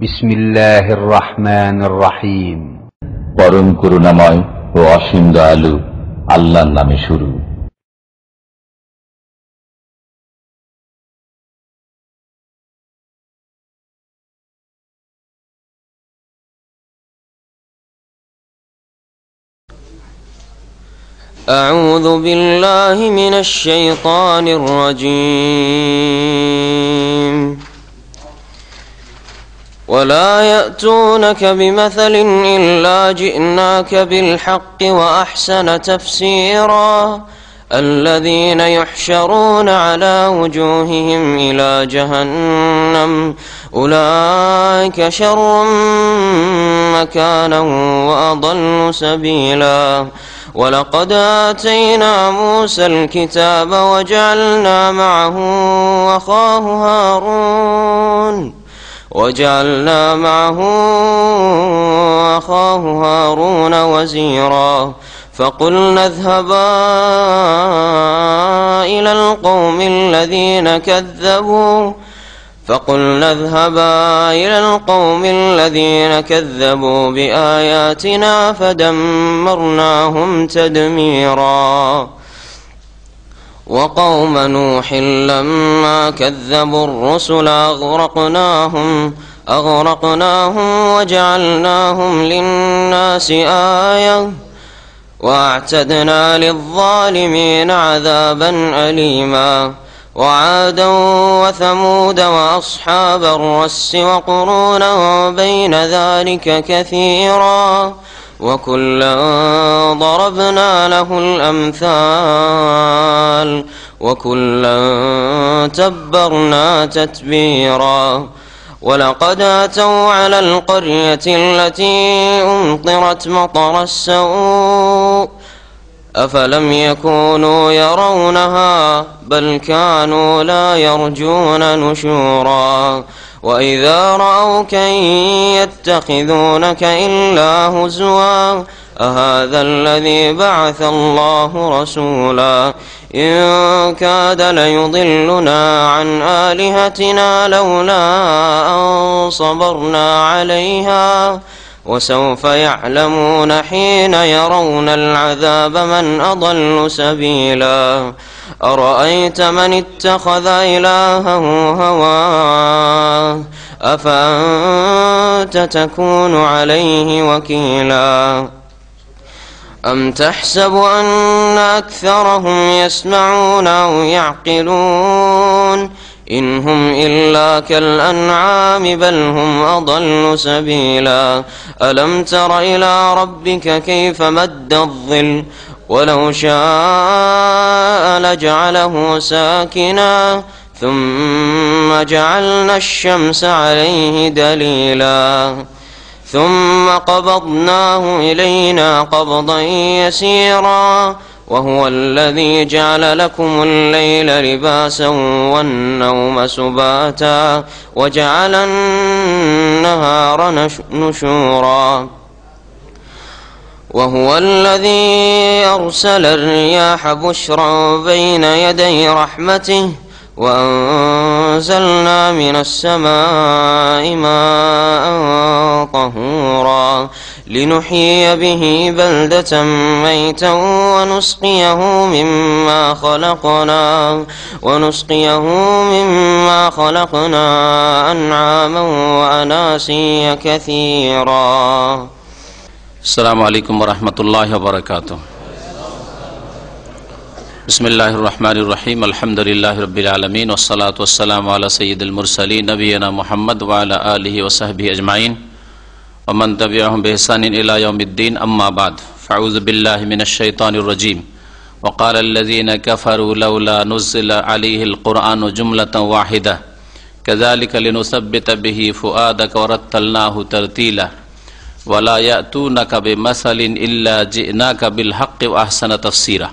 বিসমিল্লাহির রহমানির রহিম। পরম করুণাময় ও অসীম দয়ালু আল্লাহর নামে শুরু। أعوذ بالله من الشيطان الرجيم. ولا يأتونك بمثل إلا جئناك بالحق وأحسن تفسيرا. الذين يحشرون على وجوههم إلى جهنم أولئك شر مكانا وأضل سبيلا. ولقد آتينا موسى الكتاب وجعلنا معه أخاه هارون وزيرا. فقلنا اذهبا إلى القوم الذين كذبوا بآياتنا فدمرناهم تدميرا. وقوم نوح لما كذبوا الرسل أغرقناهم وجعلناهم للناس آية وأعتدنا للظالمين عذابا أليما. وعادا وثمود وأصحاب الرس وقرونا بين ذلك كثيرا. وكلا ضربنا له الأمثال وكلا تبرنا تتبيرا. ولقد أتوا على القرية التي أمطرت مطر السوء أفلم يكونوا يرونها بل كانوا لا يرجون نشورا. وإذا رأوك يتخذونك إلا هزوا أهذا الذي بعث الله رسولا. إن كاد ليضلنا عن آلهتنا لولا أن صبرنا عليها. وسوف يعلمون حين يرون العذاب من أضل سبيلا. أرأيت من اتخذ إلهه هواه أفأنت تكون عليه وكيلا. أم تحسب أن أكثرهم يسمعون أو يعقلون إن هم إلا كالأنعام بل هم أضل سبيلا. ألم تر إلى ربك كيف مد الظل ولو شاء لجعله ساكنا ثم جعلنا الشمس عليه دليلا. ثم قبضناه إلينا قبضا يسيرا. وهو الذي جعل لكم الليل لباسا والنوم سباتا وجعل النهار نشورا. وهو الذي أرسل الرياح بشرا بين يدي رحمته وأنزلنا من السماء ماء طهورا لنحيي به بلدة ميتا ونسقيه مما خلقنا أنعاما وأناسيا كثيرا. السلام عليكم ورحمة الله وبركاته. بسم الله الرحمن الرحيم. الحمد لله رب العالمين والصلاة والسلام على سيد المرسلين نبينا محمد وعلى آله وصحبه أجمعين ومن تبعهم بإحسان إلى يوم الدين. أما بعد فأعوذ بالله من الشيطان الرجيم. وقال الذين كفروا لولا نزل عليه القرآن جملة واحدة كذلك لنثبت به فؤادك ورتلناه ترتيلا. ولا يأتونك بمثل إلا جئناك بالحق وأحسن تفسيرا.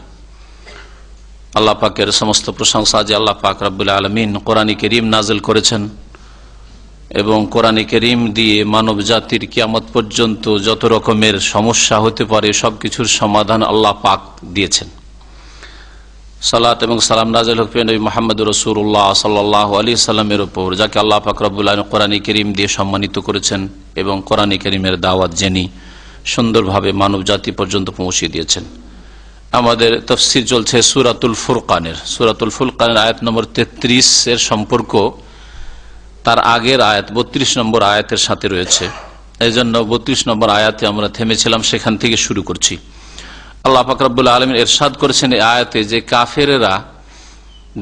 আল্লাহ পাকের সমস্ত প্রশংসা যে আল্লাহ পাক রব্বুল আলামিন কোরআনে কারীম নাযিল করেছেন এবং কোরআনে কারীম দিয়ে মানব জাতির কিয়ামত পর্যন্ত যত রকমের সমস্যা হতে পারে সবকিছুর সমাধান আল্লাহ পাক দিয়েছেন। সালাত এবং সালাম নাযিল হোক নবী মুহাম্মদ রাসূলুল্লাহ সাল্লাল্লাহু আলাইহি সাল্লামের উপর, যাকে আল্লাহ পাক রব্বুল আলামিন কোরআনে কারীম দিয়ে সম্মানিত করেছেন এবং কোরআনে কারীমের দাওয়াত যিনি সুন্দরভাবে মানব জাতি পর্যন্ত পৌঁছে দিয়েছেন। আমাদের তাফসীর চলছে সূরাতুল ফুরকানের আয়াত নম্বর 33 এর সম্পর্ক তার আগের আয়াত 32 নম্বর আয়াতের সাথে রয়েছে। এই জন্য 32 নম্বর আয়াতে আমরা থেমেছিলাম, সেখান থেকে শুরু করছি। আল্লাহ পাক রব্বুল আলামিন ইরশাদ করেছেন এই আয়াতে যে কাফেরেরা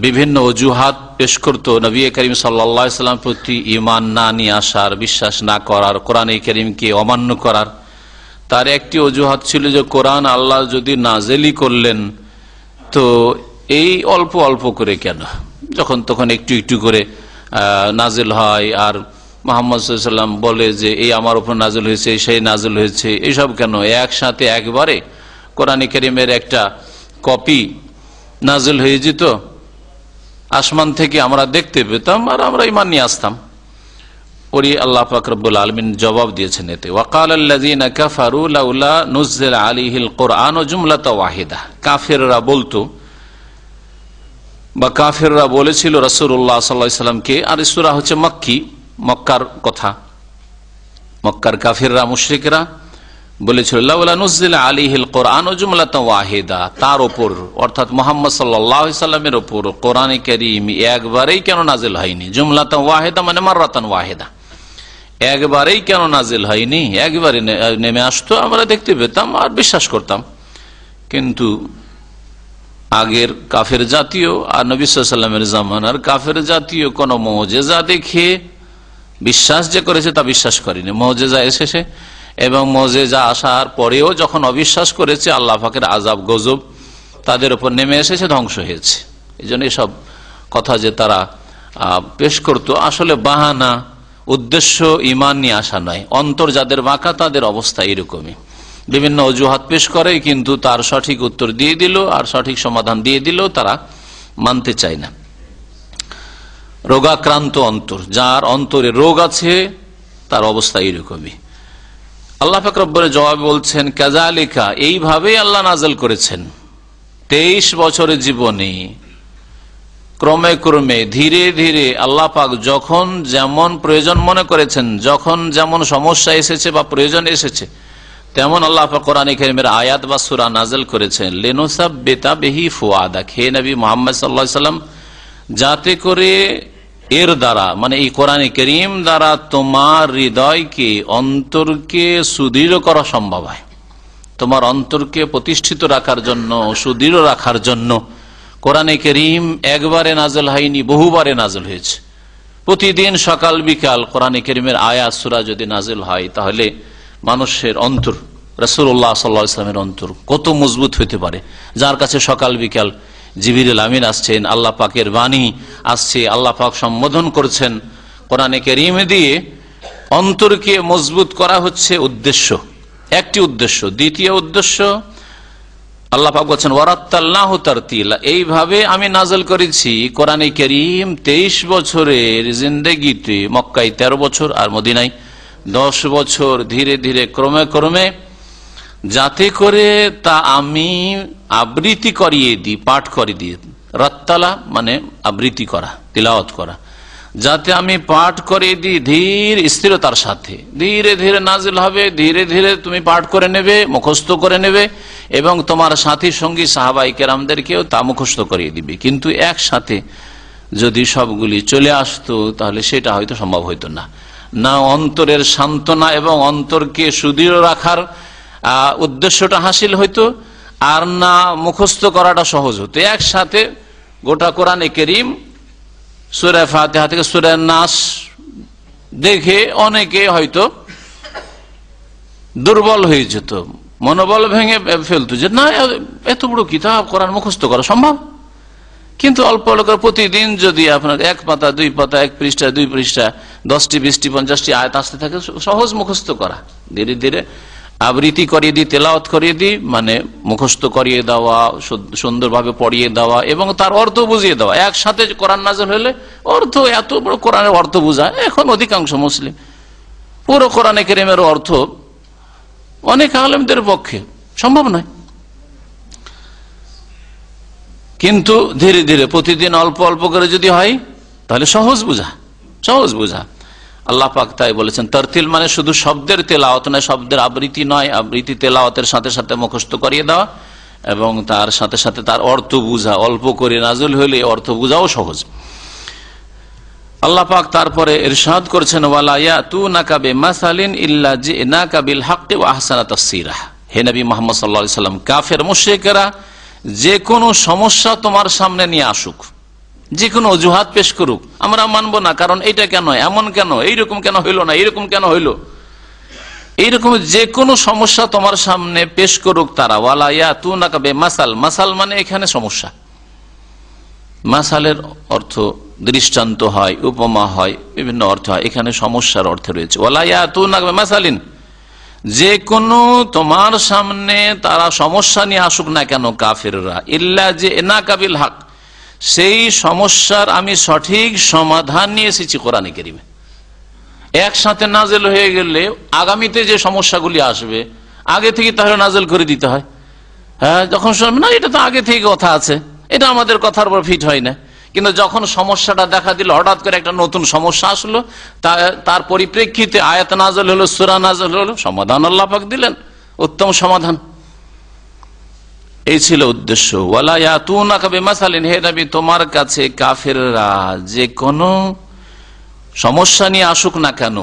বিভিন্ন অজুহাত পেশ করত নবী করিম সাল্লাল্লাহু আলাইহি ওয়াসাল্লাম প্রতি ঈমান না নিয়ে আসার, বিশ্বাস না করার, কোরআনে কারীমকে অমান্য করার। তার একটি অজুহাত ছিল যে কোরআন আল্লাহ যদি নাযিলই করলেন তো এই অল্প অল্প করে কেন, যখন তখন একটু একটু করে নাজিল হয়, আর মুহাম্মদ সাল্লাল্লাহু আলাইহি ওয়াসাল্লাম বলে যে এই আমার উপর নাজিল হয়েছে, সেই নাজিল হয়েছে, এইসব কেন, একসাথে একবারে কোরআনে কারীমের একটা কপি নাজিল হয়ে যেত, আসমান থেকে আমরা দেখতে পেতাম আর আমরা ঈমান নিয়ে আসতাম। পরে আল্লাহ পাক রব্বুল আলামিন জবাব দিয়েছেন এতে, ওয়াকালাল্লাযীনা কাফারু লাউলা নুজিলা আলাইহিল কুরআনু জুমলাতান ওয়াহিদা। কাফেররা বলতো বা কাফেররা বলেছিল রাসূলুল্লাহ সাল্লাল্লাহু আলাইহি সাল্লামকে, আর এই সূরা হচ্ছে মক্কি, মক্কার কথা। মক্কার কাফেররা মুশরিকরা বলেছিল লাউলা নুজিলা আলাইহিল কুরআনু জুমলাতান ওয়াহিদা, তার উপর অর্থাৎ মুহাম্মদ সাল্লাল্লাহু আলাইহি সাল্লামের উপর কোরআনে কারীম একবারেই কেন নাজিল হয়নি। জুমলাতান ওয়াহিদা মানে মাররাতান ওয়াহিদা, একবারেই কেন নাজিল হয়নি, একবারে নেমে আসতো, আমরা দেখতে পেতাম আর বিশ্বাস করতাম। কিন্তু আগের কাফের জাতীয় আর নবী সাল্লাল্লাহু আলাইহি সাল্লামের জামানার কাফের জাতীয় কোন মুজিজা দেখে বিশ্বাস যে করেছে তা বিশ্বাস করেনি। মুজিজা এসেছে এবং মুজিজা আসার পরেও যখন অবিশ্বাস করেছে, আল্লাহ পাকের আযাব গজব তাদের উপর নেমে এসেছে, ধ্বংস হয়েছে। এই জন্য এসব কথা যে তারা পেশ করত আসলে বাহানা, উদ্দেশ্য ঈমান নিয়ে আসা নয়। অন্তর যাদের বাঁকা তাদের অবস্থা এরকমই, বিভিন্ন অজুহাত পেশ করে কিন্তু তার সঠিক উত্তর দিয়ে দিল আর সঠিক সমাধান দিয়ে দিল তারা মানতে চায় না। রোগাক্রান্ত অন্তর, যার অন্তরে রোগ আছে তার অবস্থা এরকমই। আল্লাহ পাক রব্বুল জবাব বলছেন, কাযালিকা, এইভাবেই আল্লাহ নাযিল করেছেন 23 বছরের জীবনে ক্রমে ক্রমে ধীরে ধীরে আল্লাহ পাক যখন যেমন প্রয়োজন মনে করেছেন, যখন যেমন সমস্যা এসেছে বা প্রয়োজন এসেছে, তেমন আল্লাহ পাক কোরআনে কারীমের আয়াত বা সূরা নাযিল করেছেন। লিনুসাব্বিতা বিহি ফুআদাক, হে নবী মুহাম্মদ সাল্লাল্লাহু আলাইহি ওয়াসাল্লাম, যাতে করে এর দ্বারা মানে এই কোরআনে কারীম দ্বারা তোমার হৃদয়কে, অন্তরকে সুদৃঢ় করা সম্ভব হয়। তোমার অন্তরকে প্রতিষ্ঠিত রাখার জন্য, সুদৃঢ় রাখার জন্য কোরআনে কারীম একবারে নাযিল হয়নি, বহুবারে নাযিল হয়েছে। প্রতিদিন সকাল বিকাল কোরআনে কারীমের আয়াত সূরা যদি নাযিল হয় তাহলে মানুষের অন্তর, রাসূলুল্লাহ সাল্লাল্লাহু আলাইহি ওয়াসাল্লামের অন্তর কত মজবুত হতে পারে, যার কাছে সকাল বিকাল জিবরিল আমিন আসছেন, আল্লাহ পাকের বাণী আসছে, আল্লাহ পাক সম্বোধন করছেন। কোরআনে কারীম দিয়ে অন্তরকে মজবুত করা হচ্ছে উদ্দেশ্য, একটি উদ্দেশ্য। দ্বিতীয় উদ্দেশ্য আল্লাহ পাক বলছেন, ওয়ারাত্তালনাহু তারতিলা, এইভাবে আমি নাযিল করেছি কোরআনে কারীম 23 বছরের জিন্দেগিতে, মক্কায় 13 বছর আর মদিনায় 10 বছর, ধীরে ধীরে ক্রমে ক্রমে, যাতে করে তা আমি আবৃত্তি করিয়ে দিই, পাঠ করে দিই। রাত্তালা মানে আবৃত্তি করা, তিলাওয়াত করা, যাতে আমি পাঠ করে দিই ধীর স্থিরতার সাথে। ধীরে ধীরে নাজিল হবে, ধীরে ধীরে তুমি পাঠ করে নেবে, মুখস্থ করে নেবে এবং তোমার সাথী সঙ্গী সাহাবায়ে কেরামদেরকেও তা মুখস্থ করিয়ে দিবে। কিন্তু একসাথে যদি সবগুলি চলে আসতো তাহলে সেটা হয়তো সম্ভব হইতো না। না অন্তরের সান্ত্বনা এবং অন্তরকে সুদৃঢ় রাখার উদ্দেশ্যটা হাসিল হইতো, আর না মুখস্থ করাটা সহজ হতো। একসাথে গোটা কোরআনে কারীম সূরা ফাতিহা থেকে সূরা নাস দেখে অনেকে হয়তো দুর্বল হয়ে যেত, মনোবল ভেঙে ফেলতো যে না, এত বড় কিতাব কোরআন মুখস্থ করা সম্ভব। কিন্তু অল্প অল্প প্রতিদিন যদি আপনার 1 পাতা 2 পাতা 1 পৃষ্ঠা 2 পৃষ্ঠা 10টি 20টি 50টি আয়াত আসতে থাকে, সহজ মুখস্থ করা। ধীরে ধীরে আবৃত্তি করিয়ে দিই, তেলাওয়াত করিয়ে দিই, মানে মুখস্থ করিয়ে দেওয়া, সুন্দরভাবে পড়িয়ে দেওয়া এবং তার অর্থ বুঝিয়ে দেওয়া। একসাথে কোরআন নাযিল হলে অর্থ, এত বড় কোরআনের অর্থ বোঝা এখন অধিকাংশ মুসলিম, পুরো কোরআনে কারীমের অর্থ অনেক আলেমদের পক্ষে সম্ভব নয়। কিন্তু ধীরে ধীরে প্রতিদিন অল্প অল্প করে যদি হয় তাহলে সহজ বোঝা। আল্লাহ পাক তাই বলেছেন তারতিল মানে শুধু শব্দের তেলাওয়াত নয়, শব্দের আবৃত্তি নয়, আবৃত্তি তেলাওয়াতের সাথে সাথে মুখস্থ করিয়ে দেওয়া এবং তার সাথে সাথে তার অর্থ বুঝা। অল্প করে নাজুল হলে অর্থ বুঝাও সহজ। আল্লাহ পাক তারপরে ইরশাদ করেছেন ওয়ালা ইয়াতুনাকা বিমাসালিন ইল্লা জিনাকা বিল হাক্কি ওয়া আহসানা তাফসীরা। হে নবী মুহাম্মদ সাল্লাল্লাহু আলাইহি ওয়াসাল্লাম, কাফের মুশরিকরা যে কোনো সমস্যা তোমার সামনে নিয়ে আসুক, যে কোনো অজুহাত পেশ করুক, আমরা মানবো না, কারণ এইটা কেন, এমন কেন, এইরকম কেন হইলো না, এইরকম কেন হইলো, এইরকম যে কোনো সমস্যা তোমার সামনে পেশ করুক তারা। ওয়ালা ইয়াতুনাকা বিমাসাল, মাসাল মানে এখানে সমস্যা। মাসালের অর্থ দৃষ্টান্ত হয়, উপমা হয়, বিভিন্ন অর্থ হয়, এখানে সমস্যার অর্থ রয়েছে। ওয়ালা ইয়াতুনাকা বিমাসালিন, যে কোনো তোমার সামনে তারা সমস্যা নিয়ে আসুক না কেন কাফেররা, ইল্লা জিনাকা বিল হক, সেই সমস্যার আমি সঠিক সমাধান নিয়ে এসেছি কোরআনে কারিমে। একসাথে নাজেল হয়ে গেলে আগামীতে যে সমস্যাগুলি আসবে আগে থেকে তাহলে নাজেল করে দিতে হয়। হ্যাঁ, যখন না এটা তো আগে থেকে কথা আছে, এটা আমাদের কথার উপর ফিট হয় না, কিন্তু যখন সমস্যাটা দেখা দিল, হঠাৎ করে একটা নতুন সমস্যা আসলো, তার পরিপ্রেক্ষিতে আয়াত নাজল হলো, সূরা নাজল হলো, সমাধান আল্লাহ পাক দিলেন, উত্তম সমাধান। এই ছিল উদ্দেশ্য। ওয়ালা ইয়াতুনাকা বিমাসালিন, হে নবী তোমার কাছে কাফেররা যে কোনো সমস্যা নিয়ে আসুক না কেন,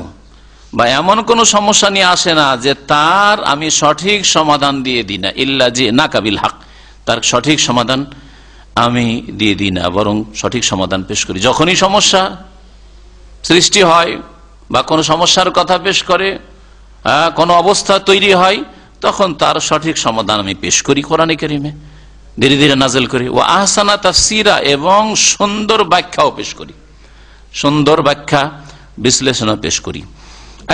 বা এমন কোন সমস্যা নিয়ে আসে না যে তার আমি সঠিক সমাধান দিয়ে দিই না, ইল্লা জিনাকা বিল হক, তার সঠিক সমাধান আমি দিয়ে দিই না, বরং সঠিক সমাধান পেশ করি। যখনই সমস্যা সৃষ্টি হয় বা কোনো সমস্যার কথা পেশ করে, কোনো অবস্থা তৈরি হয়, তখন তার সঠিক সমাধান আমি পেশ করি কোরআনে কারিমে, ধীরে ধীরে নাজেল করি। ও আহসানা তাফসীরা, এবং সুন্দর ব্যাখ্যাও পেশ করি, সুন্দর ব্যাখ্যা বিশ্লেষণ পেশ করি।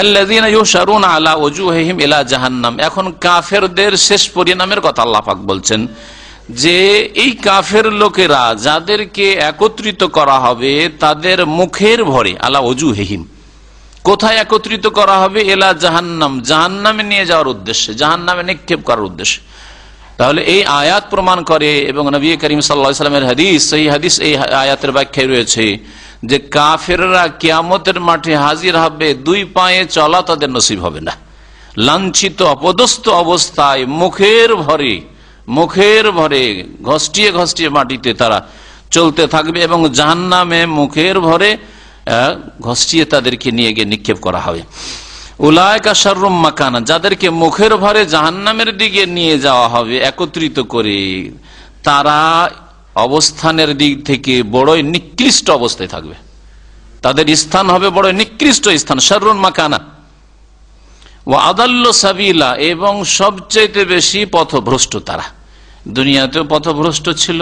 আল্লাযীনা ইউশারুনা আলা ওজুহিহিম ইলা জাহান্নাম, এখন কাফেরদের শেষ পরিণামের কথা আল্লাহ পাক বলছেন যে এই কাফের লোকেরা যাদেরকে একত্রিত করা হবে তাদের মুখের ভরে, আলা ওজুহিহিম, কোথায় একত্রিত করা হবে? এলা জাহান্নাম, জাহান্নামে নিয়ে যাওয়ার উদ্দেশ্যে, জাহান্নামে নিক্ষেপ করার উদ্দেশ্যে। তাহলে এই আয়াত প্রমাণ করে, এবং নবী করিম সাল্লাল্লাহু আলাইহি ওয়াসাল্লামের হাদিস, সেই হাদিস এই আয়াতের ব্যাখ্যায় রয়েছে যে কাফেররা কিয়ামতের মাঠে হাজির হবে, দুই পায়ে চলা তাদের নসিব হবে না, লাঞ্ছিত অপদস্থ অবস্থায় মুখের ভরে ঘষ্টিয়ে ঘষ্টিয়ে মাটিতে তারা চলতে থাকবে, এবং জাহান্নামে মুখের ভরে ঘষ্টিয়ে তাদেরকে নিয়ে গিয়ে নিক্ষেপ করা হবে। উলাইকা শাররুম মাকানা, যাদেরকে মুখের ভরে জাহান্নামের দিকে নিয়ে যাওয়া হবে একত্রিত করে, তারা অবস্থানের দিক থেকে বড়ই নিকৃষ্ট অবস্থায় থাকবে, তাদের স্থান হবে বড় নিকৃষ্ট স্থান, শাররুন মাকানা। ওয়া আদাল্লু সাবিলা, এবং সবচেয়ে বেশি পথভ্রষ্ট তারা। দুনিয়াতেও পথভ্রষ্ট ছিল,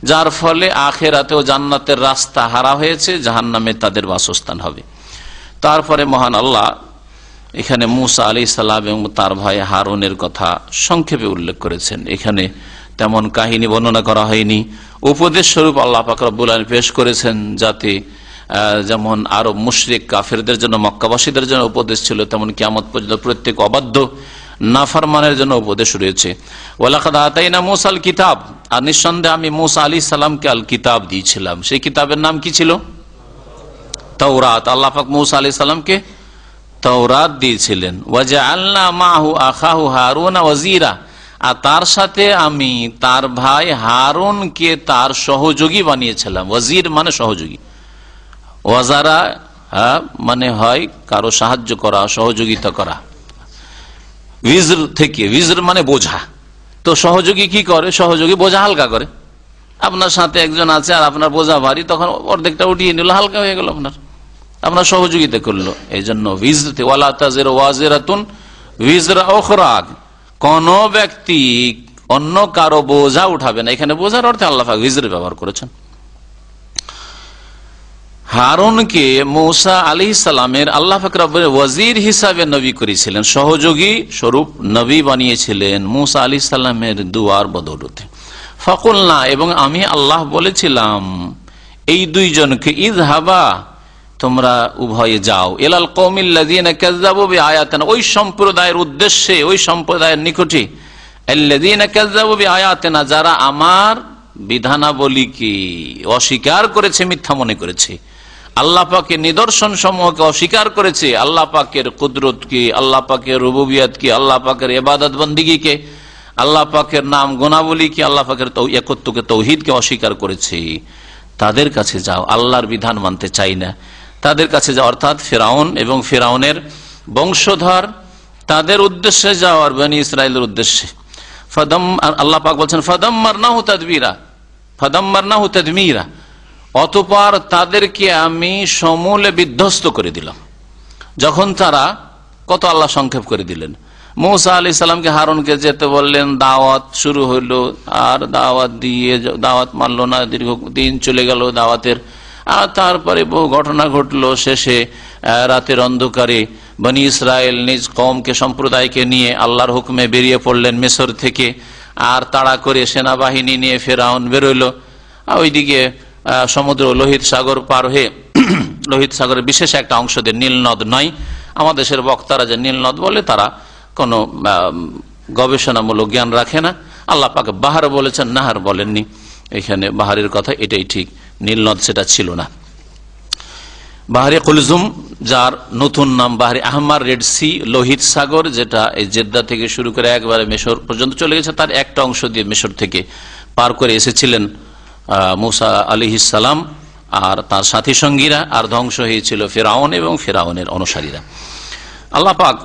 যার ফলে আখিরাতেও জান্নাতের রাস্তা হারা হয়েছে, জাহান্নামে তাদের বাসস্থান হবে। তারপরে মহান আল্লাহ এখানে মুসা আলাইহিস সালাম এবং তার ভাই হারুনের কথা সংক্ষেপে উল্লেখ করেছেন। এখানে তেমন কাহিনী বর্ণনা করা হয়নি, উপদেশ স্বরূপ আল্লাহ পাক রব্বুল আলামিন পেশ করেছেন, যাতে যেমন আরব মুশরিক কাফেরদের জন্য, মক্কাবাসীদের জন্য উপদেশ ছিল, তেমন কিয়ামত পর্যন্ত প্রত্যেক অবাধ্য নাফরমানের জন্য উপদেশ রয়েছে। ওয়ালাকাদ আতাইনা মুসাল কিতাব, আর নিঃসন্দেহে আমি মুসা আলাইহিস সালামকে আল কিতাব দিয়েছিলাম। সেই কিতাবের নাম কি ছিল? তাওরাত। আল্লাহ পাক মুসা আলাইহিস সালামকে তাওরাত দিয়েছিলেন। ওয়াজআলনা মাহু আখাহু হারুন ওয়াজিরা, আর তার সাথে আমি তার ভাই হারুনকে তার সহযোগী বানিয়েছিলাম। ওয়াজির মানে সহযোগী, ওয়াজারা মানে হয় কারো সাহায্য করা, সহযোগিতা করা। উইজর থেকে, উইজর মানে বোঝা। তো সহযোগী কি করে? সহযোগী বোঝা হালকা করে। আপনার সাথে একজন আছে আর আপনার বোঝা ভারী, তখন অর্ধেকটা উঠিয়ে নিল, হালকা হয়ে গেল, আপনার সহযোগিতা করলো। এই জন্য উইজর, ওয়ালা তাজিরু ওয়াজিরাতুন উইজরা উখরা, কোন ব্যক্তি অন্য কারো বোঝা উঠাবে না। এখানে বোঝার অর্থে আল্লাহ পাক উইজর ব্যবহার করেছেন। হারুনকে মুসা আলাইহিস সালামের আল্লাহ পাক রব্বুল ওয়াজির হিসাবে নবী করেছিলেন, সহযোগী স্বরূপ নবী বানিয়েছিলেন মুসা আলাইহিস সালামের দুয়ার বদৌলতে। ফাকুলনা, এবং আমি আল্লাহ বলেছিলাম এই দুইজনকে, ইযহাবা, তোমরা উভয়ে যাও, ইলাল কওমিল্লাযীনা কাযযাবু বিআয়াতিনা, ওই সম্প্রদায়ের উদ্দেশ্যে, ওই সম্প্রদায়ের নিকটে, আল্লাযীনা কাযযাবু বিআয়াতিনা, যারা আমার বিধানাবলীকে অস্বীকার করেছে, মিথ্যা মনে করেছে, আল্লাহ পাকের নিদর্শন সমূহকে অস্বীকার করেছে, আল্লাহ পাকের কুদরতকে, আল্লাহ পাকের রুবুবিয়তকে, আল্লাহ পাকের ইবাদত বন্দিগিকে, আল্লাহ পাকের নাম গুণাবলীকে, আল্লাহ পাকের একত্বকে, তৌহিদকে অস্বীকার করেছে, তাদের কাছে যাও। আল্লাহর বিধান মানতে চাই না, তাদের কাছে যাও, অর্থাৎ ফিরআউন এবং ফিরআউনের বংশধর, তাদের উদ্দেশ্যে যাও, আর বনি ইসরায়েলের উদ্দেশ্যে। আল্লাহ পাক বলছেন ফাদাম্মারনাহু তাদবীরা, ফাদাম্মারনাহু তাদমীরা, অতঃপর তাদেরকে আমি সমূলে বিধ্বস্ত করে দিলাম। যখন তারা, কত আল্লাহ সংক্ষেপ করে দিলেন, মূসা আলাইহিস সালামকে হারুনকে যেতে বললেন, দাওয়াত শুরু হইল, আর দাওয়াত দিয়ে দাওয়াত মানল না, দীর্ঘ দিন চলে গেল দাওয়াতের, আর তারপরে বহু ঘটনা ঘটলো। শেষে রাতের অন্ধকারে বনি ইসরায়েল নিজ কওমকে, সম্প্রদায়কে নিয়ে আল্লাহর হুকুমে বেরিয়ে পড়লেন মিশর থেকে, আর তাড়া করে সেনাবাহিনী নিয়ে ফেরাউন বেরোইল। ওইদিকে সমুদ্র লোহিত সাগর পার হয়ে, লোহিত সাগরের বিশেষ একটা অংশ দিয়ে, নীল নদ নয়, আমাদের দেশের বক্তারা যে নীল নদ বলে তারা কোনো গবেষণামূলক জ্ঞান রাখে না। আল্লাহ পাক বাহার বলেছেন, নাহার বলেননি, এখানে বাহারের কথা এটাই ঠিক, নীল নদ সেটা ছিল না। বাহারে কুলজুম, যার নতুন নাম বাহারে আহমার, রেড সি, লোহিত সাগর, যেটা এই জেদ্দা থেকে শুরু করে একবারে মিশর পর্যন্ত চলে গেছে, তার একটা অংশ দিয়ে মিশর থেকে পার করে এসেছিলেন মূসা আলাইহিস সালাম আর তার সাথী সঙ্গীরা, আর ধ্বংস হয়েছিল ফিরআউন এবং ফিরআউনের অনুসারীরা। আল্লাহ পাক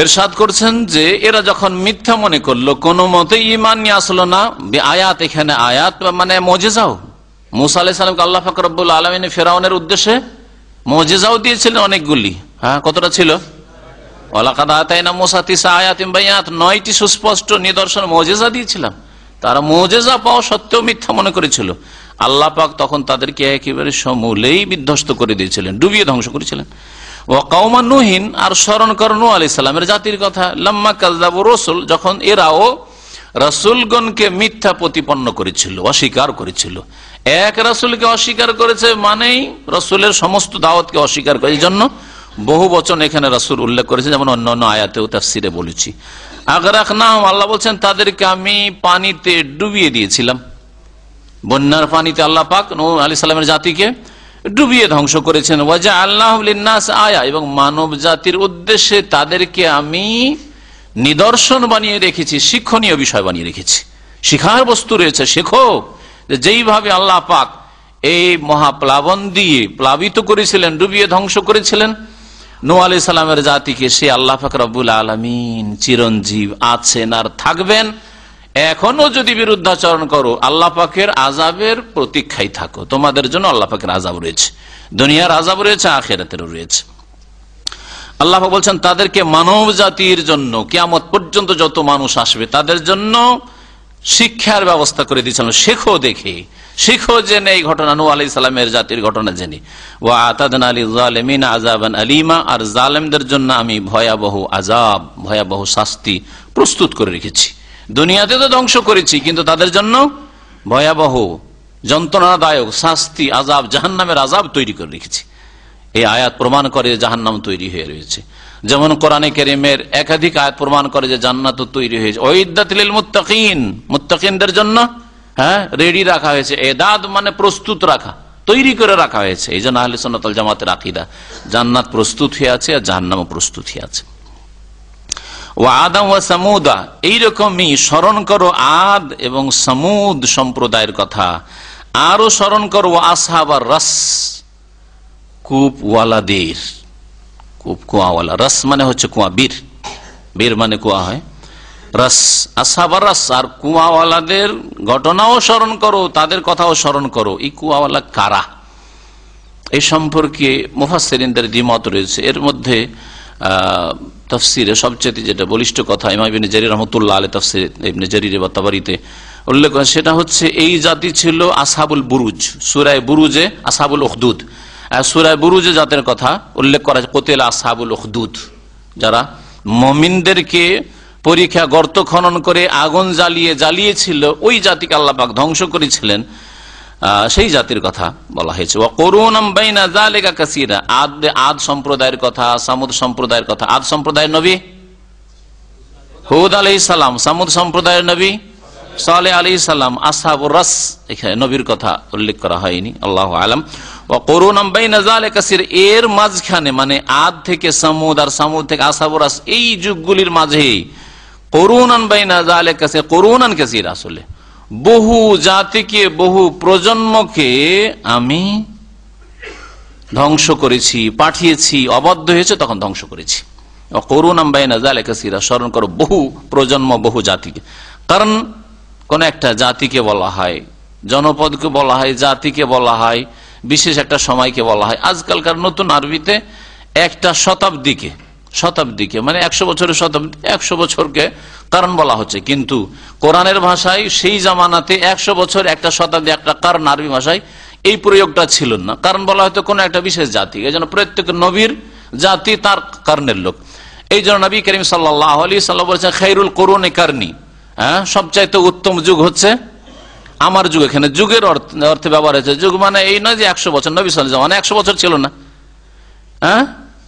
ইরশাদ করছেন যে এরা যখন মিথ্যা মনে করলো, কোনো মতে ঈমান নিয়ে আসলো না, আয়াত, এখানে আয়াত মানে মুজিজাও, মূসা আলাইহিস সালামকে আল্লাহ পাক রব্বুল আলামিন ফিরআউনের উদ্দেশ্যে মুজিজাও দিয়েছিলেন অনেকগুলি। হ্যাঁ, কতটা ছিল? ওয়ালাকাদ আতাইনা মূসা 9 আয়াতিন বাইয়াত, 9টি সুস্পষ্ট নিদর্শন মুজিজা দিয়েছিলাম। তারা মুজিজা পাওয়া সত্ত্বেও মিথ্যা মনে করেছিল। আল্লাহ পাক তখন তাদেরকে একেবারে সমূলেই বিধ্বস্ত করে দিয়েছিলেন, ডুবিয়ে ধ্বংস করেছিলেন। ওয়া কওমা নূহিন, আর স্মরণ করো নূহ আলাইহিস সালামের জাতির কথা, লাম্মা কাযযাবু রাসূল, যখন এরাও রাসূলগণকে মিথ্যা প্রতিপন্ন করেছিল, অস্বীকার করেছিল। এক রাসূলকে অস্বীকার করেছে মানেই রাসূলের সমস্ত দাওয়াতকে অস্বীকার করে, এই জন্য বহু বচন এখানে রাসূল উল্লেখ করেছে, যেমন অন্যান্য আয়াতেও তাফসিরে বলেছি। আগরাকনাহুম, আল্লাহ বলছেন তাদেরকে আমি পানিতে ডুবিয়ে দিয়েছিলাম, বন্যার পানিতে আল্লাহ পাক নূহ আলাইহিস সালামের জাতিকে ডুবিয়ে ধ্বংস করেছেন। ওয়াজআলনাহু লিন-নাস আয়া, এবং মানব জাতির উদ্দেশ্যে তাদেরকে আমি নিদর্শন বানিয়ে রেখেছি, শিক্ষণীয় বিষয় বানিয়ে রেখেছি, শিখার বস্তু রয়েছে। শেখো যেইভাবে আল্লাহ পাক এই মহাপ্লাবন দিয়ে প্লাবিত করেছিলেন, ডুবিয়ে ধ্বংস করেছিলেন নূহ আলাইহিস সালামের জাতিকে, সে আল্লাহ পাক রব্বুল আলামিন চিরঞ্জীব আছেন আর থাকবেন। এখনো যদি বিরুদ্ধাচরণ করো, আল্লাহ পাকের আযাবের প্রতীক্ষায় থাকো, তোমাদের জন্য আল্লাহ পাকের আযাব রয়েছে, দুনিয়ার আযাব রয়েছে, আখিরাতেরও রয়েছে। আল্লাহ পাক বলছেন তাদেরকে মানব জাতির জন্য, কিয়ামত পর্যন্ত যত মানুষ আসবে তাদের জন্য শিক্ষার ব্যবস্থা করে দিয়েছিলাম। শেখো, দেখে শিখো, জেনে এই ঘটনা, নূহ আলাইহিস সালামের জাতির ঘটনা জেনে। ওয়া আতাদনা লিয-যালিমিনা আযাবান আলীমা, আর জালেমদের জন্য আমি ভয়াবহ আযাব, ভয়াবহ শাস্তি প্রস্তুত করে রেখেছি। দুনিয়াতে তো ধ্বংস করেছি, কিন্তু তাদের জন্য ভয়াবহ যন্ত্রণাদায়ক শাস্তি, আযাব, জাহান্নামের আযাব তৈরি করে রেখেছি। এই আয়াত প্রমাণ করে জাহান্নাম তৈরি হয়ে রয়েছে, যেমন কোরআনে কারীমের একাধিক আয়াত প্রমাণ করে যে জান্নাত তৈরি হয়েছে। ওয়াইদাত লিল মুত্তাকিন, মুত্তাকিনদের জন্য রেডি রাখা হয়েছে। এদাদ মানে প্রস্তুত রাখা, তৈরি করে রাখা হয়েছে। এই জন্য আহলে সুন্নাত ওয়াল জামাতের আকীদা, জান্নাত প্রস্তুত হয়ে আছে আর জাহান্নামও প্রস্তুত হয়ে আছে। ওয়া আদম ওয়া সামুদা, এইরকমই স্মরণ করো আদ এবং সামুদ সম্প্রদায়ের কথা। আরো স্মরণ করো আসহাবার রাস, কূপওয়ালাদের, কূপ কুয়াওয়ালা, রাস মানে হচ্ছে কুয়া, বীর, বীর মানে কুয়া হয়, রাস, আসহাবার রাস, আর কুয়াওয়ালাদের ঘটনাও স্মরণ করো, তাদের কথাও স্মরণ করো। এই কুয়াওয়ালা কারা, এই সম্পর্কে মুফাসসিরিনদের দ্বিমত রয়েছে। এর মধ্যে তাফসীরে সবচেয়ে যেটা বলিষ্ঠ কথা, ইমাম ইবনে জারীর রাহমাতুল্লাহ আলাইহি তাফসীর ইবনে জারীর বা তাবারিতে উল্লেখ করেন, সেটা হচ্ছে এই জাতি ছিল আসহাবুল বুরুজ। সূরা বুরুজে আসহাবুল উখদুদ, সূরা বুরুজে জাতের কথা উল্লেখ করা আছে, কুতিলা আসহাবুল উখদুদ, যারা মুমিনদেরকে পরীক্ষা গর্ত খনন করে আগুন জ্বালিয়েছিল, ওই জাতিকে আল্লাহ পাক ধ্বংস করেছিলেন, সেই জাতির কথা বলা হয়েছে। ওয়া কুরুনাম বাইনা যালিকা কাসীরা, আদ সম্প্রদায়ের কথা, সামুদ সম্প্রদায়ের কথা। আদ সম্প্রদায়ের নবী হুদ আলাইহিস সালাম, সামুদ সম্প্রদায়ের নবী সালেহ আলাইহিস সালাম, আসহাবুর রাস, এখানে নবীর কথা উল্লেখ করা হয়নি, আল্লাহু আলাম। ওয়া কুরুনাম বাইনা যালিকা কাসীর, এর মাঝখানে মানে আদ থেকে সামুদ আর সামুদ থেকে আসহাবুর রাস, এই যুগগুলির মাঝে কুরুনান বাইনা যালিকা কাসীর, কুরুনান কাসীর, আসলে বহু জাতিকে বহু প্রজন্মকে আমি ধ্বংস করেছি, পাঠিয়েছি, অবাধ্য হয়েছে তখন ধ্বংস করেছি। কুরুনাম বাইনা যালিকা কাসীরা, স্মরণ করো বহু প্রজন্ম বহু জাতিকে। কারণ কোন একটা জাতিকে বলা হয়, জনপদকে বলা হয়, জাতিকে বলা হয়, বিশেষ একটা সময়কে বলা হয়। আজকালকার নতুন আরবিতে একটা শতাব্দীকে মানে 100 বছরের শতাব্দী, 100 বছরকে কারণ বলা হচ্ছে, কিন্তু কোরআনের ভাষায় সেই জামানাতে 100 বছর একটা শতাব্দী একটা কারণ, আরবি ভাষায় এই প্রয়োগটা ছিল না। কারণ বলা হয়তো কোন একটা বিশেষ জাতি, এই জন্য প্রত্যেক নবীর জাতি তার কারণের লোক। এই জন্য নবী করিম সাল্লাল্লাহু আলাইহি ওয়াসাল্লাম বলেছেন খায়রুল কুরুনি কারনি, সবচাইতে উত্তম যুগ হচ্ছে আমার যুগ। এখানে যুগের অর্থে ব্যবহার হয়েছে। যুগ মানে এই নয় যে 100 বছর, নবী সাল্লাল্লাহু আলাইহি ওয়াসাল্লাম 100 বছর ছিল না,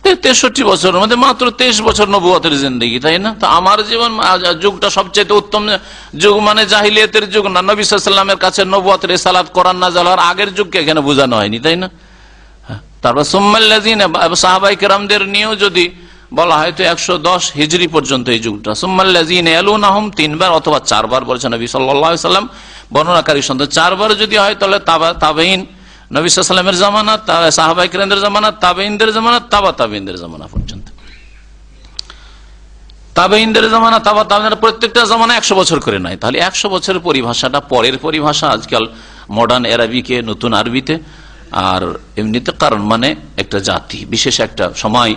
63 বছরের মধ্যে মাত্র 23 বছর নবুয়তের জিন্দেগি, তাই না? তো আমার জীবন যুগটা সবচেয়ে উত্তম যুগ মানে জাহিলিয়াতের যুগ না, নবী সাল্লাল্লাহু আলাইহি ওয়াসাল্লামের কাছে নবুয়ত, রিসালাত, কোরআন নাযিল হওয়ার আগের যুগকে এখানে বোঝানো হয়নি, তাই না? তারপর সুম্মাল্লাযিনা, সাহাবায়ে কেরামদের নিয়েও যদি বলা হয় তো 110 হিজরি পর্যন্ত এই যুগটা। সুম্মাল্লাযিনা ইয়ালুনাহুম 3 বার অথবা 4 বার বলেছেন নবী সাল্লাল্লাহু আলাইহি ওয়াসাল্লাম, বর্ণনাকারী সন্তান 4 বার যদি হয় তাহলে তাবেঈন, নবী সাল্লাল্লাহু আলাইহি ওয়াসাল্লামের জামানা, সাহাবায়ে কেরামদের জামানা, তাবেঈনদের জামানা, তাবেঈনদের জামানা পর্যন্ত। তাবেঈনদের জামানা, তাবেঈনদের প্রত্যেকটা জামানা 100 বছর করে নয়। তাহলে 100 বছরের পরিভাষাটা পরের পরিভাষা আজকাল মডার্ন আরবিকে, নতুন আরবিতে। আর এমনিতে কারণ মানে একটা জাতি, বিশেষ একটা সময়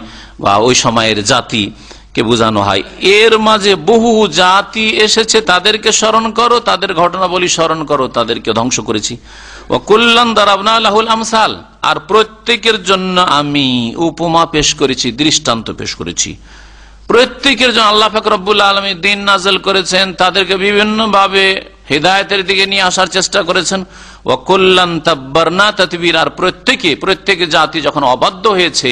বা ওই সময়ের জাতিকে বোঝানো হয়। এর মাঝে বহু জাতি এসেছে, তাদেরকে স্মরণ করো, তাদের ঘটনাবলী স্মরণ করো, তাদেরকে ধ্বংস করেছি। ওয়া কুল্লান দারাবনা লাহুল আমসাল, আর প্রত্যেকের জন্য আমি উপমা পেশ করেছি, দৃষ্টান্ত পেশ করেছি। প্রত্যেকের জন্য আল্লাহ পাক রব্বুল আলামিন দ্বীন নাযিল করেছেন, তাদেরকে বিভিন্ন ভাবে হিদায়াতের দিকে নিয়ে আসার চেষ্টা করেছেন। ওয়া কুল্লান তাব্বারনা তাতবীর, আর প্রত্যেক জাতি যখন অবাধ্য হয়েছে,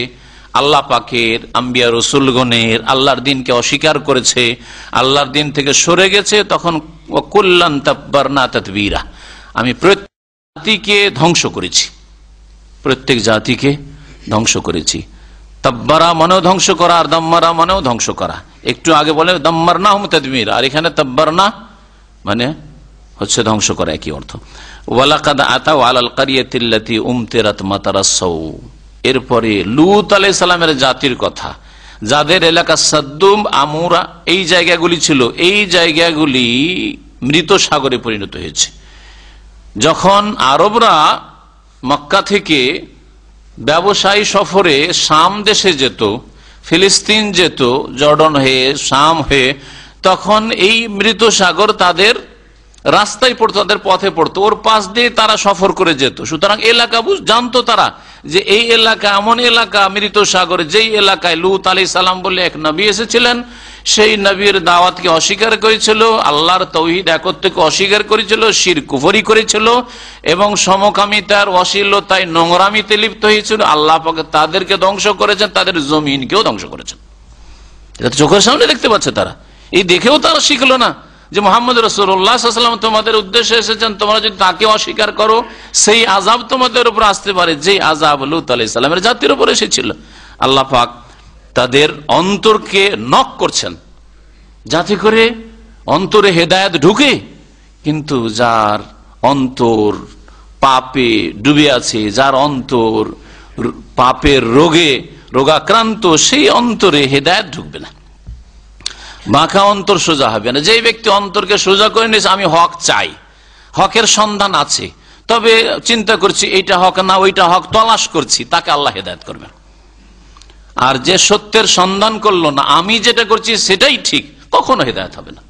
আল্লাহ পাকের আম্বিয়া রাসূলগণের আল্লাহর দ্বীনকে অস্বীকার করেছে, আল্লাহর দ্বীন থেকে সরে গেছে, তখন ওয়া কুল্লান তাব্বারনা তাতবীরা, আমি প্রত্যেক জাতিকে ধ্বংস করেছি, প্রত্যেক জাতিকে ধ্বংস করেছি। তাব্বারা মানেও ধ্বংস করা, আর দাম্মারা মানেও ধ্বংস করা। একটু আগে বলে দাম্মারনাহুম তাদমীর, আর এখানে তাব্বারনা মানে হচ্ছে ধ্বংস করা, একই অর্থ। ওয়ালাকাদ আতাউ আলাল কারিয়াতিল্লাতী উমতিরাত মাতারাসসাউ, এরপরে লূত আলাইহিস সালামের জাতির কথা, যাদের এলাকা সাদ্দুম, আমুরা এই জায়গাগুলি ছিল, এই জায়গাগুলি মৃত সাগরে পরিণত হয়েছে। যখন আরবরা মক্কা থেকে ব্যবসায়ী সফরে শাম দেশে যেত, ফিলিস্তিন যেত, জর্ডন হয়ে, শাম হয়ে, তখন এই মৃত সাগর তাদের রাস্তায় পড়তো, তাদের পথে পড়তো, ওর পাশ দিয়ে তারা সফর করে যেত। সুতরাং এলাকা জানতো তারা যে এই এলাকা এমন এলাকা মৃত সাগরে, যেই এলাকায় লূত আলাইহিস সালাম বলে এক নবী এসেছিলেন, সেই নবীর দাওয়াতকে অস্বীকার করেছিল, আল্লাহর তাওহীদ একত্বকে অস্বীকার করেছিল, শিরক কুফরি করেছিল এবং সমকামিতার, অশ্লীলতায়, নোংরামিতে লিপ্ত হয়েছিল। আল্লাহ পাক তাদেরকে ধ্বংস করেছেন, তাদের জমিনকেও ধ্বংস করেছেন। এটা তো চোখের সামনে দেখতে পাচ্ছে তারা। এই দেখেও তারা শিখলো না যে মুহাম্মদ রাসূলুল্লাহ সাল্লাল্লাহু আলাইহি ওয়াসাল্লাম তোমাদের উদ্দেশ্যে এসেছেন, তোমরা যদি তাকে অস্বীকার করো সেই আযাব তোমাদের উপর আসতে পারে, যে আযাব লূত আলাইহিস সালামের জাতির উপর এসেছিল। আল্লাহ পাক তাদের অন্তরকে নক করছেন যাতে করে অন্তরে হেদায়েত ঢুকে, কিন্তু যার অন্তর পাপে ডুবে আছে, যার অন্তর পাপের রোগাক্রান্ত, সেই অন্তরে হেদায়েত ঢুকবে না, বাঁকা অন্তর সোজা হবে না। যেই ব্যক্তি অন্তরকে সোজা করে নিয়েছে, আমি হক চাই, হকের সন্ধান আছে, তবে চিন্তা করছি এইটা হক না ওইটা হক, তলাশ করছি, তাকে আল্লাহ হেদায়েত করবেন। আর যে সত্যের সন্ধান করলো না, আমি যেটা করছি সেটাই ঠিক, কখনো হেদায়েত হবে না,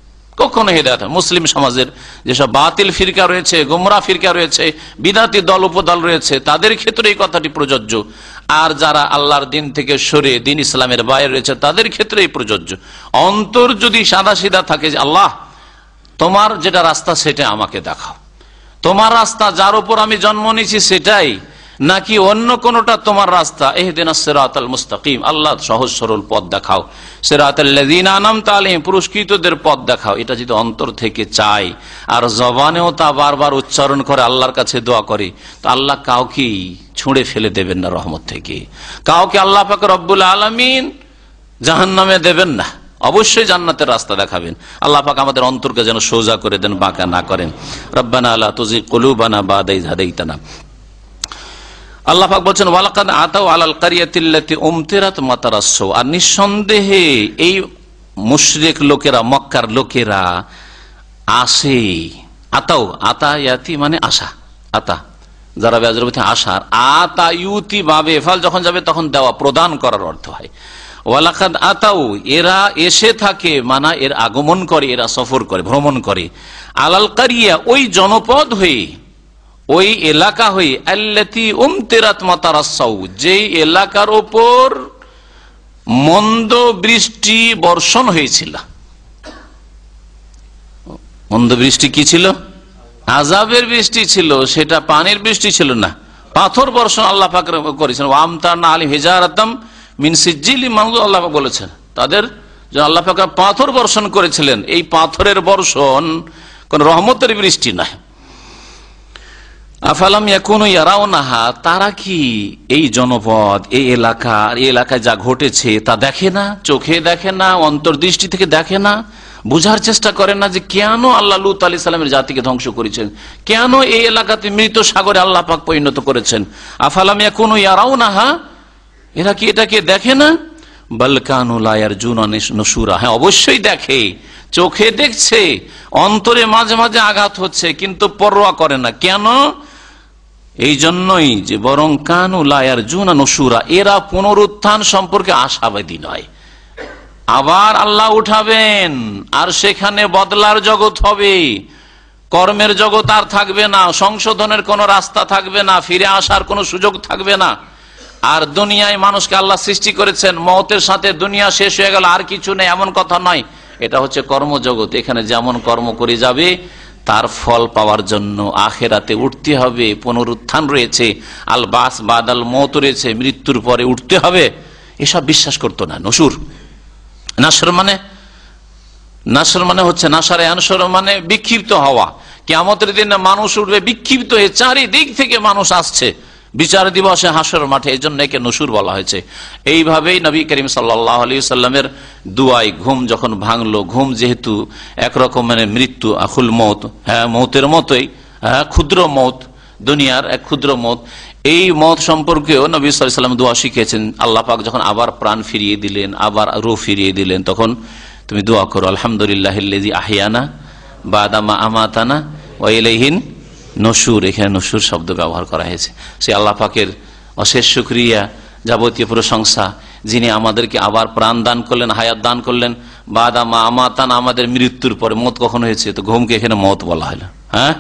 কখনো হেদায়েত হবে। মুসলিম সমাজের যেসব বাতিল ফিরকা রয়েছে, গোমরা ফিরকা রয়েছে, বিদাতি দল উপদল রয়েছে, তাদের ক্ষেত্রে এই কথাটি প্রযোজ্য। আর যারা আল্লাহর দিন থেকে সরে দিন ইসলামের বাইরে রয়েছে, তাদের ক্ষেত্রে এই প্রযোজ্য। অন্তর যদি সাদা সিধা থাকে যে আল্লাহ তোমার যেটা রাস্তা সেটা আমাকে দেখাও, তোমার রাস্তা যার উপর আমি জন্ম নিয়েছি সেটাই, নাকি অন্য কোনটা তোমার রাস্তা? ইহদিনাস সিরাতাল মুস্তাকিম, আল্লাহ সহজ সরল পথ দেখাও। সিরাতাল লাযিনা আনআমতা আলাইহিম, পুরস্কৃতদের পথ দেখাও। এটা যদি অন্তর থেকে চাই আর জবানেও তা বারবার উচ্চারণ করে আল্লাহর কাছে দোয়া করে, তো আল্লাহ কাউকে ছুঁড়ে ফেলে দেবেন না রহমত থেকে, কাউকে আল্লাহ পাক রব্বুল আলামিন জাহান্নামে দেবেন না, অবশ্যই জান্নাতের রাস্তা দেখাবেন। আল্লাহ পাক আমাদের অন্তরকে যেন সোজা করে দেন, বাঁকা না করেন। রব্বানা লা তুযিগ কুলুবানা বা'দা ইয হাদাইতানা। আল্লাহ পাক বলছেন ওয়ালাকাদ আতাউ আলাল কারিয়াতিল্লাতী উমতিরাত মাতারাসসু, আর নিঃসন্দেহে এই মুশরিক লোকেরা, মক্কার লোকেরা আসে। আতাউ, আতায়াতি মানে আশা, আতা যারা বেজরবতে আশার, আতায়ুতি বাবে ফাল যখন যাবে তখন দেওয়া, প্রদান করার অর্থ হয়। ওয়ালাকাদ আতাউ, এরা এসে থাকে, মানা এর আগমন করে, এরা সফর করে, ভ্রমণ করে। আলাল কারিয়া, ওই জনপদ হয়ে, ওই এলাকা হয়ে, আল্লাতী উমতিরাত মাতারাসসু, যেই এলাকার ওপর মন্দ বৃষ্টি বর্ষণ হয়েছিল। মন্দ বৃষ্টি কি ছিল? আযাবের বৃষ্টি ছিল, সেটা পানির বৃষ্টি ছিল না, পাথর বর্ষণ আল্লাহ পাক করেছেন। ওয়ামতারনা আলাইহিম হিজারাতাম মিন সিজিলি মানজুর, আল্লাহ পাক বলেছেন তাদের জন্য আল্লাহ পাক পাথর বর্ষণ করেছিলেন। এই পাথরের বর্ষণ কোন রহমতের বৃষ্টি নয়। আফালাম ইয়াকুনু ইয়ারাউনাহা, তারা কি এই জনপদ, এই এলাকায় যা ঘটেছে তা দেখে না? চোখে দেখে না, অন্তর্দৃষ্টি থেকে দেখে না, বুঝার চেষ্টা করে না যে কেন আল্লাহ লূত আলাইহিস সালামের জাতিকে ধ্বংস করেছেন, কেন এই এলাকাতে মৃত সাগরে আল্লাহ পাক পরিণত করেছেন। আফালাম ইয়াকুনু ইয়ারাউনাহা, এরা কি এটাকে দেখে না? বাল কানু লা ইয়ারজুনা নুশুরা, হ্যাঁ অবশ্যই দেখে, চোখে দেখছে, অন্তরে মাঝে মাঝে আঘাত হচ্ছে, কিন্তু পরোয়া করে না। কেন? এই জন্যই যে বরং কানু লা ইয়ারজুনা নুশুরা, এরা পুনরুত্থান সম্পর্কে আশাবাদী নয়। আবার আল্লাহ উঠাবেন, আর সেখানে বদলার জগৎ হবে, কর্মের জগৎ আর থাকবে না, সংশোধনের কোন রাস্তা থাকবে না, ফিরে আসার কোন সুযোগ থাকবে না। আর দুনিয়ায় মানুষকে আল্লাহ সৃষ্টি করেছেন, মওতের সাথে দুনিয়া শেষ হয়ে গেল আর কিছু নেই, এমন কথা নয়। এটা হচ্ছে কর্মজগৎ, এখানে যেমন কর্ম করে যাবে তার ফল পাওয়ার জন্য আখেরাতে উঠতে হবে, পুনরুত্থান রয়েছে, আল বাস বাদাল মওত রয়েছে, মৃত্যুর পরে উঠতে হবে, এসব বিশ্বাস করতো না। নসুর, নাসর মানে হচ্ছে নাসারে আনসর মানে বিক্ষিপ্ত হওয়া। কিয়ামতের দিনে মানুষ উঠবে বিক্ষিপ্ত হয়ে, চারিদিক থেকে মানুষ আসছে বিচার দিবসে হাসর মাঠে, এই জন্য একে নসুর বলা হয়েছে। এইভাবেই নবী করিম সাল্লাল্লাহু আলাইহি সাল্লামের দুয়ায় ঘুম যখন ভাঙলো, ঘুম যেহেতু একরকম মানে মৃত্যু, আখুল মৌত, হ্যাঁ মৌতের মতোই, হ্যাঁ ক্ষুদ্র মৌত, দুনিয়ার এক ক্ষুদ্র মৌত, এই মত সম্পর্কেও নবী সাল্লাল্লাহু আলাইহি সাল্লাম দোয়া শিখিয়েছেন। আল্লাহ পাক যখন আবার প্রাণ ফিরিয়ে দিলেন, আবার রূহ ফিরিয়ে দিলেন, তখন তুমি দোয়া করো আলহামদুলিল্লাহিল্লাযী আহইয়ানা বা'দা মা আমাতানা ওয়া ইলাইহিন নসুর। এখানে নসুর শব্দ ব্যবহার করা হয়েছে। সে আল্লাহ পাকের অশেষ শুকরিয়া, যাবতীয় প্রশংসা, যিনি আমাদেরকে আবার প্রাণ দান করলেন, হায়াত দান করলেন। বা'দা মা আমাতানা, আমাদের মৃত্যুর পরে। মত কখন হয়েছে? তো ঘুমকে এখানে মত বলা হলো। হ্যাঁ,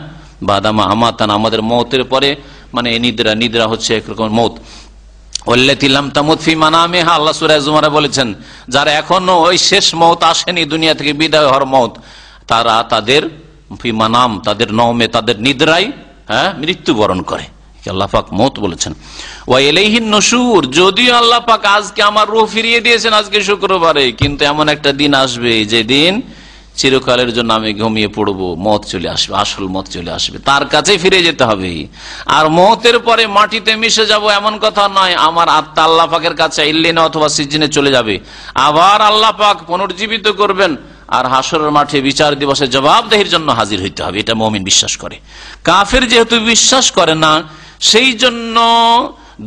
বা'দা মা আমাতানা, আমাদের মতের পরে, মানে নিদ্রা, নিদ্রা হচ্ছে একরকম মত। ওয়াল্লাতী লাম তামুত ফি মানামিহা, আল্লাহ সূরা জুমারে বলেছেন যারা এখনো ওই শেষ মওত আসেনি, দুনিয়া থেকে বিদায় হওয়ার মওত, তারা তাদের ফি মানাম, তাদের নওমে, তাদের নিদ্রায়, হ্যাঁ মৃত্যুবরণ করে। আল্লাহ পাক মওত বলেছেন। ওয়া ইলাইহিন নুশুর, যদিও আল্লাহ পাক আজকে আমার রূহ ফিরিয়ে দিয়েছেন আজকে শুক্রবারে, কিন্তু এমন একটা দিন আসবে যেদিন চিরকালের জন্য আমি ঘুমিয়ে পড়বো, মত চলে আসবে, আসল মত চলে আসবে, তার কাছে ফিরে যেতে হবে। আর মতের পরে মাটিতে মিশে যাব এমন কথা নয়, আমার আত্মা আল্লাহ পাকের কাছে ইল্লিনে অথবা সিজিনে চলে যাবে, আবার আল্লাহ পাক পুনর্জীবিত করবেন, আর হাসরের মাঠে বিচার দিবসে জবাবদেহির জন্য হাজির হইতে হবে। এটা মুমিন বিশ্বাস করে। কাফের যেহেতু বিশ্বাস করে না, সেই জন্য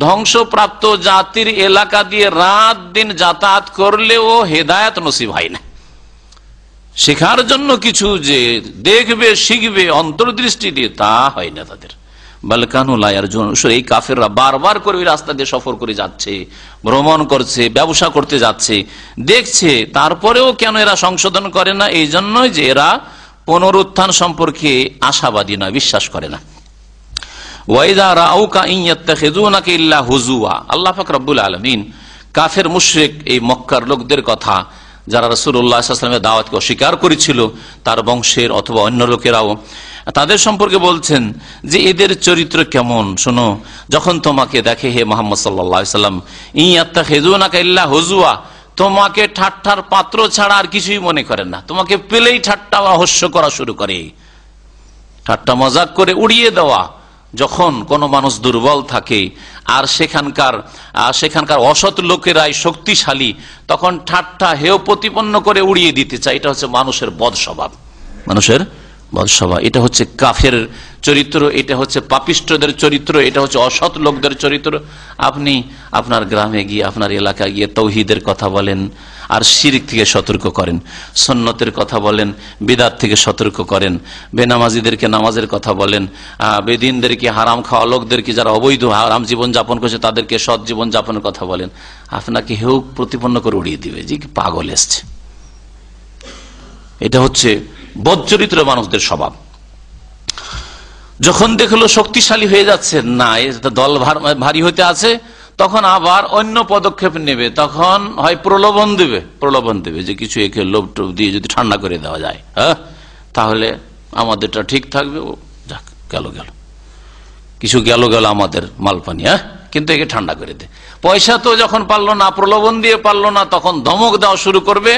ধ্বংসপ্রাপ্ত জাতির এলাকা দিয়ে রাত দিন যাতায়াত করলেও হেদায়েত নসিব হয় না। শেখার জন্য কিছু যে দেখবে, শিখবে অন্তর্দৃষ্টি দিয়ে, তা হয় না তাদের। বালকানু লা ইয়ারজুন, এই কাফেররা বারবার করে ওই রাস্তা দিয়ে সফর করে যাচ্ছে, ভ্রমণ করছে, ব্যবসা করতে যাচ্ছে, দেখছে, তারপরেও কেন এরা সংশোধন করে না? এই জন্যই যে এরা পুনরুত্থান সম্পর্কে আশাবাদী নয়, বিশ্বাস করে না। ওয়াইদা রাউকা ইন ইয়াত্তাখিযুনাকা ইল্লা হুজুয়া, আল্লাহ পাক রব্বুল আলামিন কাফের মুশরিক এই মক্কার লোকদের কথা যারা রাসূলুল্লাহ সাল্লাল্লাহু আলাইহি ওয়াসাল্লামের দাওয়াতকে অস্বীকার করেছিল, তার বংশের অথবা অন্য লোকেরাও, তাদের সম্পর্কে বলছেন যে এদের চরিত্র কেমন শোনো। যখন তোমাকে দেখে হে মুহাম্মদ সাল্লাল্লাহু আলাইহি ওয়াসাল্লাম, ইয়াত্তাখিযুনাকা ইল্লা হুজওয়া, তোমাকে ঠাট্টার পাত্র ছাড়া আর কিছুই মনে করেন না। তোমাকে পেলেই ঠাট্টা হাস্য করা শুরু করে, ঠাট্টা মজাক করে উড়িয়ে দেওয়া। যখন কোন মানুষ দুর্বল থাকে আর সেখানকার অসৎ লোকেরাই শক্তিশালী, তখন ঠাট্টা হেয় প্রতিপন্ন করে উড়িয়ে দিতে চায়। এটা হচ্ছে মানুষের বদ স্বভাব, মানুষের বদ স্বভাব। এটা হচ্ছে কাফের চরিত্র, এটা হচ্ছে পাপিষ্ঠদের চরিত্র, এটা হচ্ছে অসৎ লোকদের চরিত্র। আপনি আপনার গ্রামে গিয়ে, আপনার এলাকায় গিয়ে তাওহীদের কথা বলেন আর শিরক থেকে সতর্ক করেন, সুন্নতের কথা বলেন, বিদআত থেকে সতর্ক করেন, বেনামাজিদেরকে নামাজের কথা বলেন, বেদিনদেরকে, হারাম খাওয়া লোকদেরকে, যারা অবৈধ হারাম জীবন যাপন করছে তাদেরকে সৎ জীবন যাপনের কথা বলেন, আপনাকে হেউ প্রতিপন্ন করে উড়িয়ে দিবে যে পাগল এসছে। এটা হচ্ছে বদচরিত্র মানুষদের স্বভাব। যখন দেখলো শক্তিশালী হয়ে যাচ্ছে, না দল ভারী হইতে আছে, তখন আবার অন্য পদক্ষেপ নেবে। তখন হয় প্রলোভন দেবে যে কিছু একে লোভ টোভ দিয়ে যদি ঠান্ডা করে দেওয়া যায়, হ্যাঁ, তাহলে আমাদেরটা ঠিক থাকবে। ও যাক, গেল কিছু গেল আমাদের মালপানি, হ্যাঁ, কিন্তু একে ঠান্ডা করে দে। পয়সা তো যখন পারলো না, প্রলোভন দিয়ে পারলো না, তখন ধমক দেওয়া শুরু করবে।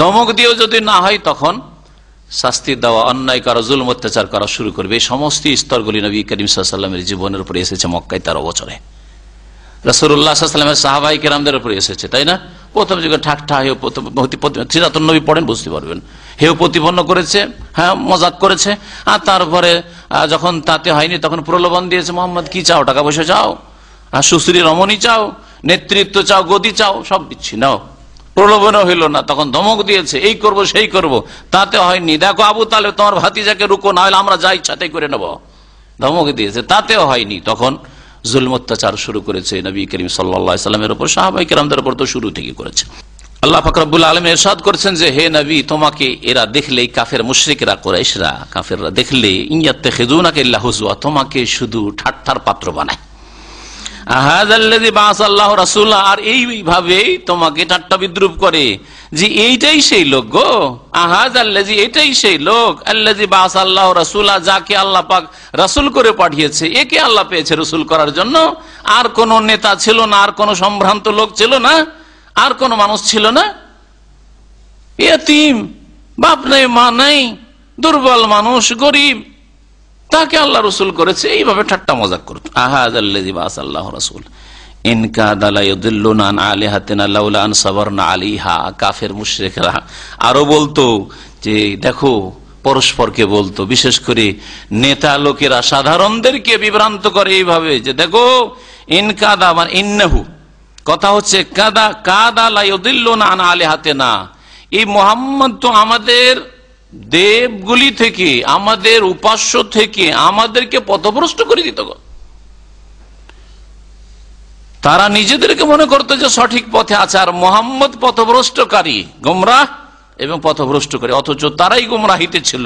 ধমক দিয়েও যদি না হয়, তখন শাস্তি দেওয়া, অন্যায় করা, জুলম অত্যাচার করা শুরু করবে। এই সমস্ত স্তরগুলি নবী করিম সাল্লাল্লাহু আলাইহি ওয়াসাল্লামের জীবনের উপরে এসেছে মক্কায় 13 বছরে। রাসূলুল্লাহ সাল্লাল্লাহু আলাইহি ওয়াসাল্লামের সাহাবায়ে কেরামদের উপরে এসেছে, তাই না? প্রথম যুগে ঠাট্টা হেয় সিরাতুন নবী পড়েন, বুঝতে পারবেন। হেয় প্রতিপন্ন করেছে, হ্যাঁ, মজাক করেছে। আর তারপরে যখন তাতে হয়নি, তখন প্রলোভন দিয়েছে, মোহাম্মদ কি চাও, টাকা পয়সা চাও, আর সুশ্রী রমণী চাও, নেতৃত্ব চাও, গদি চাও, সব দিচ্ছি, নাও। প্রলোভনও হইল না, তখন ধমক দিয়েছে, এই করব সেই করব, তাতে হয়নি। দেখো আবু তালেব তোমার ভাতিজাকে রুকো, না হলে আমরা যা ইচ্ছা তাই করে নেব, ধমক দিয়েছে, তাতেও হয়নি। তখন জুলম অত্যাচার শুরু করেছে নবী করিম সাল্লাল্লাহু আলাইহি ওয়াসাল্লামের উপর, সাহাবায়ে কেরামদের উপর তো শুরু থেকে করেছে। আল্লাহ পাক রব্বুল আলামিন ইরশাদ করেছেন যে হে নবী, তোমাকে এরা দেখলেই, কাফের মুশরিকরা, কুরাইশরা, কাফেররা দেখলে, ইয়াত্তাখিযুনাকা ইল্লা হুজওয়া, তোমাকে শুধু ঠাট্টার পাত্র বানায়। আহাযাল্লাযী বাআসাল্লাহু রাসূলা, আর এইভাবেই তোমাকে ঠাট্টা বিদ্রূপ করে যে এইটাই সেই লোক গো। আহাযাল্লাযী, এটাই সেই লোক, আল্লাযী বাআসাল্লাহু রাসূলা, যাকে আল্লাহ পাক রাসূল করে পাঠিয়েছে। একে আল্লাহ পেয়েছে রাসূল করার জন্য। আর কোন নেতা ছিল না, আর কোন সম্ভ্রান্ত লোক ছিল না, আর কোন মানুষ ছিল না। ইয়তীম, বাপ নাই মা নাই, দুর্বল মানুষ, গরিব, তাকে আল্লাহ রসুল করেছে। এইভাবে ঠাট্টা মজাক করত। আহাযাল্লাযী বাআসাল্লাহু রাসূল ইন কাদা লা ইউদিল্লুনা আন আলিহাতিনা লাউলা আন সাবারনা আলাইহা। কাফের মুশরিকরা আরো বলতো যে, দেখো, পরস্পরকে বলতো, বিশেষ করে নেতা লোকেরা সাধারণদেরকে বিভ্রান্ত করে এইভাবে যে, দেখো, ইন কাদা মানে ইন্নাহু, কথা হচ্ছে কাদা লা ইউদিল্লুনা আন আলিহাতিনা, এই মুহাম্মদ তো আমাদের দেবগুলি থেকে, আমাদের উপাস্য থেকে আমাদেরকে পথভ্রষ্ট করে দিত। তারা নিজেদেরকে মনে করতো যে সঠিক পথে আছে, আর মুহাম্মদ পথভ্রষ্টকারী, গোমরাহ এবং পথভ্রষ্টকারী। অথচ তারাই গোমরাহিতে ছিল,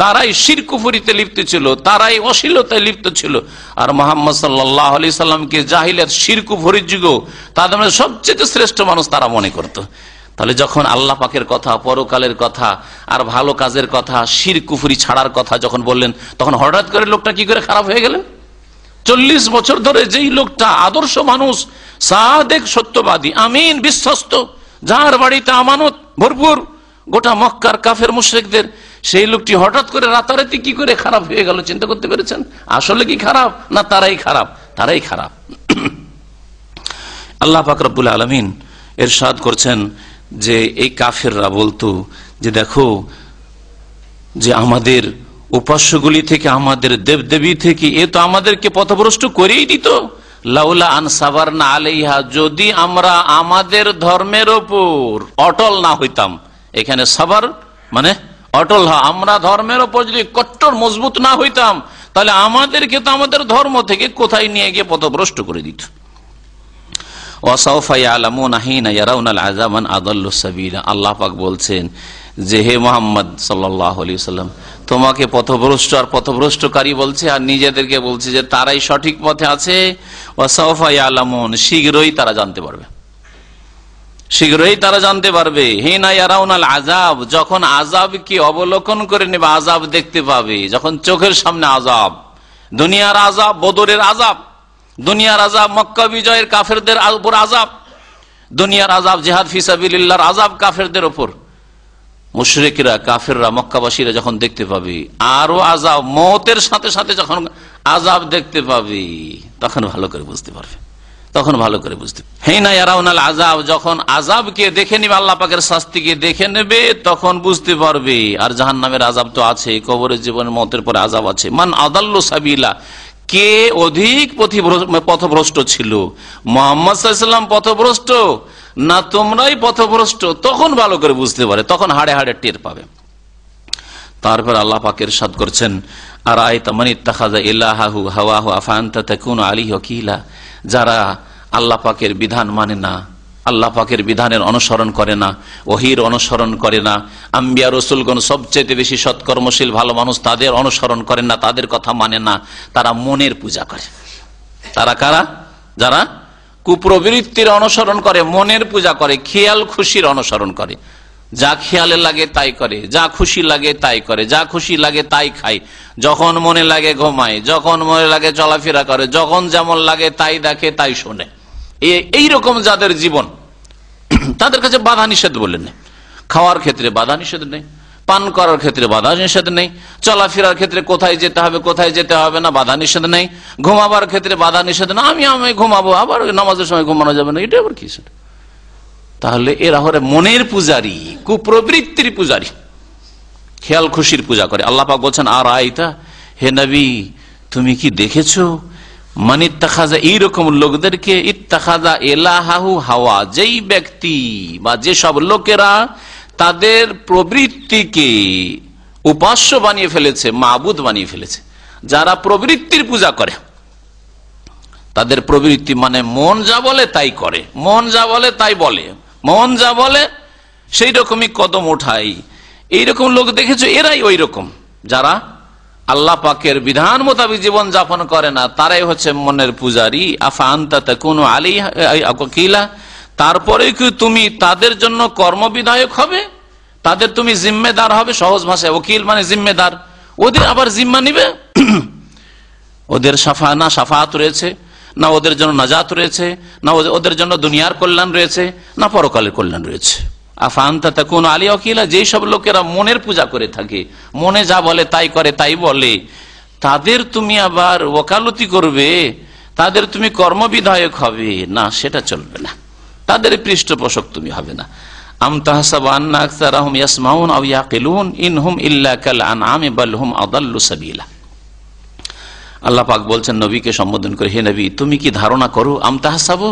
তারাই শিরক কুফরিতে লিপ্ত ছিল, তারাই অশ্লীলতায় লিপ্ত ছিল। আর মুহাম্মদ সাল্লাল্লাহু আলাইহি সাল্লামকে জাহিলিয়াত শিরক কুফরির যুগে তাদের মধ্যে সবচেয়ে শ্রেষ্ঠ মানুষ তারা মনে করত। তাহলে যখন আল্লাহ পাকের কথা, পরকালের কথা, আর ভালো কাজের কথা, শিরক কুফরি ছাড়ার কথা যখন বললেন, তখন হঠাৎ করে লোকটা কি করে খারাপ হয়ে গেলেন? 40 বছর ধরে যেই লোকটা আদর্শ মানুষ, সাদেক, সত্যবাদী, আমিন, বিশ্বস্ত, যার বাড়িতে আমানত ভরপুর গোটা মক্কার কাফের মুশরিকদের, সেই লোকটি হঠাৎ করে রাতারাতি কি করে খারাপ হয়ে গেল? চিন্তা করতে পেরেছেন? আসলে কি খারাপ, না তারাই খারাপ? তারাই খারাপ। আল্লাহ পাক রব্বুল আলামিন ইরশাদ করছেন যে এই কাফেররা বলতো যে, দেখো, যে আমাদের উপাস্যগুলি থেকে, আমাদের দেবদেবী থেকে এ তো আমাদেরকে পথভ্রষ্ট করেই দিত। লাউলা আন সাবারনা আলাইহা, যদি আমরা আমাদের ধর্মের ওপর অটল না হইতাম। এখানে সাবার মানে অটল হওয়া। আমরা ধর্মের ওপর যদি কট্টর মজবুত না হইতাম, তাহলে আমাদেরকে তো আমাদের ধর্ম থেকে কোথায় নিয়ে গিয়ে পথভ্রষ্ট করে দিত। আল্লাহ পাক বলছেন যে, হে মুহাম্মদ সাল্লাল্লাহু আলাইহি ওয়াসাল্লাম, তোমাকে পথভ্রষ্ট আর পথভ্রষ্টকারী বলছে, আর নিজেদেরকে বলছে যে তারাই সঠিক পথে আছে। ওয়াসাউফা ইয়ালামুন, শীঘ্রই তারা জানতে পারবে। শীঘ্রই তারা জানতে পারবে। হিনা ইয়ারাউনাল আযাব, যখন আযাবকে অবলোকন করে নেবে, আযাব দেখতে পাবে, যখন চোখের সামনে আযাব, দুনিয়ার আযাব, বদরের আযাব, দুনিয়ার আযাব মক্কা বিজয়ের কাফেরদের উপর আযাব, দুনিয়ার আযাব জিহাদ ফি সাবিলিল্লাহর আযাব কাফেরদের উপর, মুশরিকরা কাফেররা মক্কাবাসীরা যখন দেখতে পাবে, আরো আযাব মওতের সাথে সাথে যখন আযাব দেখতে পাবে, তখন ভালো করে বুঝতে পারবে, তখন ভালো করে বুঝতে পারবে। হিনা ইয়ারাউনাল আযাব, যখন আযাবকে দেখে নেবে, আল্লাহ পাকের শাস্তিকে দেখে নেবে, তখন বুঝতে পারবে। আর জাহান্নামের আযাব তো আছে, কবরের জীবনের মওতের পরে আযাব আছে। মান আদাল্লু সাবিলা, কে অধিক পথভ্রষ্ট ছিল, মুহাম্মদ সাল্লাল্লাহু আলাইহি ওয়াসাল্লাম পথভ্রষ্ট না তোমরাই পথভ্রষ্ট, তখন ভালো করে বুঝতে পারে, তখন হাড়ে হাড়ে টের পাবে। তারপর আল্লাহ পাক ইরশাদ করছেন, আর আয়াতা মান ইত্তাখাযা ইলাহাহু হাওয়াহু আফা আনতা তাকুনু আলাইহি ওয়াকিলা, যারা আল্লাহ পাকের বিধান মানে না, আল্লাহ পাকের বিধানের অনুসরণ করে না, ওহির অনুসরণ করে না, আম্বিয়া রসুলগণ সবচেয়ে বেশি সৎকর্মশীল ভালো মানুষ, তাদের অনুসরণ করেন না, তাদের কথা মানে না, তারা মনের পূজা করে। তারা কারা? যারা কুপ্রবৃত্তির অনুসরণ করে, মনের পূজা করে, খেয়াল খুশির অনুসরণ করে, যা খেয়ালে লাগে তাই করে, যা খুশি লাগে তাই করে, যা খুশি লাগে তাই খায়, যখন মনে লাগে ঘুমায়, যখন মনে লাগে চলাফেরা করে, যখন যেমন লাগে তাই দেখে তাই শোনে। এইরকম যাদের জীবন, তাদের কাছে বাধা নিষেধ বলে নেই। খাওয়ার ক্ষেত্রে বাধা নিষেধ নেই, পান করার ক্ষেত্রে বাধা নিষেধ নেই, চলাফেরার ক্ষেত্রে কোথায় যেতে হবে কোথায় যেতে হবে না বাধা নিষেধ নেই, ঘুমাবার ক্ষেত্রে বাধা নিষেধ না, আমি ঘুমাবো, আবার নামাজের সময় ঘুমানো যাবে না, এটা আবার কি? তাহলে এরা হরে মনের পূজারী, কুপ্রবৃত্তির পূজারী, খেয়াল খুশির পূজা করে। আল্লাহ পাক বলছেন, আর আইতা, হে নবী তুমি কি দেখেছো, মান ইত্তাখাযা, এইরকম লোকদেরকে, ইত্তাখাযা ইলাহাহু হাওয়া, যেই ব্যক্তি বা যেসব লোকেরা তাদের প্রবৃত্তিকে উপাস্য বানিয়ে ফেলেছে, মাবুদ বানিয়ে ফেলেছে। যারা প্রবৃত্তির পূজা করে, তাদের প্রবৃত্তি মানে মন যা বলে তাই করে, মন যা বলে তাই বলে, মন যা বলে সেই রকমই কদম ওঠাই, এইরকম লোক দেখেছো, এরাই ওই রকম যারা আল্লাহ পাকের বিধান মোতাবেক জীবন যাপন করে না, তারাই হচ্ছে মনের পূজারী। আফা আনতা তাকুনু আলাইহি ওয়াকিলা, তারপরে কি তুমি তাদের জন্য কর্মবিধায়ক হবে, তাদের তুমি জিম্মেদার হবে? সহজ ভাষায় ওকিল মানে জিম্মেদার, ওদের আবার জিম্মা নিবে? ওদের সাফাত রয়েছে না, ওদের জন্য নাজাত রয়েছে না, ওদের জন্য দুনিয়ার কল্যাণ রয়েছে না পরকালের কল্যাণ রয়েছে? আফা আনতা তাকুনু আলাইহি ওয়াকিলা, যেই সব লোকেরা মনের পূজা করে থাকে, মনে যা বলে তাই করে তাই বলে, তাদের তুমি আবার ওকালতি করবে, তাদের তুমি কর্মবিধায়ক হবে না, সেটা চলবে না, তাদের পৃষ্ঠপোষক তুমি হবে না। আম তাহসাবু আন্না আকসারাহুম ইয়াসমাউন আও ইয়াকিলুন ইনহুম ইল্লা কাল আনআমি বাল হুম আদাল্লু সাবিলা। আল্লাহ পাক বলছেন নবীকে সম্বোধন করে, হে নবী তুমি কি ধারণা করো, আম তাহসাবু,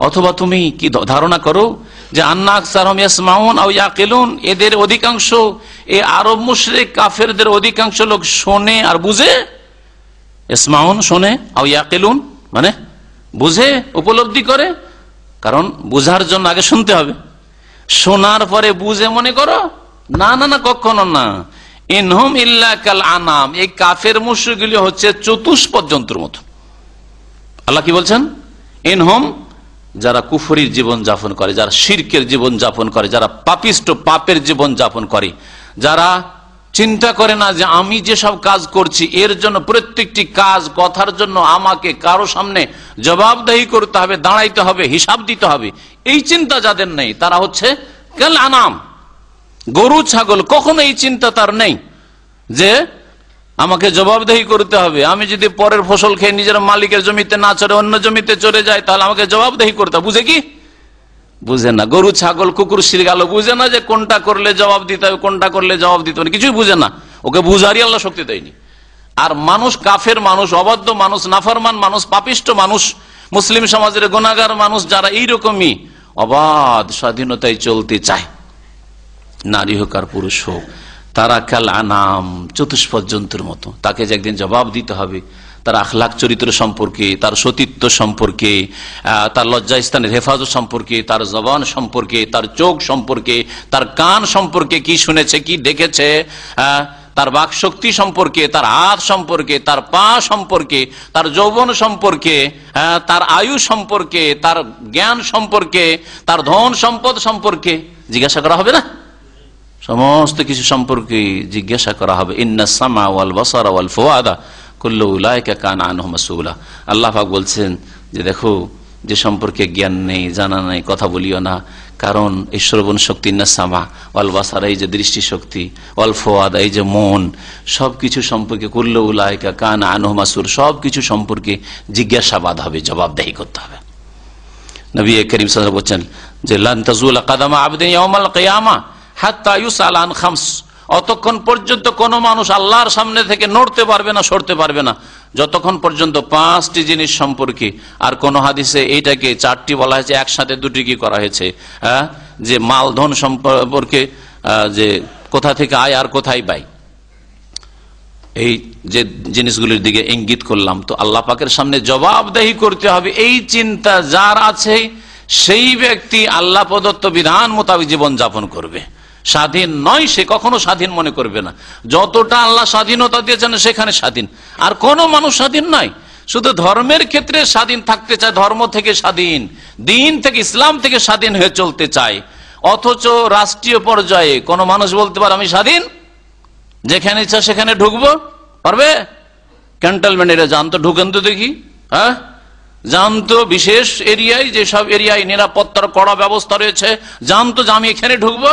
অথবা তুমি কি ধারণা করো যে আন্না আকসারহুম ইয়াসমাউন আও ইয়াকিলুন, এদের অধিকাংশ, এই আরব মুশরিক কাফেরদের অধিকাংশ লোক শোনে আর বুঝে। ইয়াসমাউন শোনে, আও ইয়াকিলুন মানে বুঝে, উপলব্ধি করে, কারণ বুঝার জন্য আগে শুনতে হবে, শোনার পরে বুঝে মনে করো, না না না, কখনো না। ইনহুম ইল্লা কাল আনাম, এই কাফের মুশরিকগুলি হচ্ছে চতুষ্পদ জন্তুর মতো। আল্লাহ কি বলছেন? ইনহুম, যারা কুফরির জীবন যাপন করে, যারা শিরকের জীবন যাপন করে, যারা পাপিষ্ট পাপের জীবন যাপন করে, যারা চিন্তা করে না যে আমি যেসব কাজ করছি এর জন্য, প্রত্যেকটি কাজ কথার জন্য আমাকে কারো সামনে জবাবদিহি করতে হবে, দাঁড়াইতে হবে, হিসাব দিতে হবে, এই চিন্তা যাদের নেই তারা হচ্ছে কাল আনাম, গরু ছাগল। কখনো এই চিন্তা তার নেই যে আমাকে জবাবদিহি করতে হবে, আমি যদি পরের ফসল খেয়ে নিজের মালিকের জমিতে না চড়ে অন্য জমিতে চলে যায় তাহলে আমাকে জবাবদিহি করতে হবে। বুঝে কি? বুঝে না। গরু ছাগল কুকুর শিরগাল বুঝে না যে কোনটা করলে জবাব দিতে হবে, কোনটা করলে জবাব দিতে হবে, কিছুই বুঝে না, ওকে বুঝারই আল্লাহ শক্তি দেয়নি। আর মানুষ, কাফের মানুষ, অবাধ্য মানুষ, নাফরমান মানুষ, পাপিষ্ট মানুষ, মুসলিম সমাজের গুনাহগার মানুষ, যারা এইরকমই অবাধ স্বাধীনতায় চলতে চায়, নারী হোক আর পুরুষ হোক, তারা কাল আনাম, চতুষ্পদ জন্তুর মতো। তাকে যে একদিন জবাব দিতে হবে তার আখলাক চরিত্র সম্পর্কে, তার সতীত্ব সম্পর্কে, তার লজ্জাস্থানের হেফাজত সম্পর্কে, তার জবান সম্পর্কে, তার চোখ সম্পর্কে, তার কান সম্পর্কে, কি শুনেছে কি দেখেছে, তার বাক শক্তি সম্পর্কে, তার হাত সম্পর্কে, তার পা সম্পর্কে, তার যৌবন সম্পর্কে, তার আয়ু সম্পর্কে, তার জ্ঞান সম্পর্কে, তার ধন সম্পদ সম্পর্কে জিজ্ঞাসা করা হবে না? সমস্ত কিছু সম্পর্কে জিজ্ঞাসা করা হবে। ইন্নাস সামা ওয়াল বাসারা ওয়াল ফুআদা কুল্লু উলাইকা কানা আনহু মাসউলা। আল্লাহ পাক বলছেন যে দেখো, যে সম্পর্কে জ্ঞান নেই, জানা নেই, কথা বলিও না, কারণ এই শ্রবণ শক্তি, ইন্নাস সামা ওয়াল বাসারা, এই যে দৃষ্টি শক্তি, ওয়াল ফুআদা, এই যে মন, সবকিছু সম্পর্কে কুল্লু উলাইকা কানা আনহু মাসউল, সবকিছু সম্পর্কে জিজ্ঞাসাবাদ হবে, জবাবদিহি করতে হবে। নবী করিম সাল্লাল্লাহু আলাইহি ওয়াসাল্লাম বলেছেন যে লান তাজুলা কাদামা আবদিন ইয়াউমাল কিয়ামা হাত্তা ইউসাল আন খামস, অতক্ষণ পর্যন্ত কোন মানুষ আল্লাহর সামনে থেকে নড়তে পারবে না, সরতে পারবে না, যতক্ষণ পর্যন্ত 5টি জিনিস সম্পর্কে, আর কোন হাদিসে এইটাকে 4টি বলা হয়েছে, একসাথে 2টি কি করা হয়েছে, যে মাল ধন সম্পর্কে, যে কোথা থেকে আয় আর কোথায় পাই, এই যে জিনিসগুলির দিকে ইঙ্গিত করলাম। তো আল্লাহ পাকের সামনে জবাবদেহি করতে হবে, এই চিন্তা যার আছে সেই ব্যক্তি আল্লাহ প্রদত্ত বিধান মোতাবেক জীবন যাপন করবে। স্বাধীন নয়, সে কখনো স্বাধীন মনে করবে না। যতটা আল্লাহ স্বাধীনতা দিয়েছেন সেখানে স্বাধীন, আর কোন মানুষ স্বাধীন নয়। শুধু ধর্মের ক্ষেত্রে স্বাধীন থাকতে চায়, ধর্ম থেকে স্বাধীন, দিন থেকে, ইসলাম থেকে স্বাধীন হয়ে চলতে চায়, অথচ রাষ্ট্রীয় পর্যায়ে কোন মানুষ বলতে পারে আমি স্বাধীন, যেখানে ইচ্ছা সেখানে ঢুকবো, পারবে? ক্যান্টনমেন্ট এরিয়া যান তো, ঢুকেন তো দেখি, যান তো বিশেষ এরিয়ায়, যেসব এরিয়ায় নিরাপত্তার কড়া ব্যবস্থা রয়েছে, যান তো যে আমি এখানে ঢুকবো,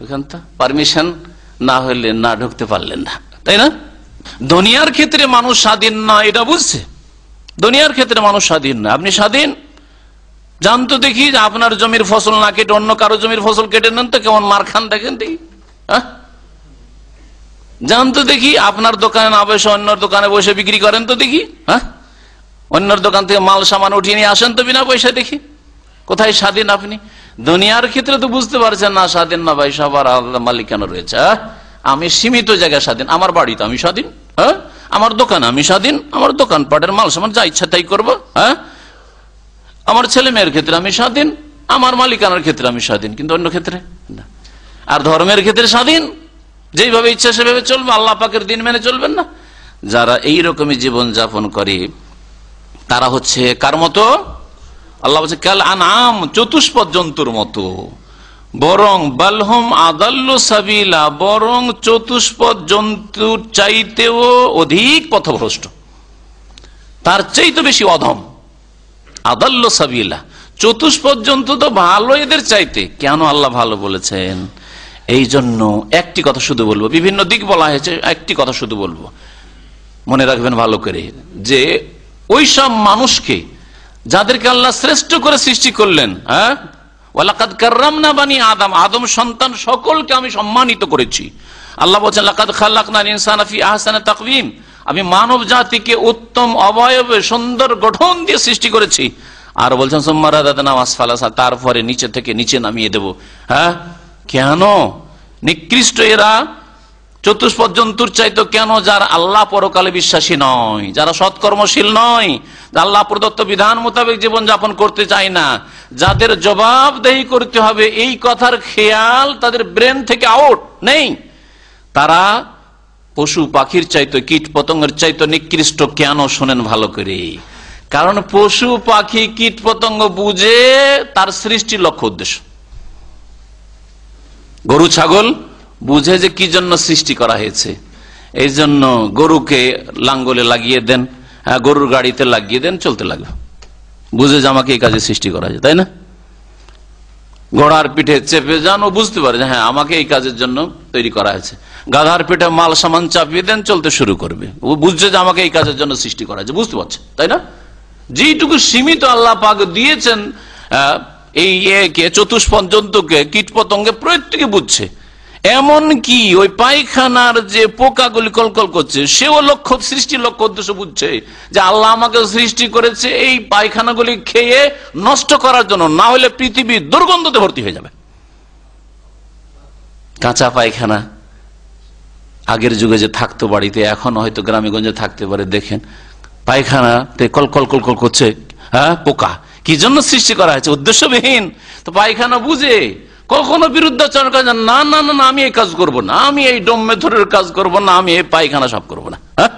ওখান তো পারমিশন না হলে না ঢুকতে পারলেন না, তাই না? দুনিয়ার ক্ষেত্রে মানুষ স্বাধীন না, এটা বুঝছে। দুনিয়ার ক্ষেত্রে মানুষ স্বাধীন না। আপনি স্বাধীন, যান তো দেখি যে আপনার জমির ফসল না কেটে অন্য কারো জমির ফসল কেটে নেন তো কেমন মার খান, দেখেন দেখি। যান তো দেখি আপনার দোকানে না বসে অন্যর দোকানে বসে বিক্রি করেন তো দেখি, অন্যর দোকান থেকে মাল সামান উঠিয়ে নিয়ে আসেন তো বিনা পয়সা, দেখি কোথায় স্বাধীন আপনি? দুনিয়ার ক্ষেত্রে তো বুঝতে পারছেন না স্বাধীন না ভাই, সবার আলাদা মালিকানা রয়েছে। আমি সীমিত জায়গায় স্বাধীন, আমার বাড়িতে আমি স্বাধীন, আমার দোকানে আমি স্বাধীন, আমার দোকানপাটের মাল সামান যা ইচ্ছা তাই করবো, আমার ছেলে মেয়ের ক্ষেত্রে আমি স্বাধীন, আমার মালিকানার ক্ষেত্রে আমি স্বাধীন, কিন্তু অন্য ক্ষেত্রে না। আর ধর্মের ক্ষেত্রে স্বাধীন, যেভাবে ইচ্ছা সেভাবে চলবে, আল্লাহ পাকের দিন মেনে চলবেন না। যারা এই রকমই জীবন যাপন করে তারা হচ্ছে কার মতো? আল্লাহ বলছে কাল আনআম, চতুষ্পদ জন্তুর মতো, বরং বালহুম আদাল্লু সাবিলা, বরং চতুষ্পদ জন্তুর চাইতেও অধিক পথভ্রষ্ট, তার চাইতে বেশি অধম। আদাল্লু সাবিলা, চতুষ্পদ জন্তু তো ভালো এদের চাইতে। কেন আল্লাহ ভালো বলেছেন? এই জন্য একটি কথা শুধু বলবো, বিভিন্ন দিক বলা হয়েছে, একটি কথা শুধু বলবো, মনে রাখবেন ভালো করে, যে ওই সব মানুষকে যাদেরকে আল্লাহ শ্রেষ্ঠ করে সৃষ্টি করলেন, ওয়ালাকাদ কাররামনা বানি আদম, আদম সন্তান সকলকে আমি সম্মানিত করেছি। আল্লাহ বলছেন লাকাদ খালাকনাল ইনসানা ফি আহসানি তাকওয়িম, আমি মানব জাতিকে উত্তম অবয়বে সুন্দর গঠন দিয়ে সৃষ্টি করেছি। আর বলছেন সুম্মা রাদাদনাহু আসফালা সাফিলিন, তারপরে নিচে থেকে নিচে নামিয়ে দেব। কেন নিকৃষ্ট এরা চতুষ্পদ জন্তুর চাইতো? কেন? যারা আল্লাহ পরকালে বিশ্বাসী নয়, যারা সৎকর্মশীল নয়, আল্লাহ প্রদত্ত বিধান মোতাবেক জীবন যাপন করতে চায় না, যাদের জবাবদেহি করতে হবে এই কথার খেয়াল তাদের ব্রেন থেকে আউট নেই, তারা পশু পাখির চাইতো, কীট পতঙ্গের চাইতো নিকৃষ্ট। কেন? শোনেন ভালো করে। কারণ পশু পাখি কীট পতঙ্গ বুঝে তার সৃষ্টির লক্ষ্য উদ্দেশ্য। গরু ছাগল বুঝে যে কি জন্য সৃষ্টি করা হয়েছে, এই জন্য গরুকে লাঙ্গলে লাগিয়ে দেন, গরুর গাড়িতে লাগিয়ে দেন, চলতে লাগবে, বুঝে যে আমাকে এই কাজে সৃষ্টি করা হয়েছে, তাই না? ঘোড়ার পিঠে চেপে যান, ও বুঝতে পারে যে হ্যাঁ আমাকে এই কাজের জন্য তৈরি করা হয়েছে। গাধার পিঠে মাল সামান চাপিয়ে দেন, চলতে শুরু করবে, ও বুঝছে যে আমাকে এই কাজের জন্য সৃষ্টি করা হয়েছে, বুঝতে পারছে, তাই না? যেটুকু সীমিত আল্লাহ পাক দিয়েছেন এই চতুষ্পদ জন্তুকে, কীট পতঙ্গে প্রত্যেকে বুঝছে। এমন কি ওই পায়খানার যে পোকাগুলি কলকল করছে, সেও লক্ষ্য, সৃষ্টির লক্ষ্য উদ্দেশ্য বুঝছে যে আল্লাহ আমাকে সৃষ্টি করেছে এই পায়খানাগুলি খেয়ে নষ্ট করার জন্য, না হলে পৃথিবী দুর্গন্ধতে ভর্তি হয়ে যাবে। কাঁচা পায়খানা আগের যুগে যে থাকতো বাড়িতে, এখন হয়তো গ্রামে গঞ্জে থাকতে পারে, দেখেন পায়খানাতে কলকল কলকল করছে, পোকা। কি জন্য সৃষ্টি করা হয়েছে? উদ্দেশ্যবিহীন। তো পায়খানা বুঝে, কখনো বিরুদ্ধাচরণ করে না, না না না, আমি এই কাজ করব না, আমি এই ডম মেথডের কাজ করব না, আমি এই পায়খানা সব করব না। হ্যাঁ,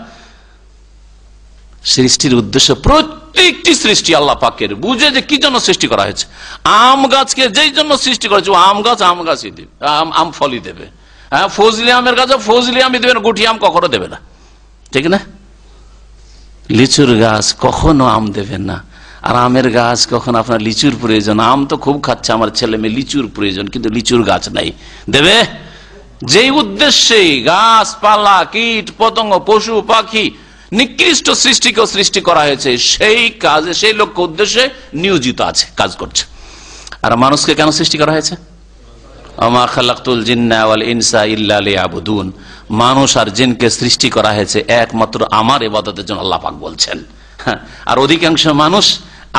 সৃষ্টির উদ্দেশ্য, প্রত্যেকটি সৃষ্টি আল্লাহ পাকের, বুঝে যে কি জন্য সৃষ্টি করা হয়েছে। আম গাছকে যেই জন্য সৃষ্টি করেছে, আম গাছই দেবে, আম ফলই দেবে। হ্যাঁ, ফজলি আমের গাছে ফজলি আমই দেবে, গুটি আম কখনো দেবে না, ঠিক না? লিচুর গাছ কখনো আম দেবে না, আর আমের গাছ কখন আপনার লিচুর প্রয়োজন, আম তো খুব খাচ্ছে আমার ছেলে মেয়ে, লিচুর প্রয়োজন, কিন্তু লিচুর গাছ নাই, দেবে? যেই উদ্দেশ্যে গাছপালা, কীট পতঙ্গ, পশু পাখি, নিকৃষ্ট সৃষ্টিকেও সৃষ্টি করা হয়েছে, সেই কাজে, সেই লক্ষ্য উদ্দেশ্যে নিয়োজিত আছে, কাজ করছে। আর মানুষকে কেন সৃষ্টি করা হয়েছে? ওমা খালাকতুল জিন্না ওয়াল ইনসা ইল্লা লিয়াবুদুন, মানুষ আর জিনকে সৃষ্টি করা হয়েছে একমাত্র আমার ইবাদতের জন্য, আল্লাহ পাক বলছেন। আর অধিকাংশ মানুষ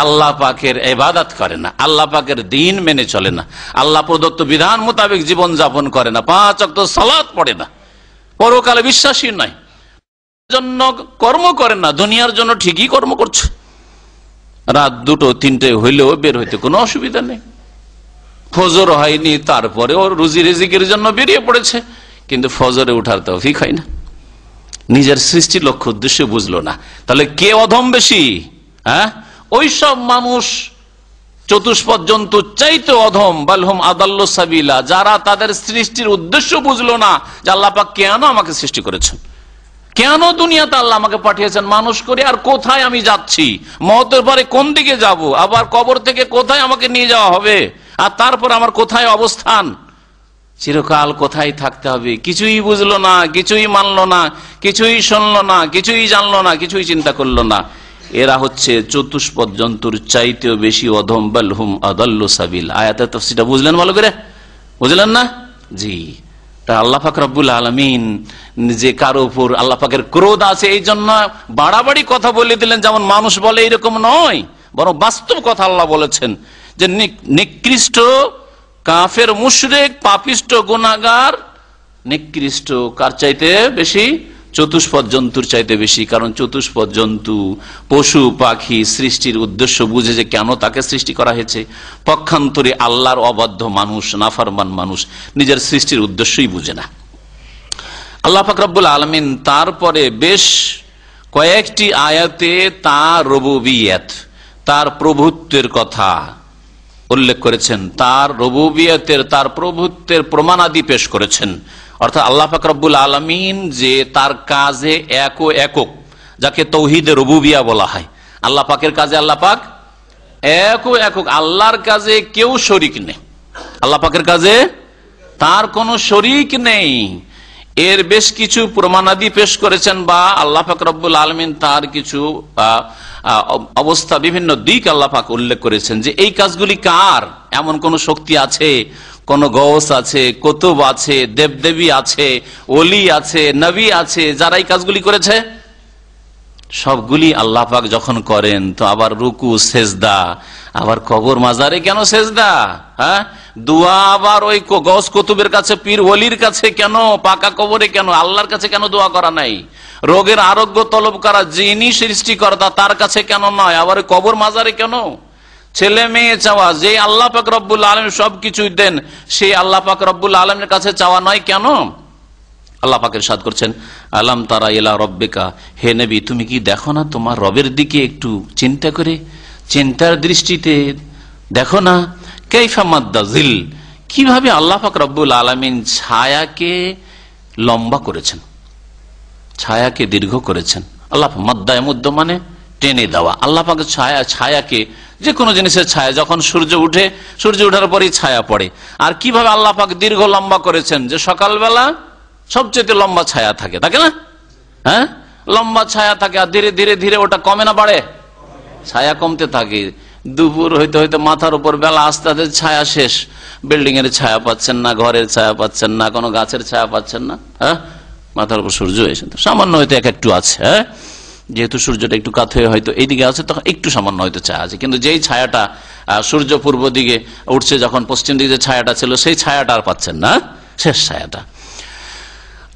আল্লাহ পাকের ইবাদত করে না, আল্লাহ পাকের দ্বীন মেনে চলে না, আল্লাহ প্রদত্ত বিধান মোতাবেক জীবন যাপন করে না, 5 ওয়াক্ত সালাত পড়ে না, পরকালে বিশ্বাসী নয়, জন্য কর্ম করে না, দুনিয়ার জন্য ঠিকই কর্ম করছে। রাত 2-3 হইলেও বের হইতে কোনো অসুবিধা নেই, ফজর হয়নি তারপরেও রুজি রিজিকের জন্য বেরিয়ে পড়েছে, কিন্তু ফজরে উঠার তৌফিক হয় না, নিজের সৃষ্টির লক্ষ্য উদ্দেশ্য বুঝলো না। তাহলে কে অধম বেশি? হ্যাঁ, ওই সব মানুষ চতুষ্পদ জন্তু চাইতে অধম, বালহুম আদাল্লু সাবিলা, যারা তাদের সৃষ্টির উদ্দেশ্য বুঝলো না, যে আল্লাহ পাক কেন আমাকে সৃষ্টি করেছেন, কেন দুনিয়াতে আল্লাহ আমাকে পাঠিয়েছেন মানুষ করে, আর কোথায় আমি যাচ্ছি, মওতের পরে কোন দিকে যাব, আবার কবর থেকে কোথায় আমাকে নিয়ে যাওয়া হবে, আর তারপর আমার কোথায় অবস্থান, চিরকাল কোথায় থাকতে হবে, কিছুই বুঝলো না, কিছুই মানলো না, কিছুই শুনলো না, কিছুই জানলো না, কিছুই চিন্তা করলো না। এরা হচ্ছে চতুষ্পদ জন্তুর চাইতেও বেশি অধম, বালহুম আদাল্লু সাবিল। আয়াতের তাফসীরটা বুঝলেন ভালো করে? বুঝলেন না? জি। তা আল্লাহ পাক রব্বুল আলামিন যে কারো উপর আল্লাহ পাকের ক্রোধ আছে, এই জন্য বাড়াবাড়ি কথা বলে দিলেন, যেমন মানুষ বলে এরকম নয়, বরং বাস্তব কথা আল্লাহ বলেছেন যে নিকৃষ্ট কাফের, মুশরিক, পাপিষ্ট, গুনাহগার, নিকৃষ্ট কার চাইতে বেশি? চতুষ্পদ জন্তুর চাইতে বেশি। কারণ চতুষ্পদ জন্তু, পশু পাখি সৃষ্টির উদ্দেশ্য বুঝে যে কেন তাকে সৃষ্টি করা হয়েছে। পক্ষান্তরে আল্লাহর অবাধ্য মানুষ, নাফরমান মানুষ নিজের সৃষ্টির উদ্দেশ্যই বুঝে না। আল্লাহ পাক রব্বুল আলামিন তারপরে বেশ কয়েকটি আয়াতে তার রুবুবিয়ত, তার প্রভুত্বের কথা উল্লেখ করেছেন, তার রুবুবিয়তের, তার প্রভুত্বের প্রমাণাদি পেশ করেছেন। অর্থাৎ আল্লাহ পাক রব্বুল আলামিন যে তার কাজে একক, যাকে তৌহিদে রুবুবিয়া বলা হয়, আল্লাহ পাকের কাজে আল্লাহ পাক একক, আল্লাহর কাজে কেউ শরীক নেই, আল্লাহ পাকের কাজে তার কোনো শরীক নেই, এর বেশ কিছু প্রমাণাদি পেশ করেছেন, বা আল্লাহ পাক রব্বুল আলামিন তার কিছু অবস্থা, বিভিন্ন দিক আল্লাহ পাক উল্লেখ করেছেন যে এই কাজগুলি কার, এমন কোন শক্তি আছে, কোন গৌস আছে, কুতুব আছে, দেবদেবী আছে, ওলি আছে, নবী আছে, যারা এই কাজগুলি করেছে। সবগুলি আল্লাহ পাক যখন করেন, তো আবার রুকু সেজদা, আবার কবর মাজারে কেন সেজদা? হ্যাঁ, দোয়া আবার ওই গৌস কুতুবের কাছে, পীর ওলির কাছে কেন, পাকা কবরে কেন, আল্লাহর কাছে কেন দোয়া করা নাই? রোগের আরোগ্য তলব করা যিনি সৃষ্টিকর্তা তার কাছে কেন নয়, আবার ওই কবর মাজারে কেন? ছেলে মেয়ে চাওয়া, যে আল্লাহ পাক রব্বুল আলামিন সবকিছুই দেন, সেই আল্লাহ পাক রব্বুল আলামিনের কাছে চাওয়া নয় কেন? আল্লাহ পাক ইরশাদ করছেন, আলাম তারা ইলা রব্বিকা, হে নবী তুমি কি দেখো না তোমার রবের দিকে, একটু চিন্তা করে, চিন্তার দৃষ্টিতে দেখো না, কাইফা মাদ্দা জিল, কিভাবে আল্লাহ পাক রব্বুল আলামিন ছায়াকে লম্বা করেছেন, ছায়াকে দীর্ঘ করেছেন। আল্লাহ মাদ্দায় মুদ্দ মানে টেনে দেওয়া। আল্লাহ পাকের ছায়াকে, যে কোনো জিনিসের ছায়া, যখন সূর্য উঠে, সূর্য উঠার পরেই ছায়া পড়ে। আর কিভাবে আল্লাহ পাক দীর্ঘ লম্বা করেছেন, যে সকালবেলা সবচেয়ে লম্বা ছায়া থাকে, থাকে না? হ্যাঁ, লম্বা ছায়া থাকে, আর ধীরে ধীরে ধীরে ওটা কমে না বাড়ে? ছায়া কমতে থাকে। দুপুর হইতে হইতে মাথার উপর বেলা আস্তে আস্তে ছায়া শেষ, বিল্ডিং এর ছায়া পাচ্ছেন না, ঘরের ছায়া পাচ্ছেন না, কোনো গাছের ছায়া পাচ্ছেন না। হ্যাঁ, মাথার উপর সূর্য এসে সামান্য হয়তো একটু আছে, হ্যাঁ, যেহেতু সূর্যটা একটু কাত হয়ে হয়তো এইদিকে আছে, তখন একটু সামান্য হয়তো ছায়া আছে, কিন্তু যেই ছায়াটা সূর্য পূর্ব দিকে উঠছে, যখন পশ্চিম দিকে যে ছায়াটা ছিল, সেই ছায়াটা আর পাচ্ছেন না, শেষ ছায়াটা।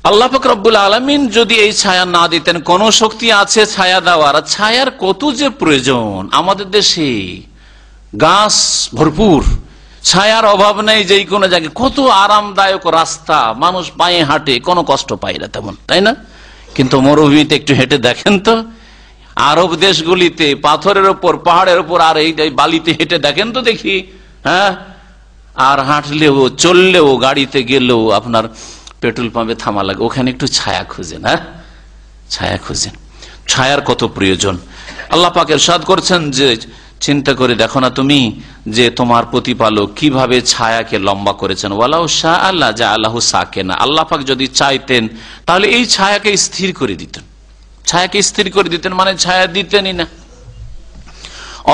আল্লাহ পাক রব্বুল আলামিন যদি এই ছায়া না দিতেন, কোন শক্তি আছে ছায়া দেওয়ার? ছায়ার কত যে প্রয়োজন। আমাদের দেশে গাছ ভরপুর, ছায়ার অভাব নেই যে কোনো জায়গায়, কত আরামদায়ক রাস্তা, মানুষ পায়ে হাঁটে, কোনো কষ্ট পায় না তেমন, তাই না? কিন্তু মরুভূমিতে একটু হেঁটে দেখেন তো, আরব দেশগুলিতে পাথরের ওপর, পাহাড়ের ওপর, আর এই বালিতে হেঁটে দেখেন তো দেখি, হ্যাঁ? আর হাঁটলেও, চললেও, গাড়িতে গেলেও আপনার পেট্রোল পাম্পে থামা লাগে, ওখানে একটু ছায়া খুঁজেন, হ্যাঁ, ছায়া খুঁজেন। ছায়ার কত প্রয়োজন। আল্লাহ পাক ইরশাদ করছেন যে চিন্তা করে দেখো না তুমি যে তোমার প্রতিপালক কিভাবে ছায়াকে লম্বা করেছেন। ওয়ালাউ শাআ আল্লাহ জাআলাহু সাকিনা, আল্লাহ পাক যদি চাইতেন তাহলে এই ছায়াকে স্থির করে দিতেন। ছায়াকে স্থির করে দিতেন মানে ছায়া দিতেনই না,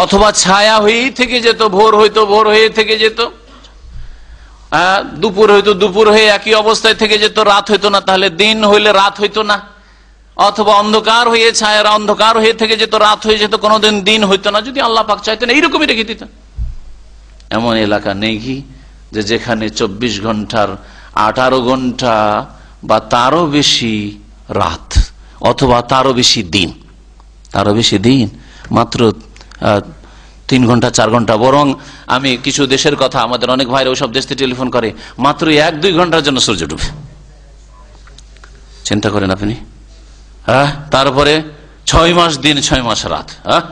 অথবা ছায়া হয়েই থেকে যেত, ভোর হইতো ভোর হয়ে থেকে যেত, দুপুর হইতো দুপুর হয়ে একই অবস্থায় থেকে যেত, রাত হইতো না, তাহলে দিন হইলে রাত হইতো না, অথবা অন্ধকার হয়ে ছায়ার অন্ধকার হয়ে থেকে যেত, রাত হয়ে যেত, কোনোদিন দিন হইতো না, যদি আল্লাহ পাক চাইতেন এইরকমই রেখে দিতেন। এমন এলাকা নেই কি যে যেখানে 24 ঘন্টার 18 ঘন্টা বা তারও বেশি রাত, অথবা তারও বেশি দিন, তারও বেশি দিন, মাত্র 3 ঘন্টা 4 ঘন্টা। বরং আমি কিছু দেশের কথা, আমাদের অনেক ভাইরা ওইসব দেশ থেকে টেলিফোন করে, মাত্র 1-2 ঘন্টার জন্য সূর্য ডুবে। চিন্তা করেন আপনি, হ্যাঁ? তারপরে 6 মাস দিন 6 মাস রাত, হ্যাঁ?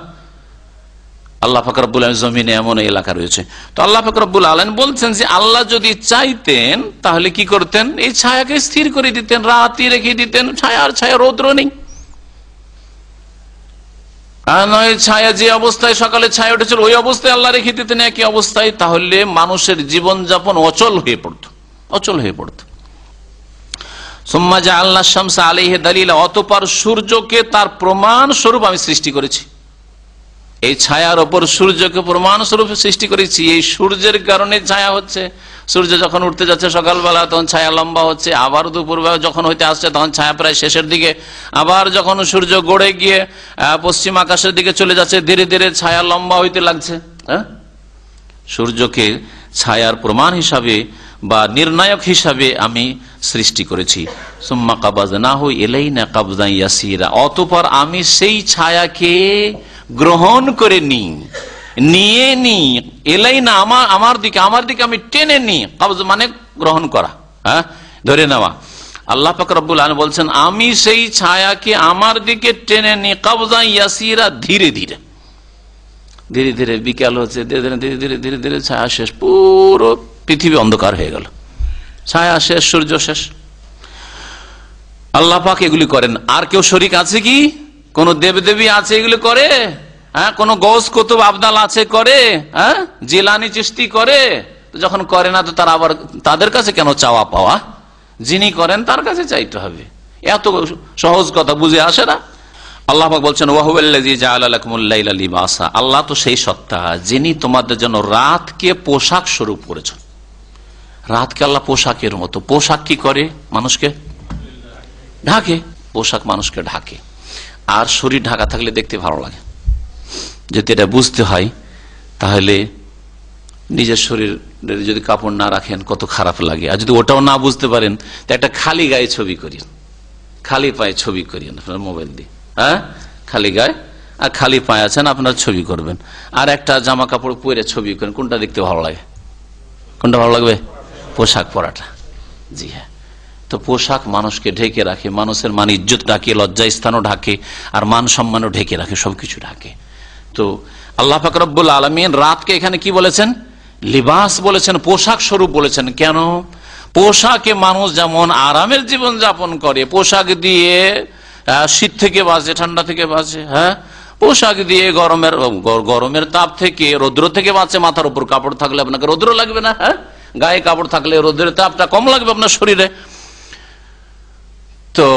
আল্লাহ পাক রব্বুল আলামিন জমিনে এমন এলাকা রয়েছে। তো আল্লাহ পাক রব্বুল আলামিন বলছেন যে আল্লাহ যদি চাইতেন তাহলে কি করতেন, এই ছায়াকে স্থির করে দিতেন, রাতই রেখে দিতেন, ছায়া আর ছায়া, রৌদ্র নেই। আর নয় ছায়া যে অবস্থায় সকালে ছায়া উঠেছিল ওই অবস্থায় আল্লাহ রেখে দিতেন একই অবস্থায়, তাহলে মানুষের জীবনযাপন অচল হয়ে পড়ত, অচল হয়ে পড়ত। সুম্মা জাআলনা শামসা আলাইহি দালিলা, অতঃপর সূর্যকে তার প্রমাণ স্বরূপ আমি সৃষ্টি করেছি। এই ছায়ার ওপর সূর্যকে প্রমাণ স্বরূপ সৃষ্টি করেছি। এই সূর্যের কারণে ছায়া হচ্ছে, সূর্য যখন উঠতে যাচ্ছে সকালবেলা তখন ছায়া লম্বা হচ্ছে, আবার দুপুরবেলা যখন হইতে আসছে তখন ছায়া প্রায় শেষের দিকে, আবার যখন সূর্য গড়ে গিয়ে পশ্চিম আকাশের দিকে চলে যাচ্ছে ধীরে ধীরে ছায়া লম্বা হইতে লাগছে। হ্যাঁ, সূর্যকে ছায়ার প্রমাণ হিসাবে বা নির্ণায়ক হিসাবে আমি সৃষ্টি করেছি। সুম্মা কাবাজনাহু ইলাইনা কাবজান ইয়াসিরা, অতঃপর আমি সেই ছায়াকে গ্রহণ করে নিয়ে নি, এলাইনা আমার দিকে আমি টেনে নি, কাবজ মানে গ্রহণ করা, হ্যাঁ, ধরে নেওয়া। আল্লাহ পাক রব্বুল আলামিন বলছেন আমি সেই ছায়াকে আমার দিকে টেনে নি, কাবজান ইয়াসিরা, ধীরে ধীরে ধীরে ধীরে। বিকাল হচ্ছে, ধীরে ধীরে ধীরে ধীরে ধীরে ছায়া শেষ, পুরো পৃথিবী অন্ধকার হয়ে গেল, ছায়া শেষ, সূর্য শেষ। আল্লাহ পাক এগুলি করেন। আর কেউ শরীক আছে কি? কোন দেবদেবী আছে এগুলি করে? হ্যাঁ, কোন গৌস কুতুব আবদাল আছে করে? হ্যাঁ, জিলানি চিশতি করে? যখন করে না তো তারা আবার তাদের কাছে কেন চাওয়া পাওয়া? যিনি করেন তার কাছে চাইতে হবে। এত সহজ কথা বুঝে আসে না। আল্লাহ পাক বলছেন ওয়াহুয়াল্লাযী জাআলা লাকুমুল লাইলা লিবাসা, আল্লাহ তো সেই সত্তা যিনি তোমাদের জন্য রাতকে পোশাক স্বরূপ করেছেন। রাতকে আল্লাহ পোশাকের মতো, পোশাক কি করে? মানুষকে ঢাকে, পোশাক মানুষকে ঢাকে। আর শরীর ঢাকা থাকলে দেখতে ভালো লাগে। যদি এটা বুঝতে হয় তাহলে নিজের শরীর যদি কাপড় না রাখেন কত খারাপ লাগে। আর যদি ওটাও না বুঝতে পারেন তো একটা খালি গায়ে ছবি করিয়েন, খালি পায়ে ছবি করিয়েন আপনার মোবাইল দিয়ে। হ্যাঁ, খালি গায়ে আর খালি পায়ে আছেন আপনার ছবি করবেন। আর একটা জামা কাপড় পরে ছবি করেন, কোনটা দেখতে ভালো লাগে? কোনটা ভালো লাগবে? পোশাক পরাটা। জি হ্যাঁ, তো পোশাক মানুষকে ঢেকে রাখে, মানুষের মান ইজ্জত ঢাকে, লজ্জা স্থানও ঢাকে, আর মান সম্মানও ঢেকে রাখে, সবকিছু ঢাকে। তো আল্লাহ পাক রব্বুল আলামিন রাতকে এখানে কি বলেছেন? লিবাস বলেছেন, পোশাক স্বরূপ বলেছেন। কেন? পোশাকে মানুষ যেমন আরামের জীবন যাপন করে, পোশাক দিয়ে শীত থেকে বাঁচে, ঠান্ডা থেকে বাঁচে। হ্যাঁ, পোশাক দিয়ে গরমের তাপ থেকে, রৌদ্র থেকে বাঁচে। মাথার উপর কাপড় থাকলে আপনাকে রৌদ্র লাগবে না, হ্যাঁ, গায়ে কাপড় থাকলে রৌদ্রের তাপটা কম লাগবে আপনার শরীরে। তো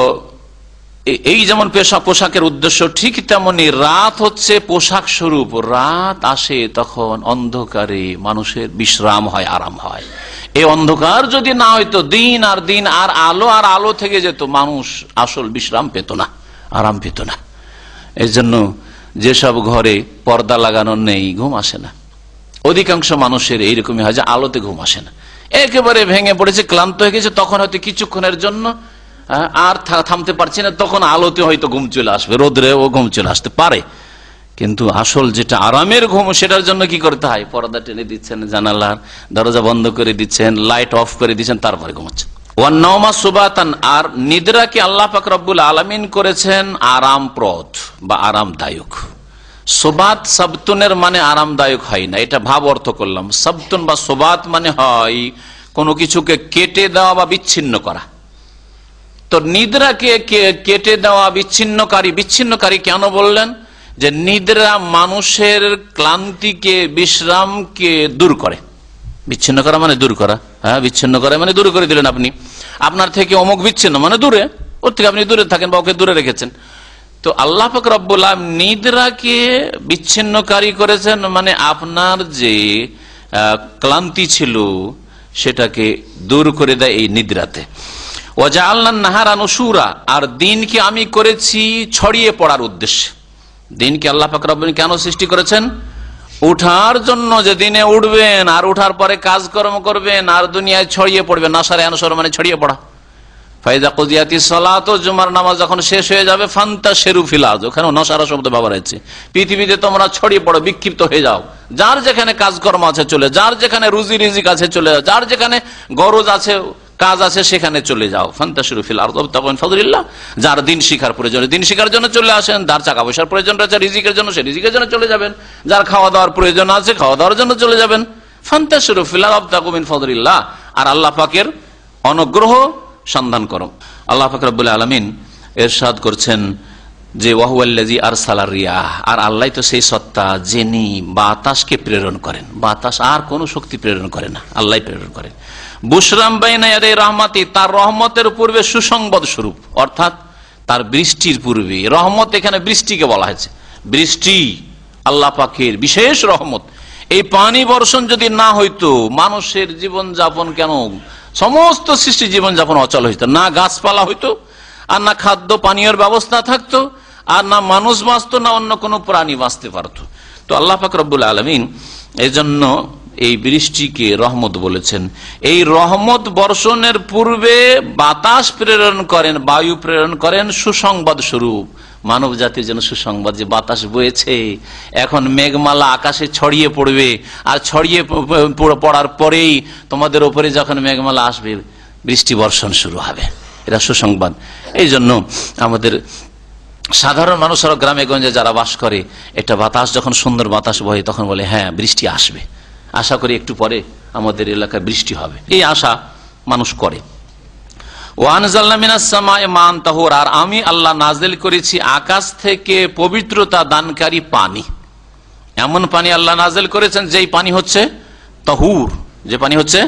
এই যেমন পোশাকের উদ্দেশ্য, ঠিক তেমনি রাত হচ্ছে পোশাক স্বরূপ। রাত আসে তখন অন্ধকারে মানুষের বিশ্রাম হয়, আরাম হয়। এই অন্ধকার যদি না হইতো, দিন আর আলো থেকে যেত, মানুষ আসল বিশ্রাম পেত না, আরাম পেত না। এই জন্য যেসব ঘরে পর্দা লাগানো নেই ঘুম আসে না। অধিকাংশ মানুষের এইরকমই হয় যে আলোতে ঘুম আসে না, একেবারে ভেঙে পড়েছে, ক্লান্ত হয়ে গেছে, তখন হয়তো কিছুক্ষণের জন্য আর থামতে পারছে না, তখন আলোতে হয়তো ঘুম চলে আসবে, রোদ্রে ও ঘুম চলে আসতে পারে। কিন্তু আসল যেটা আরামের ঘুম, সেটার জন্য কি করতে হয়? পর্দা টেনে দিচ্ছেন, জানালার দরজা বন্ধ করে দিচ্ছেন, লাইট অফ করে দিচ্ছেন, তারপরে ঘুমাচ্ছেন। ওয়ান নাওমা সুবাতান, আর নিদ্রাকে আল্লাহ পাক রব্বুল আলামিন করেছেন আরামপ্রদ বা আরামদায়ক। সুবাত সাবতুনের মানে আরামদায়ক হয় না, এটা ভাব অর্থ করলাম। সাবতুন বা সুবাত মানে হয় কোনো কিছুকে কেটে দেওয়া বা বিচ্ছিন্ন করা। তো নিদ্রাকে কেটে দেওয়া, বিচ্ছিন্নকারী কেন বললেন? যে নিদ্রা মানুষের ক্লান্তিকে, বিশ্রামকে দূর করে। বিচ্ছিন্ন করা মানে দূর করা, হ্যাঁ, বিচ্ছিন্ন করা মানে দূর করে দিলেন আপনি। আপনার থেকে অমুক বিচ্ছিন্ন মানে দূরে, ওর থেকে আপনি দূরে থাকেন বা ওকে দূরে রেখেছেন। তো আল্লাহ পাক রব্বুল আলামিন নিদ্রাকে বিচ্ছিন্নকারী করেছেন, মানে আপনার যে ক্লান্তি ছিল সেটাকে দূর করে দেয় এই নিদ্রাতে। ওয়াজআলনা নাহারা নুশুরা, আর দিনকে আমি করেছি ছড়িয়ে পড়ার উদ্দেশ্যে। দিনকে আল্লাহ পাক রব্বুল আলামিন কেন সৃষ্টি করেছেন? উঠার জন্য, যে দিনে উঠবেন আর উঠার পরে কাজকর্ম করবেন আর দুনিয়ায় ছড়িয়ে পড়বেন। নাসারে আনসর মানে ছড়িয়ে পড়া। ফাইদা কুদিয়াতিস সালাত, জুমার নামাজ যখন শেষ হয়ে যাবে, ফান্তাশিরু ফিল আরদ, ওখানে নসারা শব্দ ব্যবহার হয়েছে। পৃথিবীতে তোমরা ছড়িয়ে পড়ো, বিক্ষিপ্ত হয়ে যাও। যার যেখানে কাজকর্ম আছে চলে, যার যেখানে রুজি রিজিক আছে চলে যাও, যার যেখানে গরজ আছে, কাজ আছে, সেখানে চলে যাও। ফান্তাশিরু ফিল আরদ ওয়াবতাগু মিন ফাদলিল্লাহ। যার দিন শিখার প্রয়োজন, দিন শিখার জন্য চলে আসেন। যার টাকা পয়সার প্রয়োজন রয়েছে রিজিকের জন্য, সে রিজিকের জন্য চলে যাবেন। যার খাওয়া দাওয়ার প্রয়োজন আছে, খাওয়া দাওয়ার জন্য চলে যাবেন। ফান্তাশিরু ফিল আরদ ওয়াবতাগু মিন ফাদলিল্লাহ। আর আল্লাহ পাকের অনুগ্রহ সন্ধান করো। আল্লাহ পাক রব্বুল আলামিন ইরশাদ করছেন যে ওয়াহুয়াল্লাযী আরসালার রিয়াহ, আর আল্লাহ তো সেই সত্তা যিনি বাতাসকে প্রেরণ করেন। বাতাস আর কোনো শক্তি প্রেরণ করে না, আল্লাহ প্রেরণ করেন। বুশরাম বাইনা ইয়াদাই রাহমাতি, তার রহমতের পূর্বে সুসংবাদ স্বরূপ, অর্থাৎ তার বৃষ্টির পূর্বে। রহমত এখানে বৃষ্টিকে বলা হয়েছে। বৃষ্টি আল্লাহ পাকের বিশেষ রহমত। এই পানি বর্ষণ যদি না হইতো, মানুষের জীবন যাপন, কেন সমস্ত সৃষ্টি জীবন যাপন অচল হইতো না। গাছপালা হইতো, আর না খাদ্য পানীয়ের ব্যবস্থা থাকতো, আর না মানুষ বাঁচতো, না অন্য কোনো প্রাণী বাঁচতে পারত। তো আল্লাহ পাক রব্বুল আলামিন এই জন্য এই বৃষ্টিকে রহমত বলেছেন। এই রহমত বর্ষণের পূর্বে বাতাস প্রেরণ করেন, বায়ু প্রেরণ করেন সুসংবাদ স্বরূপ। মানব জাতির জন্য সুসংবাদ, যে বাতাস বয়েছে, এখন মেঘমালা আকাশে ছড়িয়ে পড়বে, আর ছড়িয়ে পড়ার পরেই তোমাদের উপরে যখন মেঘমালা আসবে, বৃষ্টি বর্ষণ শুরু হবে। এটা সুসংবাদ। এই জন্য আমাদের সাধারণ মানুষেরা গ্রামে গঞ্জে যারা বাস করে, একটা বাতাস যখন সুন্দর বাতাস বহে, তখন বলে হ্যাঁ বৃষ্টি আসবে, আশা করি একটু পরে আমাদের এলাকায় বৃষ্টি হবে, এই আশা মানুষ করে। ওয়ানজালনা মিনাস সামাই মান তাহুর, আর আমি আল্লাহ নাজিল করেছি আকাশ থেকে পবিত্রতা দানকারী পানি। এমন পানি আল্লাহ নাজিল করেছেন যেই পানি হচ্ছে তাহুর, যে পানি হচ্ছে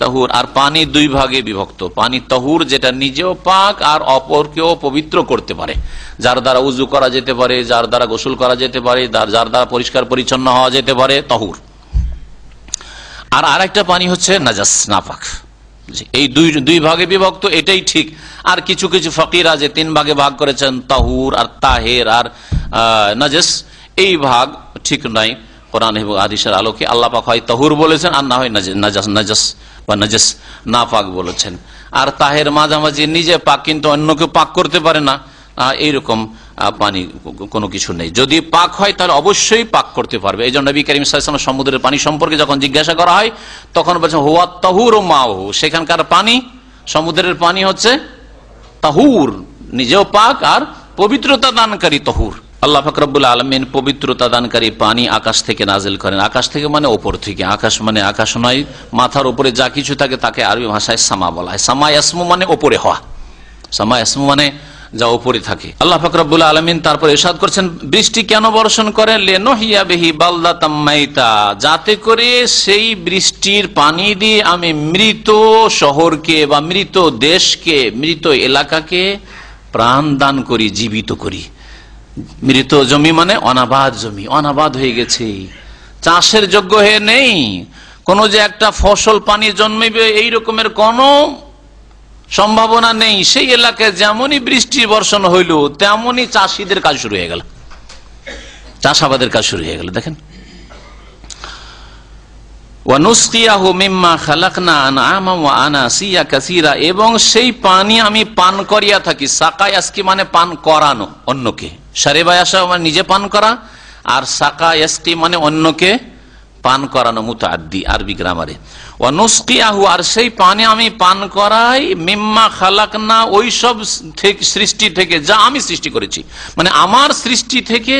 তাহুর। আর পানি দুই ভাগে বিভক্ত। পানি তাহুর, যেটা নিজেও পাক আর অপরকেও পবিত্র করতে পারে, যার দ্বারা উযু করা যেতে পারে, যার দ্বারা গোসল করা যেতে পারে, যার দ্বারা পরিষ্কার পরিচ্ছন্ন হওয়া যেতে পারে, তাহুর। আর আরেকটা পানি হচ্ছে নাজাস, নাপাক। এই দুই ভাগে বিভক্ত, এটাই ঠিক। আর কিছু কিছু ফকিরা যে তিন ভাগে ভাগ করেছেন, তাহুর আর তাহের আর নাজাস, এই ভাগ ঠিক নাই। কোরআন এবং হাদিসের আলোকে আল্লাহ পাক হয় তাহুর বলেছেন, আর না হয় নাজাস বা নাজাস নাপাক বলেছেন। আর তাহের মাঝামাঝি নিজে পাক, কিন্তু অন্যকে পাক করতে পারে না, এইরকম পানি কোনো কিছু নেই। যদি পাক হয় তাহলে অবশ্যই পাক করতে পারবে। এই জন্য নবী করিম সাল্লাল্লাহু আলাইহি ওয়াসাল্লাম সমুদ্রের পানি সম্পর্কে যখন জিজ্ঞাসা করা হয়, তখন বলছেন হুয়া তাহুর মাউহু, সেখানকার পানি, সমুদ্রের পানি হচ্ছে তাহুর, নিজেও পাক আর পবিত্রতা দানকারী তাহুর। আল্লাহ পাক রব্বুল আলামিন পবিত্রতা দানকারী পানি আকাশ থেকে নাজিল করেন। আকাশ থেকে মানে ওপর থেকে। আকাশ মানে আকাশ নয়, মাথার উপরে যা কিছু থাকে তাকে আরবি ভাষায় সামা বলা হয়। সামা ইয়াসমু মানে ওপরে হওয়া, সামা ইয়াসমু মানে যা উপরে থাকে। আল্লাহ পাক রব্বুল আলামিন তারপর ইরশাদ করছেন বৃষ্টি কেন বর্ষণ করে, লিনুহইয়া বিহি বালদাতাম মাইতা, যাতে করে সেই বৃষ্টির পানি দিয়ে আমি মৃত শহরকে বা মৃত দেশকে, মৃত এলাকাকে প্রাণ দান করি, জীবিত করি। মৃত জমি মানে অনাবাদ জমি, অনাবাদ হয়ে গেছে, চাষের যোগ্য হয়ে নেই। কোন যে একটা ফসল পানি জন্মেবে এই রকমের কোন সম্ভাবনা নেই। সেই এলাকায় যেমনই বৃষ্টি বর্ষণ হইল, তেমনই চাষিদের কাজ শুরু হয়ে গেল, চাষাবাদের কাজ শুরু হয়ে গেল। দেখেন, এবং সেই পানি আমি পান করিয়া থাকি। সাকায়াসকি মানে পান করানো অন্যকে, সারেবায়াসা মানে নিজে পান করা, আর সাকা ইয়াসকি মানে অন্যকে পান করানো, মুতাআদ্দি আরবি গ্রামারে। ওয়া নুসকিয়াহু, আর সেই পানি আমি পান করাই, মিম্মা খালাকনা, ওই সব সৃষ্টি থেকে যা আমি সৃষ্টি করেছি, মানে আমার সৃষ্টি থেকে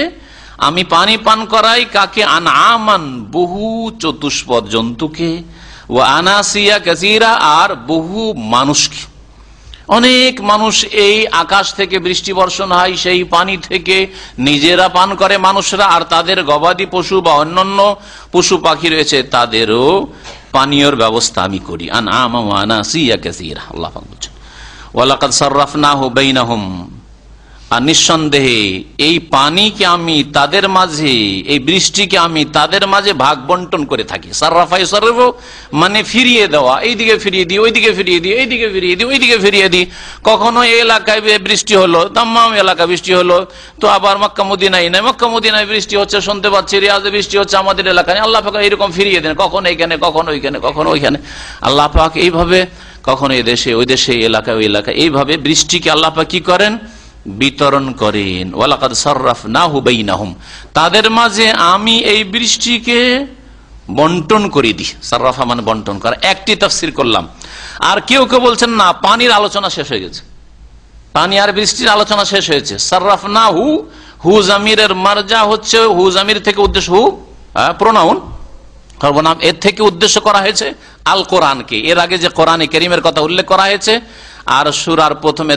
আমি পানি পান করাই কাকে? আনআমান, বহু চতুষ্পদ জন্তুকে, ওয়া আনাসিয়া কাসীরা, আর বহু মানুষকে। অনেক মানুষ এই আকাশ থেকে বৃষ্টি বর্ষণ হয়, সেই পানি থেকে নিজেরা পান করে মানুষরা, আর তাদের গবাদি পশু বা অন্যান্য পশু পাখি রয়েছে তাদেরও পানীয়র ব্যবস্থা আমি করি। আনআমা ওয়া আনাসিয়া কাসীরা, আল্লাহ পাক বলেন ওয়ালাকাদ সাররাফনাহু বাইনাহুম, আর নিঃসন্দেহে এই পানিকে আমি তাদের মাঝে, এই বৃষ্টিকে আমি তাদের মাঝে ভাগ বন্টন করে থাকি। সাররাফা ইউসাররিফু মানে ফিরিয়ে দেওয়া, এইদিকে ফিরিয়ে দিই, ওইদিকে ফিরিয়ে দিই, এইদিকে ফিরিয়ে দিই, ওইদিকে ফিরিয়ে দিই। কখনো এই এলাকায় বৃষ্টি হলো, তামাম এলাকা বৃষ্টি হলো, তো আবার মক্কা মদিনায় নাই, মক্কা মদিনায় বৃষ্টি হচ্ছে শুনতে পাচ্ছি, রিয়াজে বৃষ্টি হচ্ছে আমাদের এলাকায়, আল্লাহ পাক এরকম ফিরিয়ে দেন, কখনো এইখানে, কখনো ওইখানে, কখনো ওইখানে। আল্লাহ পাক এইভাবে কখনো এই দেশে, ওই দেশে, এলাকায়, ওই এলাকায়, এইভাবে বৃষ্টিকে আল্লাহ পাক কি করেন? বিতরণ করেন। ওয়ালাকাদ সাররাফনাহু বাইনাহুম, তাদের মাঝে আমি এই বৃষ্টিকে বন্টন করে দিই। সাররাফা মানে বন্টন করা, একটি তাফসীর করলাম। আর কেউ কেউ বলছেন না, পানির আলোচনা শেষ হয়ে গেছে, পানি আর বৃষ্টির আলোচনা শেষ হয়েছে। সাররাফনাহু, হু জামিরের মারজা হচ্ছে, হু জামির থেকে উদ্দেশ্য, হু প্রোনাউন সর্বনাম, এর থেকে উদ্দেশ্য করা হয়েছে আল কোরআনকে। এর আগে যে কোরআনে কারীমের কথা উল্লেখ করা হয়েছে, আর সূরার প্রথমে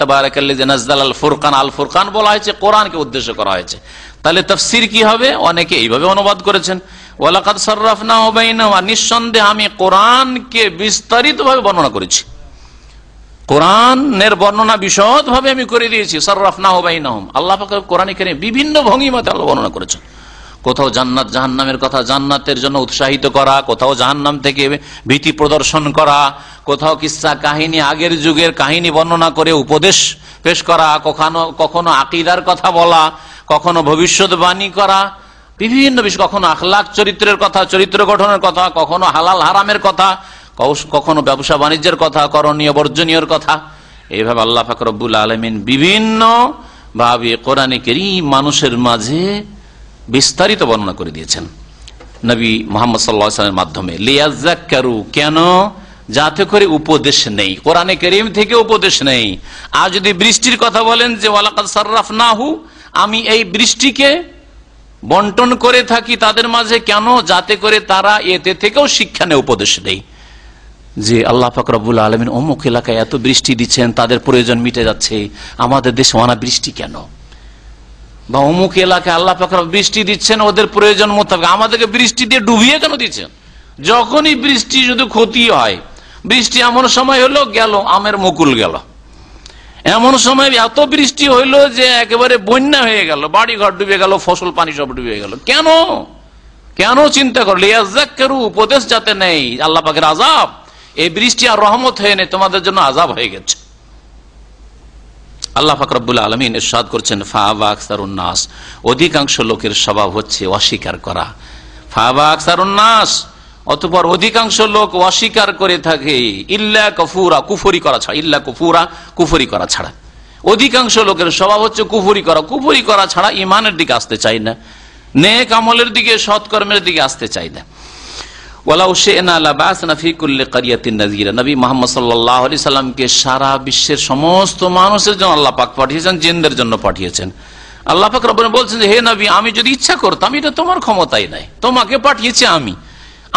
তাবারাকাল্লাযী নাযালাল ফুরকান, আল ফুরকান বলা হয়েছে, কোরআনকে উদ্দেশ্য করা হয়েছে। তাহলে তাফসীর কি হবে? অনেকে এইভাবে অনুবাদ করেছেন, ওয়ালাকাদ সাররাফনাহু বাইনাহুম, নিঃসন্দেহে আমি কোরআনকে বিস্তারিতভাবে বর্ণনা করেছি, কোরআনের বর্ণনা বিশদভাবে আমি করে দিয়েছি। সাররাফনাহু বাইনাহুম, আল্লাহ পাক কোরআনে কারীম বিভিন্ন ভঙ্গিমাতে আল্লাহ বর্ণনা করেছেন। কোথাও জান্নাত জাহান্নামের কথা, জান্নাতের জন্য উৎসাহিত করা, কোথাও জাহান্নাম থেকে ভীতি প্রদর্শন করা, কোথাও কিসসা কাহিনী, আগের যুগের কাহিনী বর্ণনা করে উপদেশ পেশ করা, কখনো আকীদার কথা বলা, কখনো ভবিষ্যৎবাণী করা, বিভিন্ন বিষয়, কখনো আখলাক চরিত্রের কথা, চরিত্র গঠনের কথা, কখনো হালাল হারামের কথা, কখনো ব্যবসা বাণিজ্যের কথা, করণীয় বর্জনীয়র কথা। এইভাবে আল্লাহ পাক রব্বুল আলামিন বিভিন্ন ভাবে কোরআনে কারীম মানুষের মাঝে বিস্তারিত বর্ণনা করে দিয়েছেন নবী মুহাম্মদ সাল্লাল্লাহু আলাইহি ওয়াসাল্লামের মাধ্যমে। লিয়াযাক্কারু, কেন? যাতে করে উপদেশ নেই, কোরআনে কারীম থেকে উপদেশ নেই। আর যদি বৃষ্টির কথা বলেন যে ওয়ালাকাদ সাররাফনাহু, আমি এই বৃষ্টিকে বন্টন করে থাকি তাদের মাঝে, কেন? যাতে করে তারা এতে থেকেও শিক্ষা নেয়, উপদেশ নেই যে আল্লাহ পাক রব্বুল আলামিন অমুক এলাকায় এত বৃষ্টি দিচ্ছেন, তাদের প্রয়োজন মিটে যাচ্ছে, আমাদের দেশে অনা বৃষ্টি কেন? বা অমুক এলাকায় আল্লাহ পাক বৃষ্টি দিচ্ছেন ওদের প্রয়োজন মোতাবেক, আমাদেরকে বৃষ্টি দিয়ে ডুবিয়ে কেন দিচ্ছেন? যখনই বৃষ্টি শুধু ক্ষতি হয়, বৃষ্টি এমন সময় হলো গেল আমের মুকুল গেল, এমন সময় এত বৃষ্টি হইলো যে একেবারে বন্যা হয়ে গেল, বাড়ি ঘর ডুবে গেল, ফসল পানি সব ডুবে গেল। কেন? কেন চিন্তা করলে? লিয়াযাক্কারু, উপদেশ যাতে নেই। আল্লাহ পাকের আযাব, এই বৃষ্টি আর রহমত হয়ে নেই, তোমাদের জন্য আযাব হয়ে গেছে। আল্লাহ পাক রব্বুল আলামিন ইরশাদ করছেন, ফাআবা আকসারুন নাস, অধিকাংশ লোকের স্বভাব হচ্ছে অস্বীকার করা। ফাআবা আকসারুন নাস, অতঃপর অধিকাংশ লোক অস্বীকার করে থাকে, ইল্লা কাফুরা, কুফরি করা ছাড়া, ইল্লা কুফুরা, কুফরি করা ছাড়া। অধিকাংশ লোকের স্বভাব হচ্ছে কুফরি করা, কুফরি করা ছাড়া ঈমানের দিকে আসতে চায় না, নেক আমলের দিকে, সৎকর্মের দিকে আসতে চায় না। ওয়ালাউ শি'না লাবাসনা ফি কুল্লি ক্বরিয়াতিন নাযীরা, নবী মুহাম্মদ সাল্লাল্লাহু আলাইহি সাল্লামকে সারা বিশ্বের সমস্ত মানুষের জন্য আল্লাহ পাক পাঠিয়েছেন, জিনদের জন্য পাঠিয়েছেন। আল্লাহ পাক রব্বুল বলছেন যে হে নবী, আমি যদি ইচ্ছা করতাম, এটা তোমার ক্ষমতাই নাই, তোমাকে পাঠিয়েছি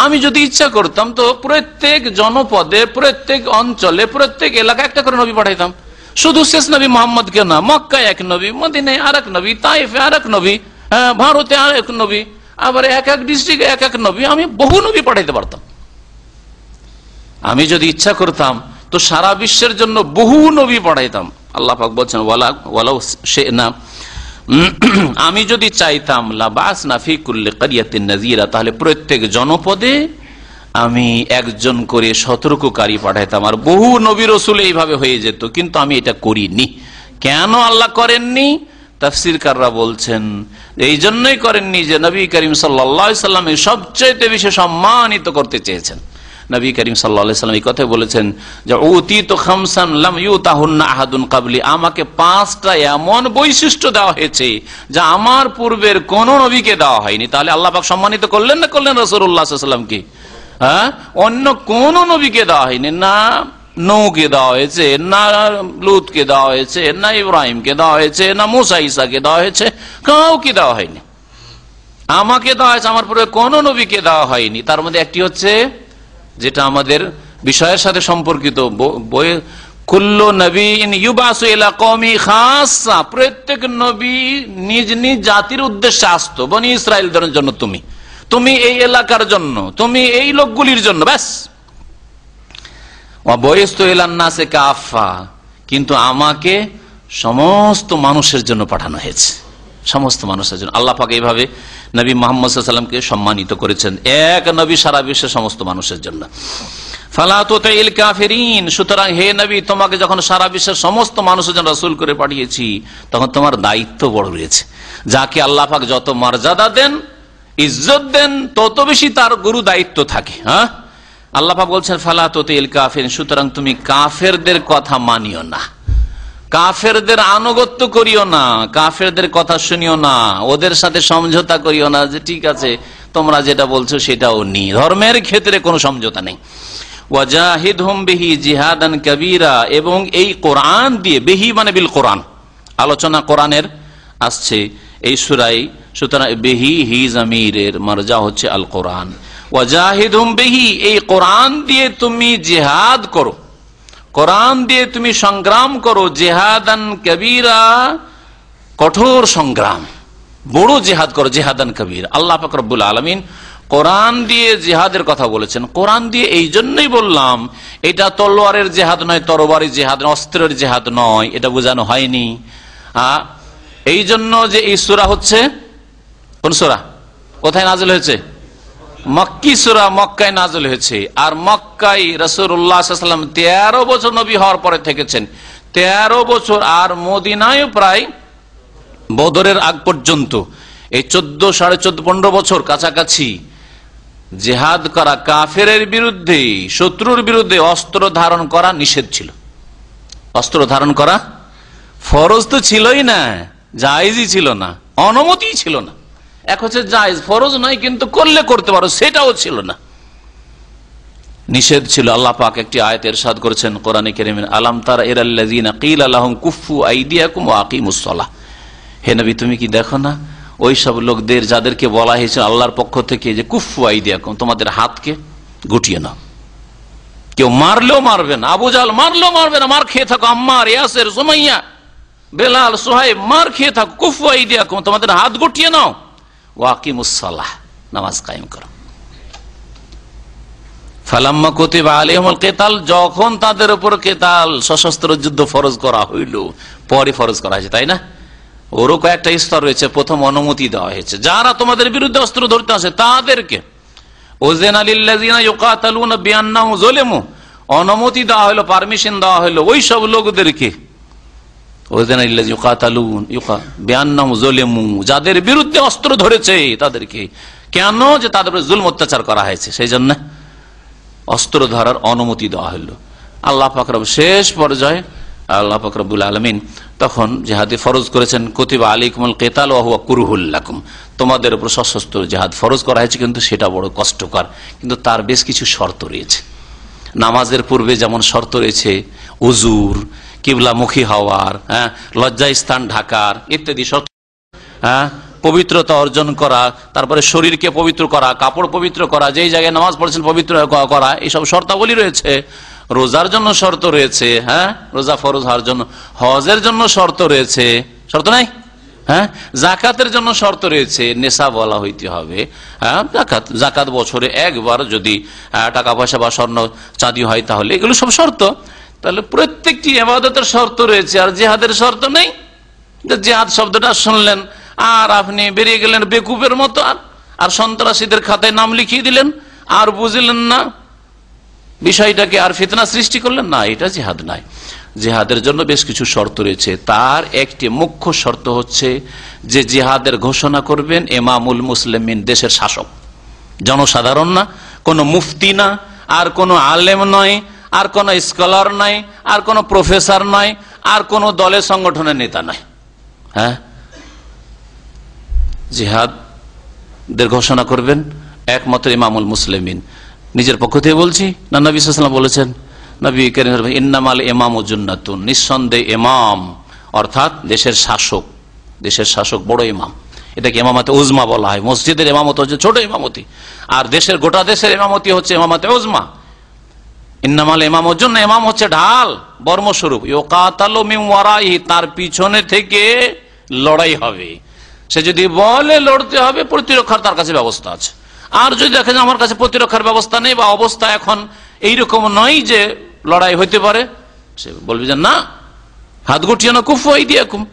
আমি যদি ইচ্ছা করতাম তো প্রত্যেক জনপদে, প্রত্যেক অঞ্চলে, প্রত্যেক এলাকায় একটা করে নবী পাঠাইতাম। শুধু শেষ নবী মুহাম্মদকে না, মক্কায় এক নবী, মদিনায় আরেক নবী, তায়েফে আরেক নবী, ভারতে আরেক নবী, আবার এক এক ডিস্ট্রিক্টে এক এক নবী, আমি বহু নবী পাঠাইতে পারতাম। আমি যদি ইচ্ছা করতাম তো সারা বিশ্বের জন্য বহু নবী পাঠাইতাম। আল্লাহ পাক বলছেন ওয়ালাউ শি'না, আমি যদি চাইতাম, লাবাসনা ফি কুল্লি ক্বরিয়াতিন নাযীরা, তাহলে প্রত্যেক জনপদে আমি একজন করে সতর্ককারী পাঠাইতাম, আর বহু নবী রাসূল এইভাবে হয়ে যেত। কিন্তু আমি এটা করিনি। কেন আল্লাহ করেননি? তাফসীরকাররা বলছেন এই জন্যই করেননি যে নবী করিম সাল্লাল্লাহু আলাইহি সাল্লাম সবচেয়ে বেশি সম্মানিত করতে চেয়েছেন, নবী করিম সাল্লাল্লাহু আলাইহি ওয়াসাল্লাম এই কথা বলেছেন যে উতিতু খামসান লাম ইউতাহুন্না আহাদুন ক্বাবলি, আমাকে 5টা এমন বৈশিষ্ট্য দেওয়া হয়েছে যা আমার পূর্বের কোন নবীকে দেওয়া হয়নি। তাহলে আল্লাহ পাক সম্মানিত করলেন না করলেন রাসূলুল্লাহ সাল্লাল্লাহু আলাইহি ওয়াসাল্লামকে? হ্যাঁ, অন্য কোন নবীকে দেওয়া হয়নি, না নূহকে দেওয়া হয়েছে, না লূতকে দেওয়া হয়েছে, না ইব্রাহিমকে দেওয়া হয়েছে, না মুসা ঈসাকে দেওয়া হয়েছে, কাউকে দেওয়া হয়নি। আমাকে দেওয়া হয়েছে, আমার পূর্বে কোন নবীকে দেওয়া হয়নি। তার মধ্যে একটি হচ্ছে যেটা আমাদের বিষয়ের সাথে সম্পর্কিত, কুল্লু নবিয়্যিন ইউবাসু ইলা কওমি খাসসা, প্রত্যেক নবী নিজ নিজ জাতির উদ্দেশ্যে আসতো। বনি ইসরাইলদের জন্য তুমি এই এলাকার জন্য, তুমি এই লোকগুলির জন্য, ব্যাস। ওয়া বুইস্তু ইলান নাসি কাফা, কিন্তু আমাকে সমস্ত মানুষের জন্য পাঠানো হয়েছে, সমস্ত মানুষের জন্য। আল্লাহ পাক এইভাবে নবী মুহাম্মদ সাল্লাল্লাহু আলাইহি ওয়াসাল্লামকে সম্মানিত করেছেন, এক নবী সারা বিশ্বের সমস্ত মানুষের জন্য। ফালা তুতিল কাফিরিন, সুতরাং হে নবী, তোমাকে যখন সারা বিশ্বের সমস্ত মানুষের জন্য রাসূল করে পাঠিয়েছি, তখন তোমার দায়িত্ব বড় রয়েছে। যাকে আল্লাহ পাক যত মর্যাদা দেন, ইজ্জত দেন, তত বেশি তার গুরু দায়িত্ব থাকে। হ্যাঁ, আল্লাহ পাক বলছেন ফালা তুতিল কাফিরিন, সুতরাং তুমি কাফেরদের কথা মানিও না, কাফেরদের আনুগত্য করিও না, কাফেরদের কথা শুনিও না, ওদের সাথে সমঝোতা করিও না যে ঠিক আছে তোমরা যেটা বলছো সেটাও নি। ধর্মের ক্ষেত্রে কোনো সমঝোতা নেই। ওয়াজাহিদহুম বিহি জিহাদান কাবীরা, এবং এই কোরআন দিয়ে, বিহি মানে বিল কোরআন, আলোচনা কোরআনের আসছে এই সূরায়, সুতরাং বিহি হি জামিরের মারজা হচ্ছে আল কোরআন। ওয়াজাহিদহুম বিহি, এই কোরআন দিয়ে তুমি জিহাদ করো, কোরআন দিয়ে তুমি সংগ্রাম করো, জিহাদান কবীরা, কঠোর সংগ্রাম, বড় জিহাদ করো, জিহাদান কবীর। আল্লাহ পাক রব্বুল আলামিন কোরআন দিয়ে জিহাদের কথা বলেছেন। কোরআন দিয়ে এই জন্যই বললাম, এটা তলোয়ারের জিহাদ নয়, তরবারির জিহাদ, অস্ত্রের জিহাদ নয়, এটা বোঝানো হয়নি। এই জন্য যে এই সূরা হচ্ছে কোন সূরা, কোথায় নাযিল হয়েছে? মক্কি সূরা, মক্কায় নাযিল হয়েছে। আর মক্কায় রাসূলুল্লাহ সাল্লাল্লাহু আলাইহি ওয়াসাল্লাম 13 বছর নবী হওয়ার পরে থেকেছেন, 13 বছর। আর মদিনায় প্রায় বদরের আগ পর্যন্ত এই 14, 14.5, 15 বছর কাছাকাছি জিহাদ করা, কাফেরের বিরুদ্ধে, শত্রুর বিরুদ্ধে অস্ত্র ধারণ করা নিষেধ ছিল। অস্ত্র ধারণ করা ফরজ তো ছিলই না, জায়েজই ছিল না, অনুমতিই ছিল না। এক হচ্ছে জায়েজ, ফরজ নয় কিন্তু করলে করতে পারো, সেটাও ছিল না, নিষেধ ছিল। আল্লাহ পাক একটি আয়াতে ইরশাদ করেছেন কোরআনে কারীমে, আলাম তারা ইলাল্লাযিনা ক্বিলা লাহুম কুফু আইদিয়াকুম ওয়া আকিমুস সালাহ, হে নবী তুমি কি দেখো না ওই সব লোকদের যাদেরকে বলা হয়েছে আল্লাহর পক্ষ থেকে যে কুফু আইদিয়াকুম, তোমাদের হাতকে গুটিয়ে নাও। কেউ মারলেও মারবে না, আবু জাহল মারলেও মারবে না, মার খেয়ে থাকো, আম্মার, ইয়াসির, সুমাইয়া, বেলাল, সুহাইব, মার খেয়ে থাকো, কুফু আইদিয়াকুম, তোমাদের হাত গুটিয়ে নাও, ওয়া আকিমুস সালাহ, নামাজ কায়েম করো। ফালাম্মা কুতিবা আলাইহিমুল কিতাল, যখন তাদের উপর কিতাল, সশস্ত্র যুদ্ধ ফরজ করা হইল, পরে ফরজ করা হয়েছে, তাই না? ওরও কয়েকটা স্তর রয়েছে। প্রথম অনুমতি দেওয়া হয়েছে যারা তোমাদের বিরুদ্ধে অস্ত্র ধরতে আসে তাদেরকে, উযিনা লিল্লাযিনা ইউকাতালুনা বিআন্নাহুম যুলিমু, অনুমতি দেওয়া হলো, পারমিশন দেওয়া হলো ওই সব লোকদেরকে, উযিনা লিল্লাযিনা ইউকাতালুন বিআন্নাহুম যুলিমু, যাদের বিরুদ্ধে অস্ত্র ধরেছে তাদেরকে। কেন? যে তাদের উপর জুলম অত্যাচার করা হয়েছে, সেই জন্য অস্ত্র ধরার অনুমতি দেওয়া হলো। আল্লাহ পাক রব্বুল শেষ পর্যায়ে আল্লাহ পাক রব্বুল আলামিন তখন জিহাদে ফরজ করেছেন, কুতিবা আলাইকুমুল কিতাল ওয়া হুয়া কুরহুল লাকুম, তোমাদের উপর সশস্ত্র জিহাদ ফরজ করা হয়েছে, কিন্তু সেটা বড় কষ্টকর, কিন্তু তার বেশ কিছু শর্ত রয়েছে। নামাজের পূর্বে যেমন শর্ত রয়েছে উজুর, কিবলামুখী হওয়ার, লজ্জাস্থান ঢাকার ইত্যাদি শর্ত, পবিত্রতা অর্জন করা, তারপরে শরীরকে পবিত্র করা, কাপড় পবিত্র করা, যেই জায়গায় নামাজ পড়ছেন পবিত্র করা, এইসব শর্তাবলী রয়েছে। রোজার জন্য শর্ত রয়েছে, রোজা ফরজ হওয়ার জন্য। হজের জন্য শর্ত রয়েছে, শর্ত নাই? জাকাতের জন্য শর্ত রয়েছে, নেশা বলা হইতে হবে। জাকাত বছরে একবার যদি টাকা পয়সা বা স্বর্ণ চাঁদি হয় তাহলে, এগুলো সব শর্ত। তাহলে প্রত্যেকটি ইবাদতের শর্ত রয়েছে, আর জিহাদের শর্ত নেই। জিহাদ শব্দটা শুনলেন আর আপনি বেরিয়ে গেলেন বেকুবের মতো, আর সন্ত্রাসীদের খাতায় নাম লিখিয়ে দিলেন, আর বুঝলেন না বিষয়টাকে, আর ফিতনা সৃষ্টি করলেন না, এটা জিহাদ নাই। জিহাদের জন্য বেশ কিছু শর্ত রয়েছে। তার একটি মুখ্য শর্ত হচ্ছে যে জিহাদের ঘোষণা করবেন ইমামুল মুসলিমিন, দেশের শাসক, জনসাধারণ না, কোন মুফতি না, আর কোনো আলেম নয়, আর কোনো স্কলার নয়, আর কোনো প্রফেসর নয়, আর কোনো দলের সংগঠনের নেতা নয়। হ্যাঁ, জিহাদের ঘোষণা করবেন একমাত্র ইমামুল মুসলিমিন। নিজের পক্ষ থেকে বলছি না নবী সাল্লাল্লাহু আলাইহি ওয়াসাল্লাম বলেছেন? নবী কারীম ইন্নামাল ইমামু জুন্নাতুন, নিঃসন্দেহে ইমাম অর্থাৎ দেশের শাসক, দেশের শাসক বড় ইমাম, এটাকে ইমামাতে উজমা বলা হয়। মসজিদের ইমামত হচ্ছে ছোট ইমামতি, আর দেশের গোটা দেশের ইমামতি হচ্ছে ইমামাতে উজমা। ইন্নামাল ইমামুজ জন্য ইমাম হচ্ছে ঢাল, বর্মস্বরূপ। ইউকাতালু মিন ওয়ারাইহি, তার পিছনে থেকে লড়াই হবে। সে যদি বলে লড়তে হবে, প্রতিরক্ষার তার কাছে ব্যবস্থা আছে। আর যদি দেখেন আমার কাছে প্রতিরক্ষার ব্যবস্থা নেই বা অবস্থা এখন এইরকম নয় যে লড়াই হইতে পারে, সে বলবে যে না, হাত গুটিয়ে না, কুফু আইদিয়াকুম।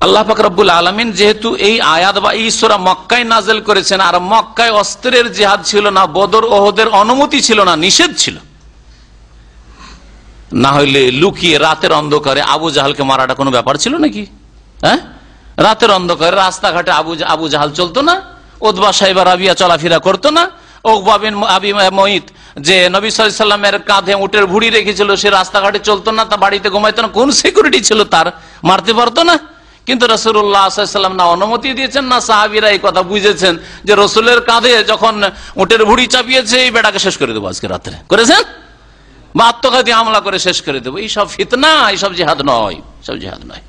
আল্লাহ পাক রব্বুল আলামিন যেহেতু এই আয়াত বা এই সূরা মক্কায় নাযিল করেছেন, আর মক্কায় অস্ত্রের জিহাদ ছিল না, বদর ওহদের অনুমতি ছিল না, নিষেধ ছিল। না হইলে লুকিয়ে রাতের অন্ধকারে আবু জাহালকে মারাটা কোনো ব্যাপার ছিল নাকি? হ্যাঁ, রাতের অন্ধকারে রাস্তাঘাটে আবু জাহাল চলতো না? উতবা সাইবা রাবিয়া চলাফেরা করতো না? উকবা বিন আবি মুঈত যে নবী সাল্লাল্লাহু আলাইহি ওয়াসাল্লামের কাঁধে উটের ভুঁড়ি রেখেছিল, সে রাস্তাঘাটে চলতো না? তা বাড়িতে ঘুমাইতো না? কোন সিকিউরিটি ছিল তার? মারতে পারতো না? কিন্তু রাসূলুল্লাহ সাল্লাল্লাহু আলাইহি ওয়াসাল্লাম না অনুমতি দিয়েছেন, না সাহাবীরা এই কথা বুঝেছেন যে রাসূলের কাঁধে যখন উটের ভুঁড়ি চাপিয়েছে, এই বেটাকে শেষ করে দেবো আজকে রাতে, করেছেন? বা আত্মঘাতী হামলা করে শেষ করে দেবো। এইসব ফিতনা, এইসব জিহাদ নয়, সব জিহাদ নয়।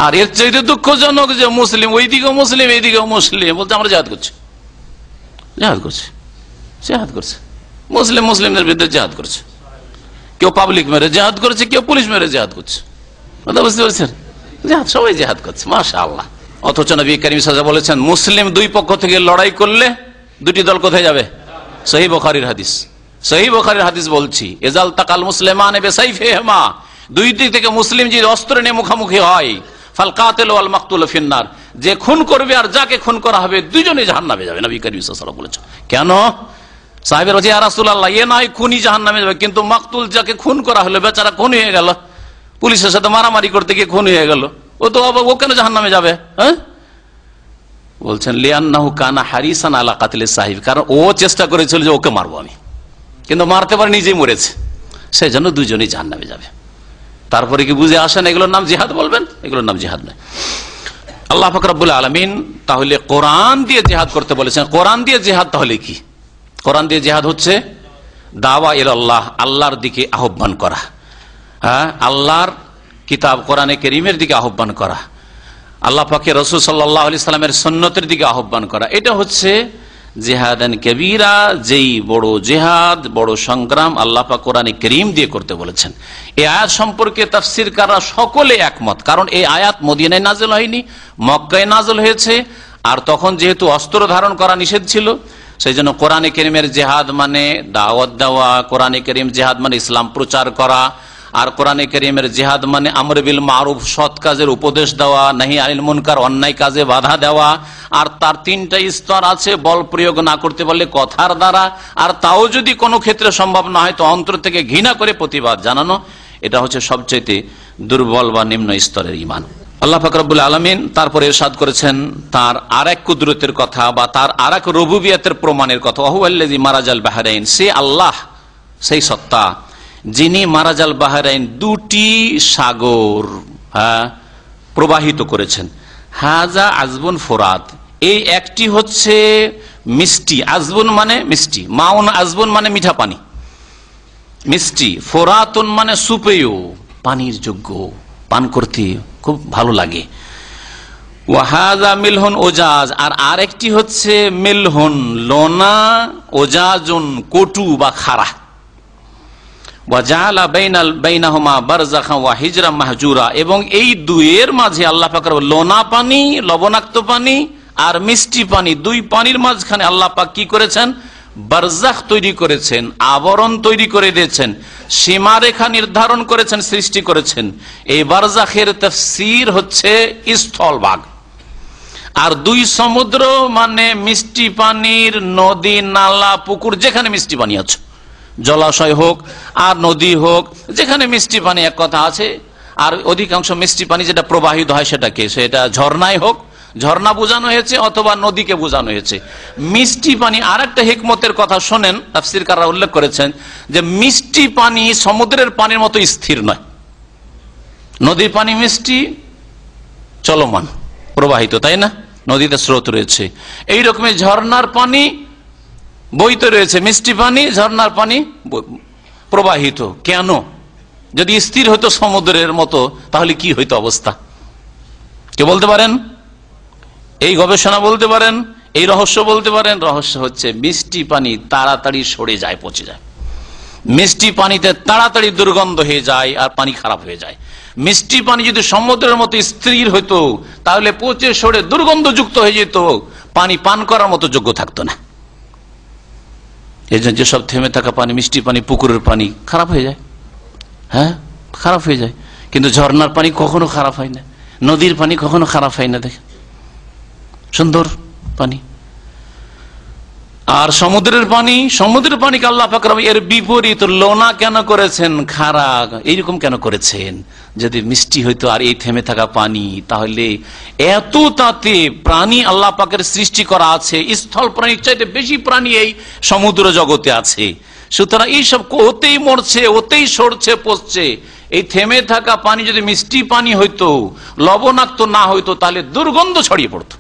আর এর চাইতে দুঃখজনক যে মুসলিম ওইদিকেও মুসলিম এইদিকেও মুসলিম বলতে আমরা জিহাদ করছি, জিহাদ করছে, জিহাদ করছে। মুসলিম মুসলিমদের বিরুদ্ধে জিহাদ করছে, কেউ পাবলিক মেরে জিহাদ করছে, কেউ পুলিশ মেরে জিহাদ করছে। কথা বুঝতে পারছেন? জিহাদ, সবাই জিহাদ করছে, মাশাআল্লাহ। অথচ নবী কারীম সাল্লাল্লাহু আলাইহি ওয়াসাল্লাম বলেছেন মুসলিম দুই পক্ষ থেকে লড়াই করলে দুটি দল কোথায় যাবে? সহিহ বুখারীর হাদিস, সহিহ বুখারীর হাদিস বলছি, ইজাল তাকাল মুসলিমানে বিসাইফিহিমা, দুই দিক থেকে মুসলিম যদি অস্ত্র নিয়ে মুখোমুখি হয়, ফাল কাতিল ওয়াল মাকতুল ফিন্নার, যে খুন করবে আর যাকে খুন করা হবে দুইজনেই জাহান্নামে যাবে। নবী কারীম সাল্লাল্লাহু আলাইহি ওয়াসাল্লাম বলেছেন। কেন? সাহাবীরা বলছে ইয়া রাসূলুল্লাহ, এ নয় খুনি জাহান্নামে যাবে, কিন্তু মাকতুল যাকে খুন করা হলো বেচারা খুন হয়ে গেল, পুলিশের সাথে মারামারি করতে গিয়ে খুন হয়ে গেল, ও তো ও কেন জাহান্নামে যাবে? হ্যাঁ, বলছেন লিআন্নাহু কানা হারিসান আলা কাতিল সাহিব, কারণ ও চেষ্টা করেছিল যে ওকে মারবো আমি, কিন্তু মারতে পারে নিজেই মরেছে, সেই জন্য দুজনেই জাহান্নামে যাবে। তারপরে কি বুঝে আসেন এগুলোর নাম জিহাদ বলবেন? এগুলোর নাম জিহাদ নয়। আল্লাহ পাক রব্বুল আলামিন তাহলে কোরআন দিয়ে জিহাদ করতে বলেছেন। কোরআন দিয়ে জিহাদ তাহলে কি? কোরআন দিয়ে জিহাদ হচ্ছে দাওয়া ইলাল্লাহ, আল্লাহর দিকে আহ্বান করা, হ্যাঁ, আল্লাহর কিতাব কোরআনে কারীমের দিকে আহ্বান করা, আল্লাহ পাকের রাসূল সাল্লাল্লাহু আলাইহি সাল্লামের সুন্নতের দিকে আহ্বান করা। এটা হচ্ছে জিহাদান কবীরা, যেই বড় জিহাদ, বড় সংগ্রাম আল্লাহ পাক কোরআনে কারীম দিয়ে করতে বলেছেন। এই আয়াত সম্পর্কে তাফসীরকাররা সকলে একমত, কারণ এই আয়াত মদিনায় নাযিল হয়নি, মক্কায় নাযিল হয়েছে। আর তখন যেহেতু অস্ত্র ধারণ করা নিষেধ ছিল, সেই জন্য কোরআনে কারীমের জিহাদ মানে দাওয়াত দেওয়া, কোরআনে কারীম জিহাদ মানে ইসলাম প্রচার করা, আর কোরআনে কারীমের জিহাদ মানে আমর বিল মারুফ, সৎ কাজের উপদেশ দেওয়া, নাহি আনিল মুনকার, অন্যায় কাজে বাধা দেওয়া। আর তার তিনটা স্তর আছে, বল প্রয়োগ না করতে পারলে কথার দ্বারা, আর তাও যদি কোনো ক্ষেত্রে সম্ভব না হয় তো অন্তর থেকে ঘৃণা করে প্রতিবাদ জানানো। এটা হচ্ছে সবচেয়ে দুর্বল বা নিম্ন স্তরের ঈমান। আল্লাহ পাক রব্বুল আলামিন তারপরে ইরশাদ করেছেন তার আরেক কুদরতের কথা বা তার আরেক রুবুবিয়তের প্রমাণের কথা, ওয়াহুয়াল্লাযী মারাজাল বাহরাইন, সে আল্লাহ, সেই সত্তা যিনি মারাজাল বাহরাইন, দুটি সাগর প্রবাহিত করেছেন। হাজা আজবুন ফোরাত, এই একটি হচ্ছে মিষ্টি, আজবুন মানে মিষ্টি, মাউন আজবুন মানে মিঠা পানি, মিষ্টি, ফোরাতুন মানে সুপেয়, পানির যোগ্য, পান করতে খুব ভালো লাগে। ওয়াহাজা মিলহুন ওজাজ, আর আরেকটি হচ্ছে মিলহুন লোনা, ওজাজুন কটু বা খারা। ওয়াজালা বাইনাল বাইনাহুমা বারযাখা ওয়া হিজরা মাহজুরা, এবং এই দুইয়ের মাঝে আল্লাহ পাক লোনা পানি, লবণাক্ত পানি আর মিষ্টি পানি, দুই পানির মাঝখানে আল্লাহ পাক কি করেছেন? বারজাখ তৈরি করেছেন, আবরণ তৈরি করে দিয়েছেন, সীমারেখা নির্ধারণ করেছেন, সৃষ্টি করেছেন। এই বারজাখের তাফসীর হচ্ছে স্থলভাগ। আর দুই সমুদ্র মানে মিষ্টি পানির নদী, নালা, পুকুর, যেখানে মিষ্টি পানি আছে, জলাশয় হোক আর নদী হোক, যেখানে মিষ্টি পানি, এক কথা আছে। আর অধিকাংশ মিষ্টি পানি যেটা প্রবাহিত হয় সেটা ঝর্ণায় হোক, ঝর্ণা বোঝানো হয়েছে অথবা নদীকে বোঝানো হয়েছে। মিষ্টি পানি আর একটা হিকমতের কথা শোনেন, তাফসীরকাররা উল্লেখ করেছেন যে মিষ্টি পানি সমুদ্রের পানির মতো স্থির নয়। নদীর পানি মিষ্টি, চলমান, প্রবাহিত, তাই না? নদীতে স্রোত রয়েছে। এই রকমের ঝর্ণার পানি বইতে রয়েছে, মিষ্টি পানি, ঝর্ণার পানি প্রবাহিত। কেন? যদি স্থির হতো সমুদ্রের মতো তাহলে কি হইতো অবস্থা? কে বলতে পারেন? এই গবেষণা বলতে পারেন, এই রহস্য বলতে পারেন? রহস্য হচ্ছে মিষ্টি পানি তাড়াতাড়ি সরে যায়, পচে যায়। মিষ্টি পানিতে তাড়াতাড়ি দুর্গন্ধ হয়ে যায় আর পানি খারাপ হয়ে যায়। মিষ্টি পানি যদি সমুদ্রের মতো স্থির হইতো তাহলে পচে সরে দুর্গন্ধযুক্ত হয়ে যেত, পানি পান করার মতো যোগ্য থাকতো না। এই জন্য যেসব থেমে থাকা পানি, মিষ্টি পানি, পুকুরের পানি খারাপ হয়ে যায়, হ্যাঁ খারাপ হয়ে যায়। কিন্তু ঝর্ণার পানি কখনো খারাপ হয় না, নদীর পানি কখনো খারাপ হয় না, দেখেন সুন্দর পানি। আর সমুদ্রের পানিকে আল্লাহ পাক এর বিপরীত লোনা কেন করেছেন, খারাপ এইরকম কেন করেছেন? যদি মিষ্টি হইতো আর এই থেমে থাকা পানি, তাহলে এত তাতে প্রাণী আল্লাহ পাকের সৃষ্টি করা আছে, স্থল প্রাণীর চাইতে বেশি প্রাণী এই সমুদ্র জগতে আছে। সুতরাং এইসব ওতেই মরছে, ওতেই সরছে, পচছে। এই থেমে থাকা পানি যদি মিষ্টি পানি হইতো, লবণাক্ত না হইতো, তাহলে দুর্গন্ধ ছড়িয়ে পড়তো।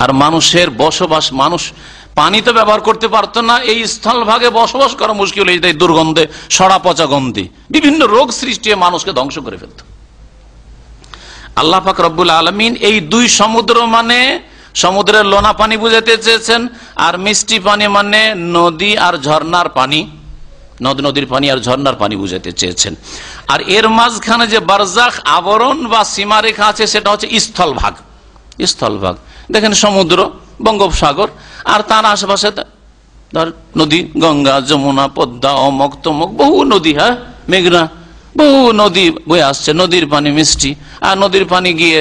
আর মানুষের বসবাস, মানুষ পানি তো ব্যবহার করতে পারতো না, এই স্থলভাগে বসবাস করা মুশকিল হয়ে যায়। দুর্গন্ধে, সড়া পচা গন্ধে বিভিন্ন রোগ সৃষ্টি হয়ে মানুষকে ধ্বংস করে ফেলত। আল্লাহ পাক রব্বুল আলামিন এই দুই সমুদ্র মানে সমুদ্রের লোনা পানি বুঝাতে চেয়েছেন, আর মিষ্টি পানি মানে নদী আর ঝর্ণার পানি, নদীর পানি আর ঝর্ণার পানি বুঝাতে চেয়েছেন। আর এর মাঝখানে যে বারজাখ আবরণ বা সীমারেখা আছে সেটা হচ্ছে স্থলভাগ। দেখেন সমুদ্র, বঙ্গোপসাগর, আর তার আশেপাশে ধর নদী, গঙ্গা, যমুনা, পদ্মা, অমক তমক, বহু নদী, হ্যাঁ মেঘনা, বহু নদী বয়ে আসছে। নদীর পানি মিষ্টি, আর নদীর পানি গিয়ে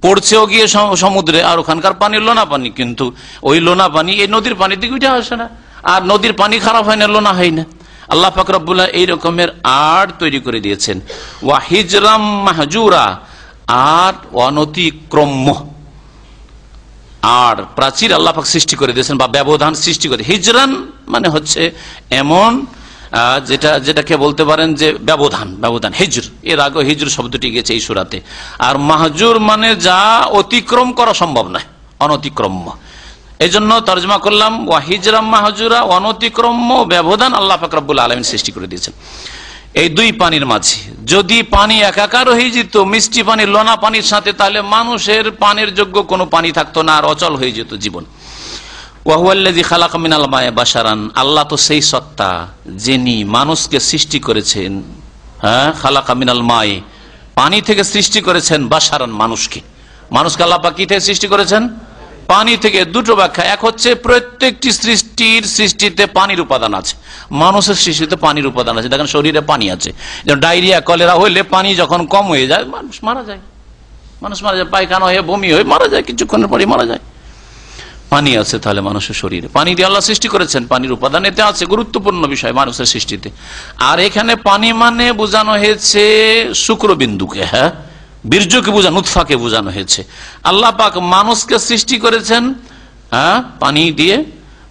পড়ছেও গিয়ে সমুদ্রে, আর ওখানকার পানি লোনা পানি। কিন্তু ওই লোনা পানি এই নদীর পানির দিকে উঠে আসে না, আর নদীর পানি খারাপ হয় না, লোনা হয় না। আল্লাহ পাক রব্বুল এই রকমের আড় তৈরি করে দিয়েছেন। ওয়া হিজরাম মাহজুরা, আর অনতিক্রম্য আর প্রাচীর আল্লাহ পাক সৃষ্টি করে দিয়েছেন, বা ব্যবধান সৃষ্টি করে। হিজরান মানে হচ্ছে এমন যেটাকে বলতে পারেন যে ব্যবধান, হিজর, এর আগে হিজর শব্দটি গেছে এই সূরাতে। আর মাহজুর মানে যা অতিক্রম করা সম্ভব নয়, অনতিক্রম্য। এই জন্য তর্জমা করলাম ওয়া হিজরাম মাহজুরা, অনতিক্রম্য ব্যবধান আল্লাহ পাক রব্বুল আলামিন সৃষ্টি করে দিয়েছেন এই দুই পানির মাঝে। যদি পানি একাকার হয়ে যেত মিষ্টি পানি লোনা পানির সাথে, তাহলে মানুষের পানির যোগ্য কোনো পানি থাকতো না, আর অচল হয়ে যেত জীবন। ওয়া হুয়াল্লাযী খালাকা মিনাল মা'i বাশারান, আল্লাহ তো সেই সত্তা যিনি মানুষকে সৃষ্টি করেছেন, হ্যাঁ খালাকা মিনাল মা'i, পানি থেকে সৃষ্টি করেছেন, বাশারান মানুষকে আল্লাহ পাক কি থেকে সৃষ্টি করেছেন? পানি থেকে। দুটো ব্যাখ্যা, এক হচ্ছে প্রত্যেকটি সৃষ্টিতে পানির উপাদান আছে, মানুষের সৃষ্টিতে পানির উপাদান আছে। দেখেন শরীরে পানি আছে, যেমন ডায়রিয়া, কলেরা হইলে পানি যখন কম হয়ে যায় মানুষ মারা যায়, পায়খানা হয়ে বমি হয়ে মারা যায়, কিছুক্ষণের পরে মারা যায়। পানি আছে তাহলে মানুষের শরীরে, পানি দিয়ে আল্লাহ সৃষ্টি করেছেন, পানির উপাদান এতে আছে, গুরুত্বপূর্ণ বিষয় মানুষের সৃষ্টিতে। আর এখানে পানি মানে বোঝানো হয়েছে শুক্রবিন্দুকে, হ্যাঁ বীর্যকে বোঝানো, নুতফাকে বোঝানো হয়েছে। আল্লাহ পাক মানুষকে সৃষ্টি করেছেন হ্যাঁ পানি দিয়ে,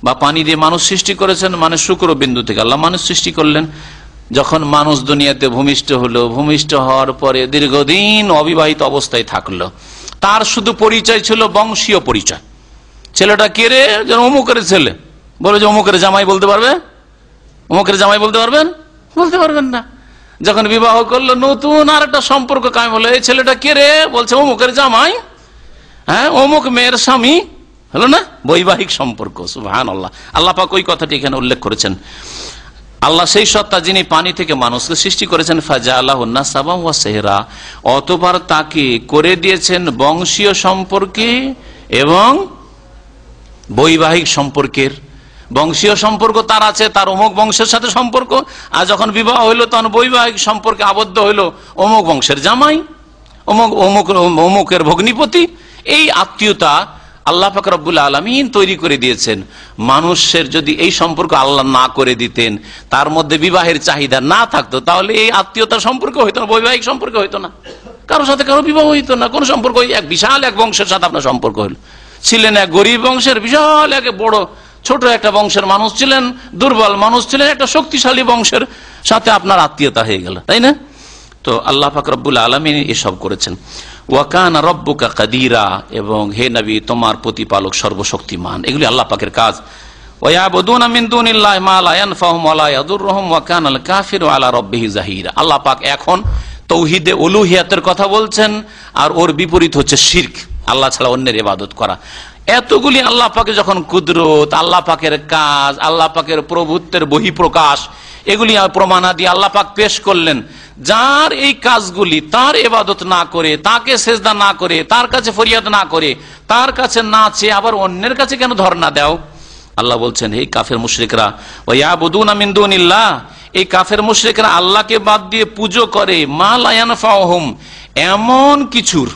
বা পানি দিয়ে মানুষ সৃষ্টি করেছেন, মানে শুক্রবিন্দু থেকে আল্লাহ মানুষ সৃষ্টি করলেন। যখন মানুষ দুনিয়াতে ভূমিষ্ঠ হলো, ভূমিষ্ঠ হওয়ার পরে দীর্ঘদিন অবিবাহিত অবস্থায় থাকলো, তার শুধু পরিচয় ছিল বংশীয় পরিচয়। ছেলেটা কে রে? যেন অমুকের ছেলে, বলে যে অমুকের জামাই বলতে পারবে? অমুকের জামাই বলতে পারবেন? বলতে পারবেন না। যখন বিবাহ করলো, নতুন আর একটা সম্পর্ক কায়েম হলো, এই ছেলেটা কে রে? বলছে অমুকের জামাই, হ্যাঁ অমুক মেয়ের স্বামী, হলো না? বৈবাহিক সম্পর্ক। সুবহানাল্লাহ, আল্লাহ পাক ওই কথাটি এখানে উল্লেখ করেছেন। আল্লাহ সেই সত্তা যিনি পানি থেকে মানুষকে সৃষ্টি করেছেন, ফাজআলাহু নাসাবান ওয়া সিহরা, অতঃপর তাকে করে দিয়েছেন বংশীয় সম্পর্কে এবং বৈবাহিক সম্পর্কের। বংশীয় সম্পর্ক তার আছে, তার অমুক বংশের সাথে সম্পর্ক, আর যখন বিবাহ হইলো তখন বৈবাহিক সম্পর্কে আবদ্ধ হইলো, অমুক বংশের জামাই, অমুকের ভগ্নিপতি। এই আত্মীয়তা আল্লাহ পাক রব্বুল আলামিন তৈরি করে দিয়েছেন। মানুষের যদি এই সম্পর্ক আল্লাহ না করে দিতেন, তার মধ্যে বিবাহের চাহিদা না থাকতো, তাহলে এই আত্মীয়তার সম্পর্ক হইতো না, বৈবাহিক সম্পর্ক হইতো না, কারোর সাথে কারো বিবাহ হইতো না, কোন সম্পর্ক। এক বিশাল এক বংশের সাথে আপনার সম্পর্ক হলো, ছিলেন এক গরিব বংশের, বিশাল এক বড় ছোট একটা বংশের মানুষ ছিলেন, দুর্বল মানুষ ছিলেন, একটা শক্তিশালী বংশের সাথে আপনার আত্মীয়তা হয়ে গেল, তাই না? তো আল্লাহ পাক রব্বুল আলামিন এসব করেছেন। ওয়াকানা রব্বুকা কাদিরা, এবং হে নবী তোমার প্রতিপালক সর্বশক্তিমান। এগুলি আল্লাহ পাকের কাজ। ওয়ায়াবুদুনা মিন দুনিল্লাহি মা লা ইয়ানফাহুম ওয়া লা ইয়াদুররুহুম ওয়া কানাল কাফিরু আলা রাব্বিহি যাহিরা। আল্লাহ পাক এখন তৌহিদে উলুহিয়াতের কথা বলছেন, আর ওর বিপরীত হচ্ছে শিরক, আল্লাহ ছাড়া অন্যের ইবাদত করা। এতগুলি আল্লাহ পাকের যখন কুদরত, আল্লাহ পাকের কাজ, আল্লাহ পাকের প্রভুত্বের বহিঃপ্রকাশ, এগুলি প্রমাণাদি আল্লাহ পাক পেশ করলেন। যার এই কাজগুলি, তার ইবাদত না করে, তাকে সেজদা না করে, তার কাছে ফরিয়াদ না করে, তার কাছে না চেয়ে আবার অন্যের কাছে কেন ধর্ণা দাও? আল্লাহ বলছেন, হে কাফের মুশরিকরা, ওয়ায়াবুদুনা মিন দুনিল্লাহ, এই কাফের মুশরিকরা আল্লাহকে বাদ দিয়ে পুজো করে মা লা ইয়ানফাউহুম, এমন কিছুর,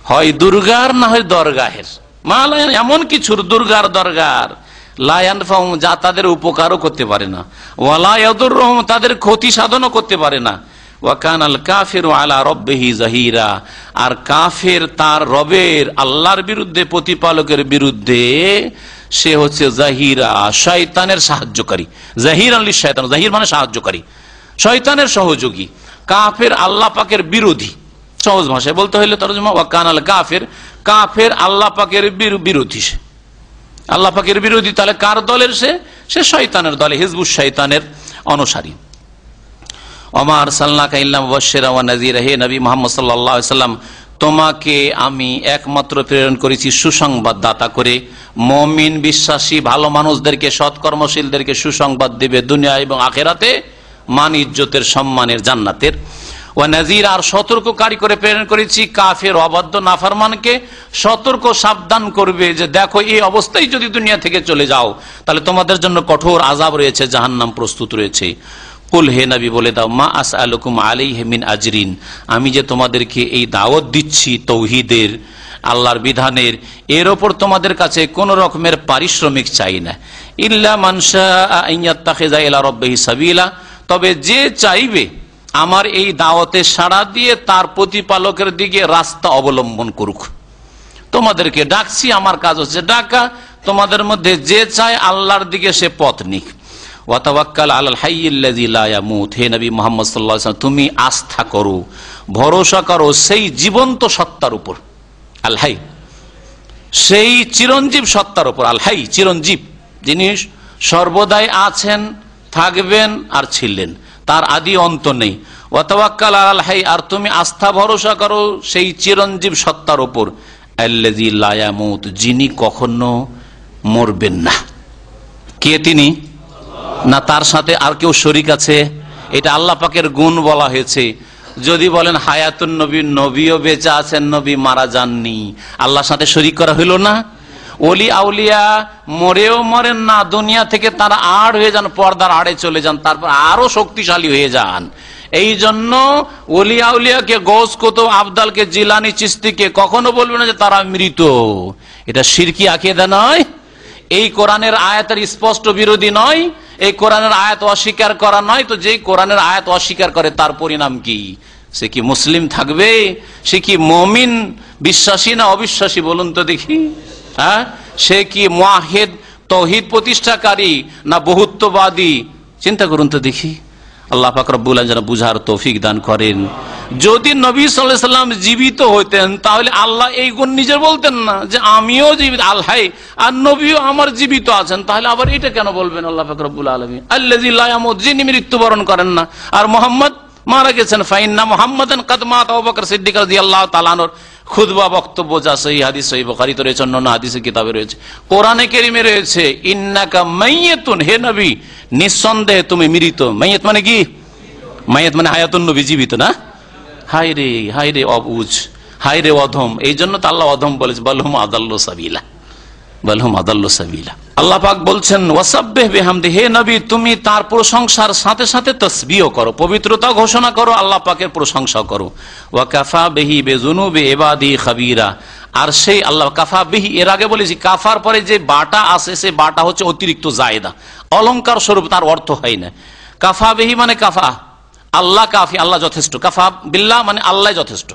হয় দুর্গার না হয় দরগাহের, মা লা এমন কিছুর, দুর্গার দরগার, লা ইয়ানফাউহুম, যা তাদের উপকারও করতে পারে না, ওয়া লা ইয়াদুররুহুম, তাদের ক্ষতি সাধনও করতে পারে না। ওয়া কানাল কাফিরু আলা রাব্বিহি যাহিরা, আর কাফের তার রবের, আল্লাহর বিরুদ্ধে, প্রতিপালকের বিরুদ্ধে সে হচ্ছে জাহিরা, শয়তানের সাহায্যকারী। জাহির আলী শয়তান, জাহির মানে সাহায্যকারী, শয়তানের সহযোগী। কাফের আল্লাহ পাকের বিরোধী, সহজ ভাষায় বলতে হইলে তরজমা ওয়া কানাল কাফির, কাফের আল্লাহ পাকের বিরোধী, সে আল্লাহ পাকের বিরোধী। তাহলে কার দলের? সে শয়তানের দলে, হিজবুশ শয়তানের অনুসারী। ওমা আরসালনাকা ইল্লা মুবাশশিরা ওয়া নাযীরা, হে নবী মুহাম্মদ সাল্লাল্লাহু আলাইহি ওয়াসাল্লাম, তোমাকে আমি একমাত্র প্রেরণ করেছি সুসংবাদদাতা করে। মুমিন বিশ্বাসী ভালো মানুষদেরকে, সৎকর্মশীলদেরকে সুসংবাদ দেবে দুনিয়া এবং আখিরাতে, মান ইজ্জতের, সম্মানের, জান্নাতের। ওয়া নাযীর, আর সতর্ককারী করে প্রেরণ করেছি কাফের অবাধ্য নাফরমানকে, সতর্ক সাবধান করবে যে দেখো এই অবস্থায় যদি দুনিয়া থেকে চলে যাও তাহলে তোমাদের জন্য কঠোর আযাব রয়েছে, জাহান্নাম প্রস্তুত রয়েছে। কুল, হে নবী বলে দাও, মা আসআলুকুম আলাইহি মিন আজরিন, আমি যে তোমাদেরকে এই দাওয়াত দিচ্ছি তৌহিদের, আল্লাহর বিধানের, এর ওপর তোমাদের কাছে কোন রকমের পারিশ্রমিক চাই না। ইল্লা মান শাআ আন ইয়াত্তাখিযা ইলা রাব্বিহি সাবিলা, তবে যে চাইবে আমার এই দাওয়াতে সাড়া দিয়ে তার প্রতিপালকের দিকে রাস্তা অবলম্বন করুক। তোমাদেরকে ডাকছি, আমার কাজ হচ্ছে ডাকা, তোমাদের মধ্যে যে চায় আল্লাহর দিকে সে পথ নিক। ওয়াতাওয়াক্কাল আলাল হাইয়্যিল্লাযী লা ইয়ামুত, হে নবী মুহাম্মদ সাল্লাল্লাহু আলাইহি ওয়াসাল্লাম, তুমি আস্থা করো, ভরসা করো সেই জীবন্ত সত্তার উপর, আল হাই, সেই চিরঞ্জীব সত্তার উপর। আল হাই, চিরঞ্জীব, যিনি সর্বদাই আছেন, থাকবেন আর ছিলেন, তার আদি অন্ত নেই। ওয়াতাওয়াক্কাল আলাল হাই, আর তুমি আস্থা ভরসা করো সেই চিরঞ্জীব সত্তার উপর, আল্লাযী লা ইয়ামুত, যিনি কখনো মরবেন না। কে তিনি? না তার সাথে আর কেউ শরীক আছে? এটা আল্লাহ পাকের গুণ বলা হয়েছে। যদি বলেন হায়াতুন নবী, নবীও বেঁচে আছেন, নবী মারা যাননি, আল্লাহর সাথে শরীক করা হইল না? ওলি আউলিয়া মরেও মরেন না, দুনিয়া থেকে তারা আড় হয়ে যান, পর্দার আড়ে চলে যান, তারপর আরো শক্তিশালী হয়ে যান। এই জন্য ওলি আউলিয়াকে, গৌস কুতুব, আবদালকে, জিলানি, চিশতিকে কখনো বলবে না যে তারা মৃত। এটা শিরকি আকীদা নয়, এই কোরআনের আয়াতের স্পষ্ট বিরোধী নয়, এই কোরআনের আয়াত অস্বীকার করা নয়। তো যে কোরআনের আয়াত অস্বীকার করে তার পরিণাম কি? সে কি মুসলিম থাকবে? সে কি মুমিন, বিশ্বাসী না অবিশ্বাসী বলুন তো দেখি? হ্যাঁ, সে কি মুআহিদ, তৌহিদ প্রতিষ্ঠাকারী না বহুত্ববাদী? চিন্তা করুন তো দেখি। আল্লাহ পাক রব্বুল আলামিন যেন বুঝার তৌফিক দান করেন। যদি নবী সাল্লাল্লাহু আলাইহি ওয়াসাল্লাম জীবিত হইতেন তাহলে আল্লাহ এই গুণ নিজে বলতেন না যে আমিও জীবিত, আল হাই, আর নবীও আমার জীবিত আছেন, তাহলে আবার এটা কেন বলবেন আল্লাহ পাক রব্বুল আলামিন? আল্লাযী লা ইয়ামুত, যিনি মৃত্যুবরণ করেন না, আর মুহাম্মদ মারা গেছেন। ফাইন্না মুহাম্মাদান কাদ মাত, আবু বকর সিদ্দিক রাদিয়াল্লাহু তাআলা আনহুর খুতবা বক্তব্য যা সহিহ হাদিস, সহিহ বুখারীতে রয়েছে, অন্যান্য হাদিসের কিতাবে রয়েছে, কোরআনে কারীমে রয়েছে, ইন্নাকা মাইয়াতুন, হে নবী নিঃসন্দেহে তুমি মৃত। মাইয়াত মানে কি? মাইয়াত মানে হায়াতুন নবী, জীবিত না? হায়রে, হায়রে অবুঝ, হায়রে অধম। এই জন্য তো আল্লাহ অধম বলেছে, বালহুম আদাল্লু সাবিলা। বাল হুম আদাল্লু সাবিলা। আল্লাহ পাক বলছেন ওয়াসাব্বিহ বিহামদি, হে নবী তুমি তার প্রশংসার সাথে সাথে তাসবিহ করো, পবিত্রতা ঘোষণা করো, আল্লাহ পাকের প্রশংসা করো। ওয়া কাফা বিহি বিযুনুবি ইবাদি খাবীরা, আর সেই আল্লাহ কাফা বিহি, এর আগে বলেছি কাফার পরে যে বাটা আছে সে বাটা হচ্ছে অতিরিক্ত জায়েদা, অলংকার স্বরূপ, তার অর্থ হয় না। কাফা বিহি মানে কাফা, আল্লাহ কাফি, আল্লাহ যথেষ্ট। কাফা বিল্লাহ মানে আল্লাহ যথেষ্ট।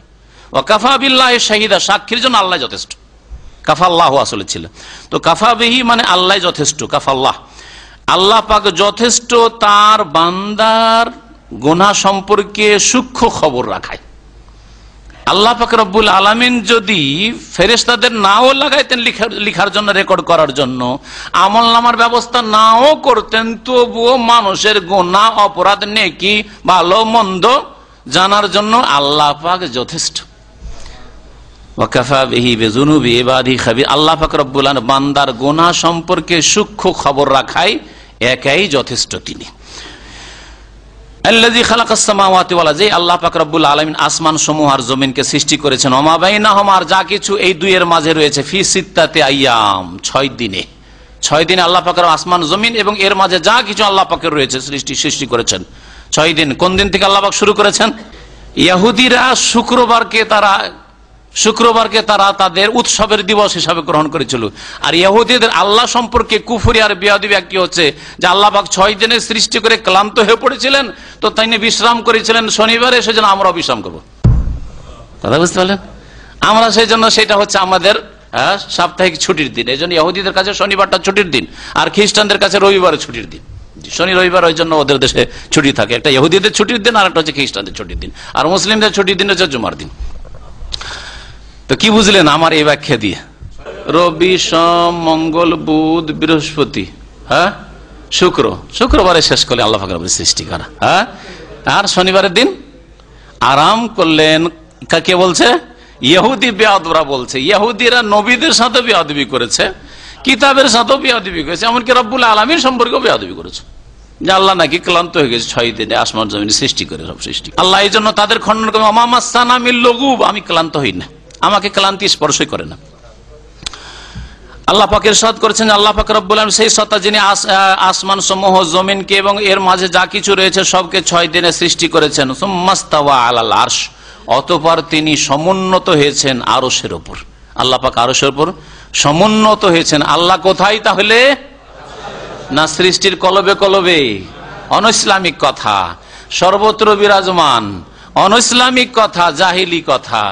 ও কাফা বিল্লাহ শাহিদা, সাক্ষীর জন্য আল্লাহ যথেষ্ট। কাফা আল্লাহ আসলে ছিল, তো কাফা বিহি মানে আল্লাহ যথেষ্ট। কাফা আল্লাহ, আল্লাহ পাক যথেষ্ট তার বান্দার গুনাহ সম্পর্কে সূক্ষ্ম খবর রাখায়। আল্লাহ পাক রব্বুল আলামিন যদি ফেরেশতাদের নাও লাগাইতেন লিখার জন্য, রেকর্ড করার জন্য, আমলনামার ব্যবস্থা নাও করতেন, তবুও মানুষের গুনাহ অপরাধ নেকি ভালো মন্দ জানার জন্য আল্লাহ পাক যথেষ্ট। ওয়াকাফা বিহি বিযুনুবি ইবাদি খাবীর, আল্লাহ পাক রব্বুল আলামিন বান্দার গুনাহ সম্পর্কে সূক্ষ্ম খবর রাখাই একাই যথেষ্ট তিনি। আল্লাযী খালাকাস সামাওয়াতি ওয়াল আরদ, যে আল্লাহ পাক রব্বুল আলামিন আসমান সমূহ আর জমিনকে সৃষ্টি করেছেন, ওয়া মা বাইনাহুমা, আর যা কিছু এই দুইয়ের মাঝে রয়েছে, ফি সিত্তাতি আইয়াম, 6 দিনে। 6 দিনে আল্লাহ পাকের আসমান জমিন এবং এর মাঝে যা কিছু আল্লাহ পাকের রয়েছে সৃষ্টি করেছেন 6 দিন। কোন দিন থেকে আল্লাহ পাক শুরু করেছেন? ইহুদিরা শুক্রবারকে তারা তাদের উৎসবের দিবস হিসাবে গ্রহণ করেছিল। আর ইহুদিদের আল্লাহ সম্পর্কে কুফরি আর বেয়াদবি একটি হচ্ছে যে আল্লাহ পাক 6 দিনে সৃষ্টি করে ক্লান্ত হয়ে পড়েছিলেন, তো তাই বিশ্রাম করেছিলেন শনিবারে, সেজন্য আমরাও বিশ্রাম করবো। কথা বুঝতে পারলেন? আমরা সেই জন্য সেটা হচ্ছে আমাদের সাপ্তাহিক ছুটির দিন। এই জন্য ইহুদিদের কাছে শনিবারটা ছুটির দিন, আর খ্রিস্টানদের কাছে রবিবারে ছুটির দিন। শনি রবিবার ওই জন্য ওদের দেশে ছুটি থাকে, একটা ইহুদিদের ছুটির দিন আর একটা হচ্ছে খ্রিস্টানদের ছুটির দিন, আর মুসলিমদের ছুটির দিন হচ্ছে জুমার দিন। তো কি বুঝলেন আমার এই ব্যাখ্যা দিয়ে? রবি, সোম, মঙ্গল, বুধ, বৃহস্পতি, হ্যাঁ শুক্রবারে শেষ করলে আল্লাহ পাকের সৃষ্টি করা, হ্যাঁ। আর শনিবারের দিন আরাম করলেন। কে বলছে? ইহুদি বেয়াদবরা বলছে। ইহুদিরা নবীদের সাথে বেয়াদবি করেছে, কিতাবের সাথেও বেয়াদবি করেছে, এমনকি রব্বুল আলামিন সম্পর্কেও বেয়াদবি করেছে, যে আল্লাহ নাকি ক্লান্ত হয়ে গেছে 6 দিনে আসমান জমিন সৃষ্টি করে, সব সৃষ্টি। আল্লাহ এই জন্য তাদের খণ্ডন করে, মামাসানা মিল লগুব, আমি ক্লান্ত হই না, আমাকে ক্লান্তি স্পর্শই করে না। আল্লাহ পাক ইরশাদ করেছেন, আল্লাহ পাক রব্বুল আলামিন সেই সত্তা যিনি আসমান সমূহ জমিনকে এবং এর মাঝে যা কিছু রয়েছে সবকে 6 দিনে সৃষ্টি করেছেন। সুম্মাস্তাওয়া আলাল আরশ, অতঃপর তিনি সমুন্নত হয়েছেন আরশের উপর। আল্লাহ পাক আরশের উপর সমুন্নত হয়েছেন। আল্লাহ কোথায় তাহলে? না সৃষ্টির কলবে কলবে, অনইসলামিক কথা সর্বত্র বিরাজমান, অনইসলামিক কথা, জাহিলি কথা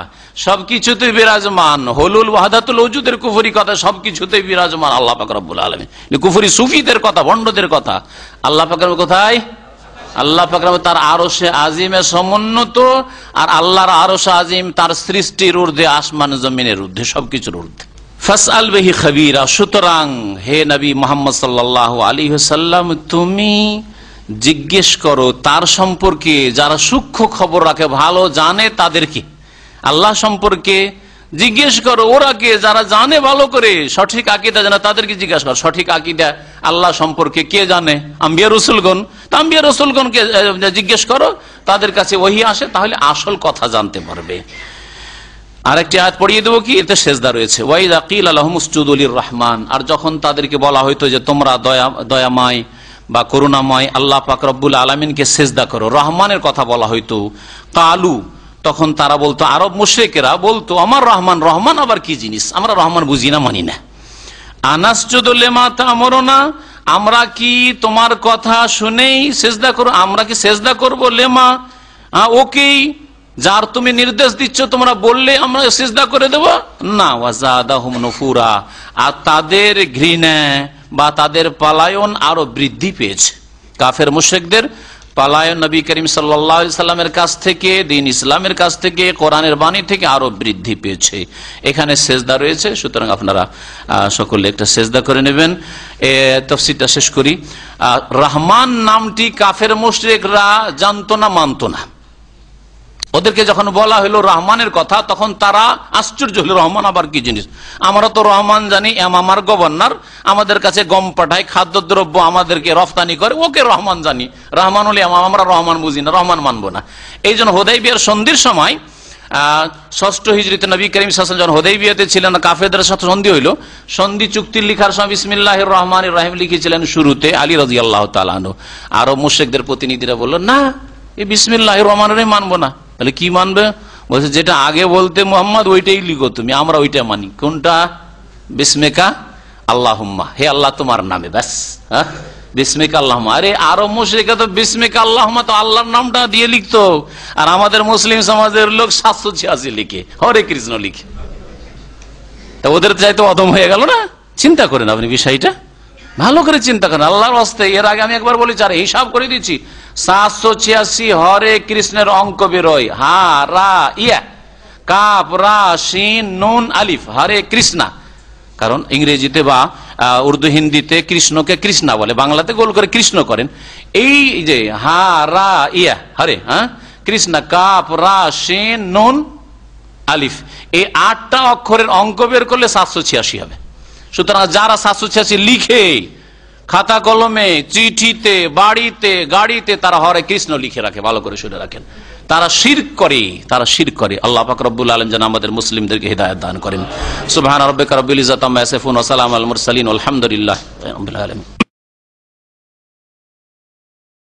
সবকিছুতে বিরাজমান, হলুল ওয়াহদাতুল ওজুদের কুফরি কথা সবকিছুতে বিরাজমান আল্লাহ পাক রব্বুল আলামিন। কুফরি সুফিদের কথা, ভণ্ডদের কথা আল্লাহ পাকের কোথায়? আল্লাহ পাক তার আরশে আজিমে সমুন্নত, আর আল্লাহর আরশ আজিম তার সৃষ্টির ঊর্ধ্বে, আসমান জমিনের ঊর্ধ্বে, সবকিছুর ঊর্ধ্বে। ফাসআল বিহি খাবীরা, সুতরাং হে নবী মুহাম্মদ সাল্লাল্লাহু আলাইহি ওয়াসাল্লাম তুমি জিজ্ঞেস করো তার সম্পর্কে যারা সূক্ষ্ম খবর রাখে, ভালো জানে তাদেরকে। আল্লাহ সম্পর্কে জিজ্ঞেস করো, ওরা কে? যারা জানে ভালো করে, সঠিক আকীদা জানে, তাদেরকে জিজ্ঞাসা করো। সঠিক আকীদা আল্লাহ সম্পর্কে কে জানে? আম্বিয়া রাসূলগণ। তা আম্বিয়া রাসূলগণকে জিজ্ঞেস করো, তাদের কাছে ওহী আসে, তাহলে আসল কথা জানতে পারবে। আরেকটি আয়াত পড়িয়ে দেবো, কি এতে সেজদা রয়েছে। ওয়াইযা কিলা লাহুম উসজুদু লির-রাহমান, আর যখন তাদেরকে বলা হইতো যে তোমরা দয়াময় বা করুণাময় আল্লাহ পাক রব্বুল আলামিনকে সেজদা করো, রহমানের কথা বলা হইতো, কালু, তখন তারা বলতো, আরব মুশরিকেরা বলতো, আমার রহমান, রহমান আবার কি জিনিস? আমরা রহমান বুঝি না, মানি না। আনাসজুদু লিমা তা'মুরুনা, আমরা কি তোমার কথা শুনেই সেজদা করব? আমরা কি সেজদা করব? লেমা, ওকেই, যার তুমি নির্দেশ দিচ্ছ, তোমরা বললে আমরা সিজদা করে দেব না। ওয়াজাদাহুম নুফুরা, আর তাদের ঘৃণা বা তাদের পালায়ন আরো বৃদ্ধি পেয়েছে। কাফের মুশরিকদের পালায়ন নবী করিম সাল্লাল্লাহু আলাইহি সাল্লামের কাছ থেকে, দ্বীন ইসলামের কাছ থেকে, কোরআনের বাণী থেকে আরো বৃদ্ধি পেয়েছে। এখানে সেজদা রয়েছে, সুতরাং আপনারা সকলে একটা সেজদা করে নেবেন। তাফসীরটা শেষ করি। রহমান নামটি কাফের মুশরিকরা জানতো না, মানতো না। ওদেরকে যখন বলা হলো রহমানের কথা, তখন তারা আশ্চর্য হলো, রহমান আবার কি জিনিস? আমরা তো রহমান জানি, আমার গভর্নর আমাদের কাছে গম পাঠায়, খাদ্যদ্রব্য আমাদেরকে রফতানি করে, ওকে রহমান জানি। রহমান হলে আমরা রহমান বুঝি না, রহমান মানবো না। এই জন্য হুদাইবিয়ার সন্ধির সময় ষষ্ঠ হিজরিতে নবী করিম সাল্লাল্লাহু আলাইহি ওয়াসাল্লাম যখন হুদাইবিয়াতে ছিলেন, কাফেরদের সাথে সন্ধি হইল, সন্ধি চুক্তি লিখার সময় বিসমিল্লাহির রহমানির রহিম লিখেছিলেন শুরুতে আলী রাদিয়াল্লাহু তাআলা আনহু। আরো মুশরিকদের প্রতিনিধিরা বলল, না এই বিসমিল্লাহির রহমানির রহিম মানবো না। তাহলে কি মানবে? বলছে যেটা আগে বলতে মুহাম্মদ ওইটাই লিখো তুমি, আমরা ওইটা মানি। কোনটা? বিসমিকা আল্লাহুম্মা, হে আল্লাহ তোমার নামে, ব্যাস। হ্যাঁ, বিসমিকা আল্লাহুম্মা। আরে আরব মুশরিকরা তো বিসমিকা আল্লাহুম্মা তো আল্লাহর নামটা দিয়ে লিখতো, আর আমাদের মুসলিম সমাজের লোক 786 লিখে, হরে কৃষ্ণ লিখে। তা ওদের চাইতে অদম হয়ে গেল না? চিন্তা করেন আপনি বিষয়টা, ভালো করে চিন্তা করেন আল্লাহর ওয়াস্তে। এর আগে আমি একবার বলেছি, আর হিসাব করে দিচ্ছি, 786 হরে কৃষ্ণের অঙ্ক বেরোয়। হা রা ইয়া, কাফ রা শিন নুন আলিফ, হরে কৃষ্ণা। কারণ ইংরেজিতে বা উর্দু হিন্দিতে কৃষ্ণকে কৃষ্ণা বলে, বাংলাতে গোল করে কৃষ্ণ করেন। এই যে হা রা ইয়া হরে, হ্যাঁ কৃষ্ণা, কাফ রা শিন নুন আলিফ, এই 8টা অক্ষরের অঙ্ক বের করলে 786 হবে। সুতরাং যারা 786 লিখে খাতা কলমে, চিঠিতে, বাড়িতে, গাড়িতে, তারা হরে কৃষ্ণ লিখে রাখে, ভালো করে শুনে রাখেন। তারা শিরক করে, তারা শিরক করে। আল্লাহ পাক রব্বুল আলামিন যেন আমাদের মুসলিমদেরকে হিদায়াত দান করেন। সুবহান রাব্বিকা রাব্বিল ইজ্জাতি আম্মা ইয়াসিফুন ওয়া সালামুন আলাল মুরসালিন ওয়ালহামদুলিল্লাহি রাব্বিল আলামিন।